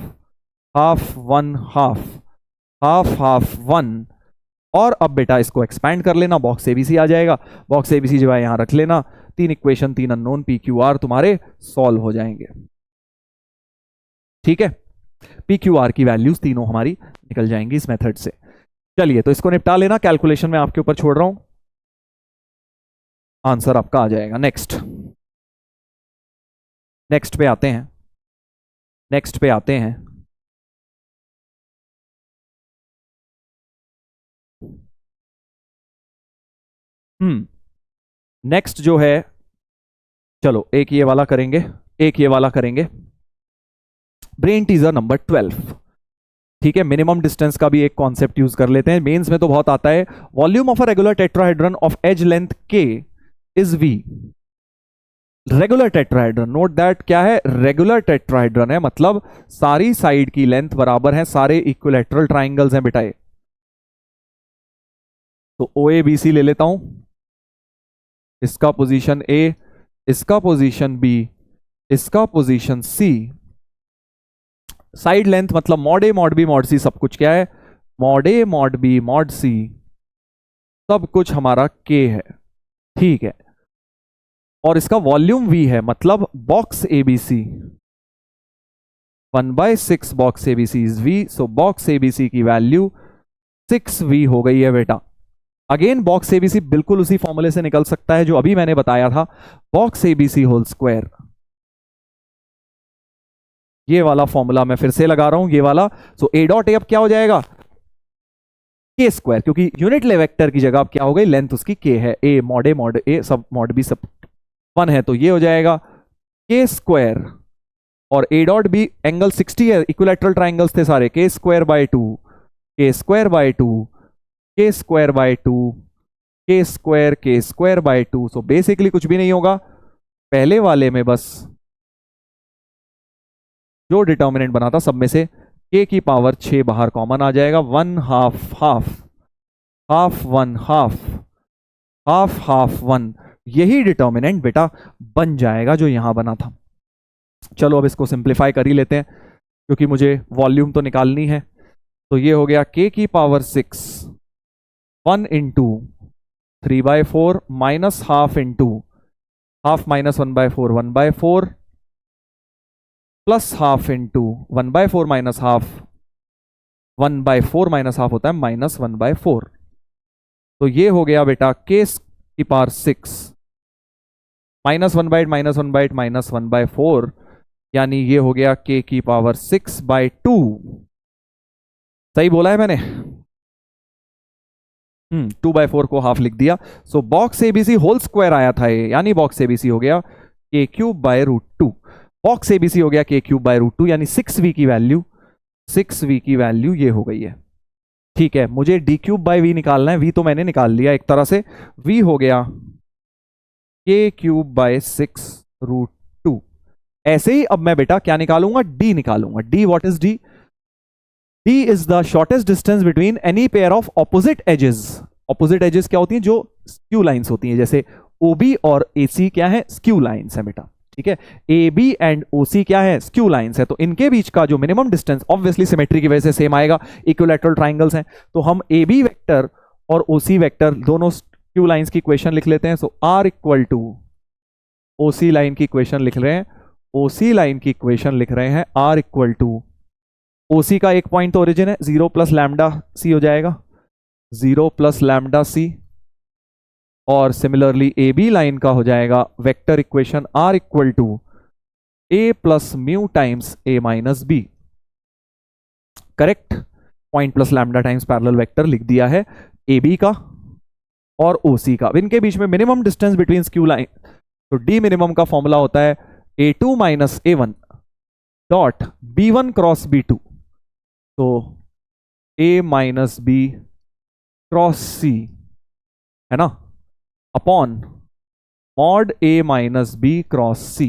half 1 half half half 1। और अब बेटा इसको एक्सपैंड कर लेना, बॉक्स ABC आ जाएगा, बॉक्स ABC जो है यहां रख लेना, 3 इक्वेशन 3 अननोन PQR तुम्हारे सॉल्व हो जाएंगे। ठीक है, PQR की वैल्यूज तीनों हमारी निकल जाएंगी इस मेथड से। चलिए तो इसको निपटा लेना, कैलकुलेशन में आपके ऊपर छोड़ रहा हूं, आंसर आपका आ जाएगा। नेक्स्ट पे आते हैं, नेक्स्ट पे आते हैं। नेक्स्ट जो है, चलो एक ये वाला करेंगे, एक ये वाला करेंगे, ब्रेन टीजर नंबर 12। ठीक है, मिनिमम डिस्टेंस का भी एक कॉन्सेप्ट यूज कर लेते हैं, मेंस में तो बहुत आता है। Volume of a regular tetrahedron of edge length K is V। Regular tetrahedron, note that क्या है, रेगुलर टेट्राहेड्रन है, मतलब सारी साइड की लेंथ बराबर है, सारे इक्विलैटरल ट्राइंगल्स हैं बेटा ये। तो OABC ले लेता हूं, इसका पोजीशन A, इसका पोजीशन B, इसका पोजीशन C। साइड लेंथ मतलब mod A mod B mod C सब कुछ क्या है, mod A mod B mod C सब कुछ हमारा K है। ठीक है, और इसका वॉल्यूम V है, मतलब box ABC 1/6 box ABC is V। So box ABC की वैल्यू 6V हो गई है बेटा। अगेन बॉक्स ABC बिल्कुल उसी फॉर्मूले से निकल सकता है जो अभी मैंने बताया था, बॉक्स ABC होल स्क्वायर, ये वाला फॉर्मूला मैं फिर से लगा रहा हूं, ये वाला। सो A डॉट ए अब क्या हो जाएगा, K स्क्वायर, क्योंकि यूनिट ले वेक्टर की जगह अब क्या हो गई, लेंथ उसकी K है, A मॉड A सब मॉड B सब 1 है, तो ये हो जाएगा K स्क्वायर। और A डॉट B एंगल 60 है, इक्विलैटरल ट्राइंगल्स थे सारे, K square by 2, K square by 2, K square by 2, K square by 2। So basically कुछ भी नहीं होगा, पहले वाले में बस जो डिटर्मिनेंट बना था सब में से K की पावर 6 बाहर कॉमन आ जाएगा, 1 half half half 1 half half half 1, यही डिटर्मिनेंट बेटा बन जाएगा जो यहां बना था। चलो अब इसको सिंप्लीफाई कर ही लेते हैं, क्योंकि मुझे वॉल्यूम तो निकालनी है। तो ये हो गया K की power 6 1 into 3/4 minus half into half minus 1/4 1/4 plus half into 1/4 minus half 1/4 minus half होता है माइनस 1/4। तो ये हो गया बेटा K की पावर 6 माइनस 1/8 माइनस 1/8 माइनस 1/4, यानी ये हो गया K की पावर 6/2। सही बोला है मैंने, 2/4 को हाफ लिख दिया। So box ABC whole square आया था ये, यानी बॉक्स ABC हो गया K³/√2, बॉक्स ABC हो गया K³/√2, यानी 6V की वैल्यू ये हो गई है। ठीक है, मुझे डी क्यूब बाई वी निकालना है। वी तो मैंने निकाल लिया एक तरह से। वी हो गया के क्यूब बाय 6√2। ऐसे ही अब मैं बेटा क्या निकालूंगा, डी निकालूंगा। D, what is D? D is the shortest distance between any pair of opposite edges. Opposite edges क्या होती हैं? जो स्क्यू लाइंस होती हैं, जैसे ओबी और एसी क्या है? स्क्यू लाइंस है बेटा। ठीक है, ए बी एंड ओ सी क्या है? स्क्यू लाइंस है। तो इनके बीच का जो मिनिमम डिस्टेंस ऑब्वियसली सिमेट्री की वजह से सेम आएगा, इक्विलैटरल ट्राइंगल्स हैं। तो हम ए बी वेक्टर और ओ सी वेक्टर दोनों स्क्यू लाइंस की इक्वेशन लिख लेते हैं। So r equal to o c line की इक्वेशन लिख रहे हैं, ओ सी लाइन की इक्वेशन लिख रहे हैं, आर इक्वल टू ओ सी का एक पॉइंट तो ओरिजिन है, 0 प्लस लैम्डा सी हो जाएगा, 0 प्लस लैम्डा सी। और सिमिलरली ए बी लाइन का हो जाएगा vector equation R equal to A plus mu times A minus B. Correct, point plus lambda times parallel vector लिख दिया है ए बी का और ओ सी का। इनके बीच में minimum distance between skew line, तो डी मिनिमम का फॉर्मूला होता है A2 minus A1 dot B1 cross B2। तो A minus B cross C है ना, upon mod A minus B cross C।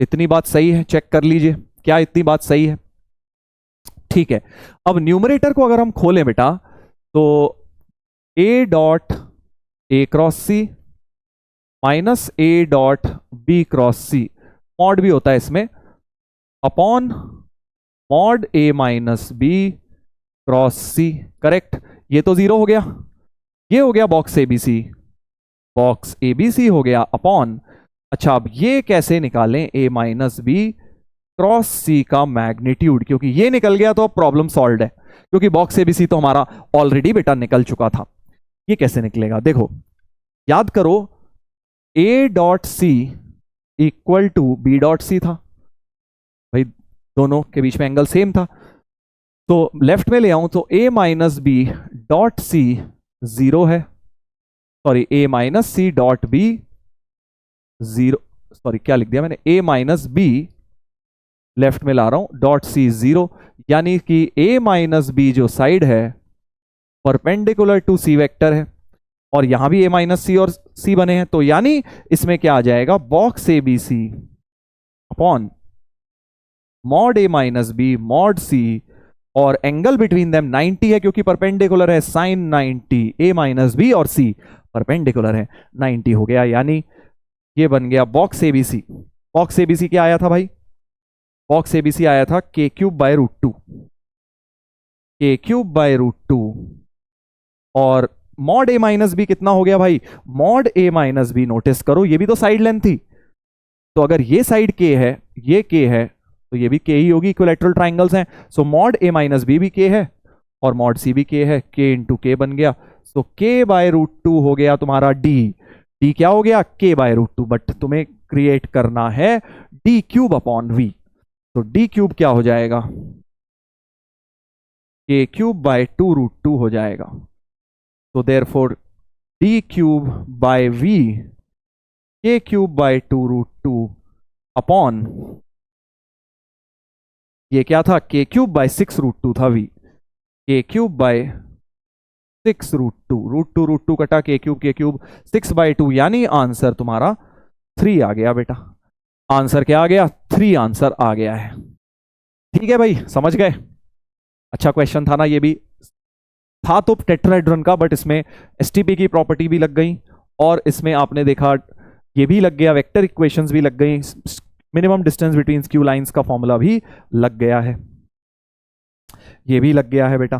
इतनी बात सही है? चेक कर लीजिए क्या इतनी बात सही है? ठीक है, अब न्यूमरेटर को अगर हम खोलें बेटा, तो A dot A cross C minus A dot B cross C, mod भी होता है इसमें, अपॉन मॉड ए minus B cross C. Correct, ये तो 0 हो गया, ये हो गया बॉक्स एबीसी, बॉक्स एबीसी हो गया अपॉन। अच्छा, अब ये कैसे निकालें ए माइनस बी क्रॉस सी का मैग्नीट्यूड? क्योंकि ये निकल गया तो अब प्रॉब्लम सॉल्व है, क्योंकि बॉक्स एबीसी तो हमारा ऑलरेडी बेटा निकल चुका था। ये कैसे निकलेगा? देखो, याद करो, A dot C equal to B dot C था भाई, दोनों के बीच में एंगल सेम था। तो लेफ्ट में ले आऊं तो ए माइनस बी डॉट सी 0 है, sorry a minus c dot b 0, sorry क्या लिख दिया मैंने, ए माइनस बी लेफ्ट में ला रहा हूं डॉट सी 0, यानी कि ए माइनस बी जो साइड है परपेंडिकुलर टू सी वेक्टर है, और यहां भी ए माइनस सी और सी बने हैं, तो यानी इसमें क्या आ जाएगा, box A B C upon mod A minus B mod C, और एंगल बिटवीन देम 90 है क्योंकि परपेंडिकुलर है, साइन 90, ए माइनस बी और सी परपेंडिकुलर है, 90 हो गया, यानी ये बन गया box A B C. Box A B C क्या आया था भाई? बॉक्स ए बी सी आया था के क्यूब बाय रूट 2, के क्यूब बाय रूट 2, और मॉड ए माइनस बी कितना हो गया भाई? मॉड ए माइनस बी, नोटिस करो ये भी तो साइड लेंथ थी, तो अगर ये साइड के है, ये के है, तो ये भी के ही होगी, इक्विलैटरल ट्राइंगल्स हैं। सो मॉड ए माइनस बी भी के है और मॉड सी भी के है, के इंटू के बन गया। सो के बाय रूट 2 हो गया तुम्हारा डी। डी क्या हो गया? के बाय रूट 2, बट तुम्हें क्रिएट करना है डी क्यूब अपॉन वी, तो डी क्यूब क्या हो जाएगा? के क्यूब बाय 2 रूट 2 हो जाएगा। तो therefore D cube by V K cube by 2 root 2 upon, ये क्या था? के क्यूब बाय 6 रूट 2 था we, K cube bye 6 root 2, root 2 कटा के क्यूब 6 बाय 2, यानी आंसर तुम्हारा 3 आ गया बेटा। आंसर क्या आ गया? 3 आंसर आ गया है। ठीक है भाई, समझ गए? अच्छा क्वेश्चन था ना, ये भी था तो टेट्राहेड्रन का, बट इसमें एसटीपी की प्रॉपर्टी भी लग गई, और इसमें आपने देखा ये भी लग गया, वेक्टर इक्वेशंस भी लग गई, minimum distance between skew lines का फॉर्मूला भी लग गया है, ये भी लग गया है बेटा।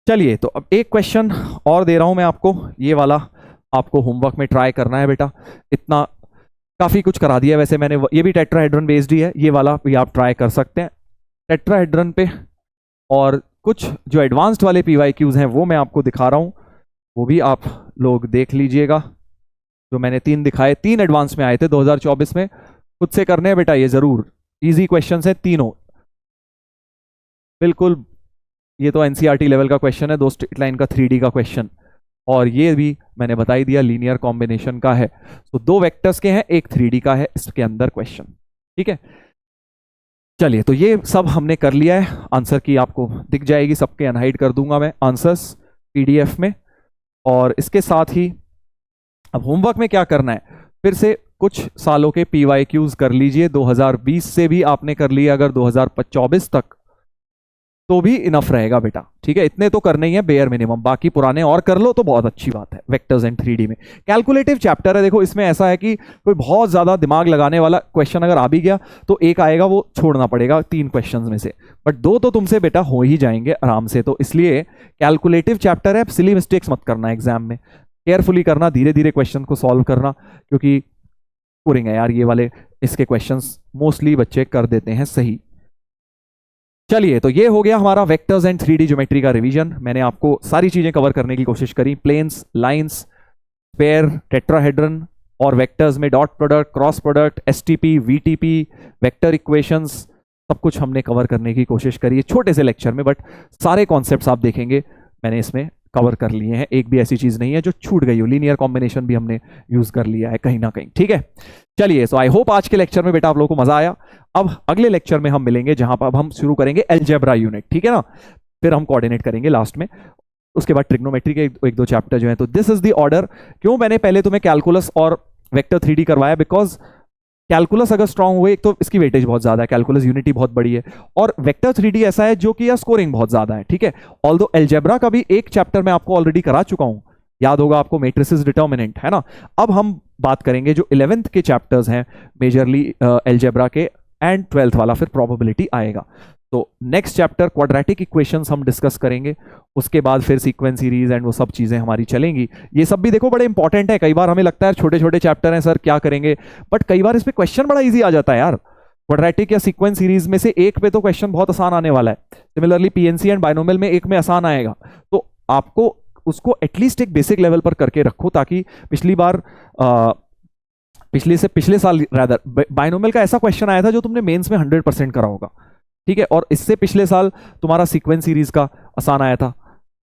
चलिए, तो अब एक क्वेश्चन और दे रहा हूं मैं आपको, ये वाला आपको होमवर्क में ट्राई करना है बेटा। इतना काफी कुछ करा दिया वैसे मैंने, ये भी टेट्राहेड्रन बेस्ड ही है, ये वाला भी आप ट्राई कर सकते हैं टेट्राहेड्रन पे। और कुछ जो एडवांस्ड वाले पीवाईक्यूज हैं वो मैं आपको दिखा रहा हूं, वो भी आप लोग देख लीजिएगा। जो मैंने 3 दिखाए, 3 एडवांस में आए थे 2024 में, खुद से करने हैं बेटा ये जरूर, इजी क्वेश्चंस हैं तीनों बिल्कुल। ये तो एनसीईआरटी लेवल का क्वेश्चन है, 2 स्ट्रेट लाइन का 3D का क्वेश्चन, और ये भी मैंने बता ही दिया लीनियर कॉम्बिनेशन का है। तो 2 वेक्टर्स के हैं, एक 3D का है इसके अंदर क्वेश्चन। ठीक है, चलिए, तो ये सब हमने कर लिया है। आंसर की आपको दिख जाएगी, सबके अनहाइड कर दूंगा मैं आंसर्स पीडीएफ में। और इसके साथ ही अब होमवर्क में क्या करना है, फिर से कुछ सालों के पीवाईक्यूज कर लीजिए। 2020 से भी आपने कर लिया, अगर 2024 तक तो भी इनफ रहेगा बेटा, ठीक है। इतने तो करने ही है बेयर मिनिमम, बाकी पुराने और कर लो तो बहुत अच्छी बात है। वेक्टर्स एंड 3D में कैलकुलेटिव चैप्टर है, देखो इसमें ऐसा है कि कोई बहुत ज्यादा दिमाग लगाने वाला क्वेश्चन अगर आ भी गया तो एक आएगा, वो छोड़ना पड़ेगा 3 क्वेश्चंस में से, बट 2 तो तुमसे बेटा हो ही जाएंगे आराम से। तो इसलिए कैलकुलेटिव चैप्टर है, सिली मिस्टेक्स मत करना एग्जाम में, केयरफुली करना, धीरे धीरे क्वेश्चन को सॉल्व करना, क्योंकि पूरेंगे यार ये वाले, इसके क्वेश्चंस मोस्टली बच्चे कर देते हैं सही। चलिए, तो ये हो गया हमारा वेक्टर्स एंड 3D ज्योमेट्री का रिवीजन। मैंने आपको सारी चीजें कवर करने की कोशिश करी, प्लेन्स, लाइंस, स्फेयर, टेट्राहेड्रन और वेक्टर्स में dot product, cross product, STP, VTP, vector equations, सब कुछ हमने कवर करने की कोशिश करी है छोटे से लेक्चर में, बट सारे कॉन्सेप्ट्स आप देखेंगे मैंने इसमें कवर कर लिए हैं। एक भी ऐसी चीज नहीं है जो छूट गई हो, लीनियर कॉम्बिनेशन भी हमने यूज कर लिया है कहीं ना कहीं, ठीक है। चलिए, सो आई होप आज के लेक्चर में बेटा आप लोगों को मजा आया। अब अगले लेक्चर में हम मिलेंगे, जहां पर अब हम शुरू करेंगे अलजेब्रा यूनिट, ठीक है ना। फिर हम कोऑर्डिनेट करेंगे लास्ट में, उसके बाद ट्रिग्नोमेट्री के एक दो चैप्टर जो है। तो दिस इज द ऑर्डर। क्यों मैंने पहले तुम्हें कैलकुलस और वेक्टर 3D करवाया, बिकॉज कैलकुलस अगर स्ट्रांग हुए, एक तो इसकी वेटेज बहुत ज्यादा है, कैलकुलस यूनिटी बहुत बड़ी है, और वेक्टर 3D ऐसा है जो कि स्कोरिंग बहुत ज्यादा है, ठीक है। ऑल्दो अलजेब्रा का भी एक चैप्टर मैं आपको ऑलरेडी करा चुका हूं, याद होगा आपको, मैट्रिसेस डिटर्मिनेंट, है ना। अब हम बात करेंगे जो 11th के चैप्टर्स हैं मेजरली अलजेब्रा के, एंड 12th वाला फिर प्रोबेबिलिटी आएगा। तो नेक्स्ट चैप्टर क्वाड्रेटिक इक्वेशंस हम डिस्कस करेंगे, उसके बाद फिर सीक्वेंस सीरीज एंड वो सब चीजें हमारी चलेंगी। ये सब भी देखो बड़े इंपॉर्टेंट है, कई बार हमें लगता है छोटे छोटे चैप्टर हैं सर क्या करेंगे, बट कई बार इस पे क्वेश्चन बड़ा इजी आ जाता है यार। क्वाड्रेटिक या सीक्वेंस सीरीज में से एक पे तो क्वेश्चन बहुत आसान आने वाला है, सिमिलरली पीएनसी एंड बाइनोमियल में एक में आसान आएगा, तो आपको उसको एटलीस्ट एक बेसिक लेवल पर करके रखो, ताकि पिछले साल रादर बाइनोमियल का ऐसा क्वेश्चन आया था जो तुमने मेंस में 100% करा होगा, ठीक है। और इससे पिछले साल तुम्हारा सीक्वेंस सीरीज का आसान आया था,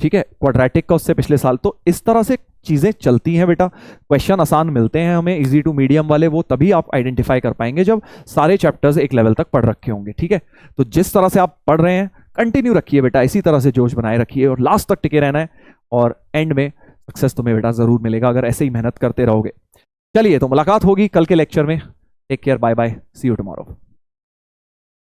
ठीक है, क्वाड्रेटिक का उससे पिछले साल। तो इस तरह से चीजें चलती हैं बेटा, क्वेश्चन आसान मिलते हैं हमें, इजी टू मीडियम वाले, वो तभी आप आइडेंटिफाई कर पाएंगे जब सारे चैप्टर्स एक लेवल तक पढ़ रखे होंगे, ठीक है। तो जिस तरह से आप पढ़ रहे हैं कंटिन्यू रखिए बेटा, इसी तरह से जोश बनाए रखिए और लास्ट तक टिके रहना है, और एंड में सक्सेस तुम्हें बेटा जरूर मिलेगा अगर ऐसे ही मेहनत करते रहोगे। चलिए, तो मुलाकात होगी कल के लेक्चर में। Take care, bye bye, see you tomorrow.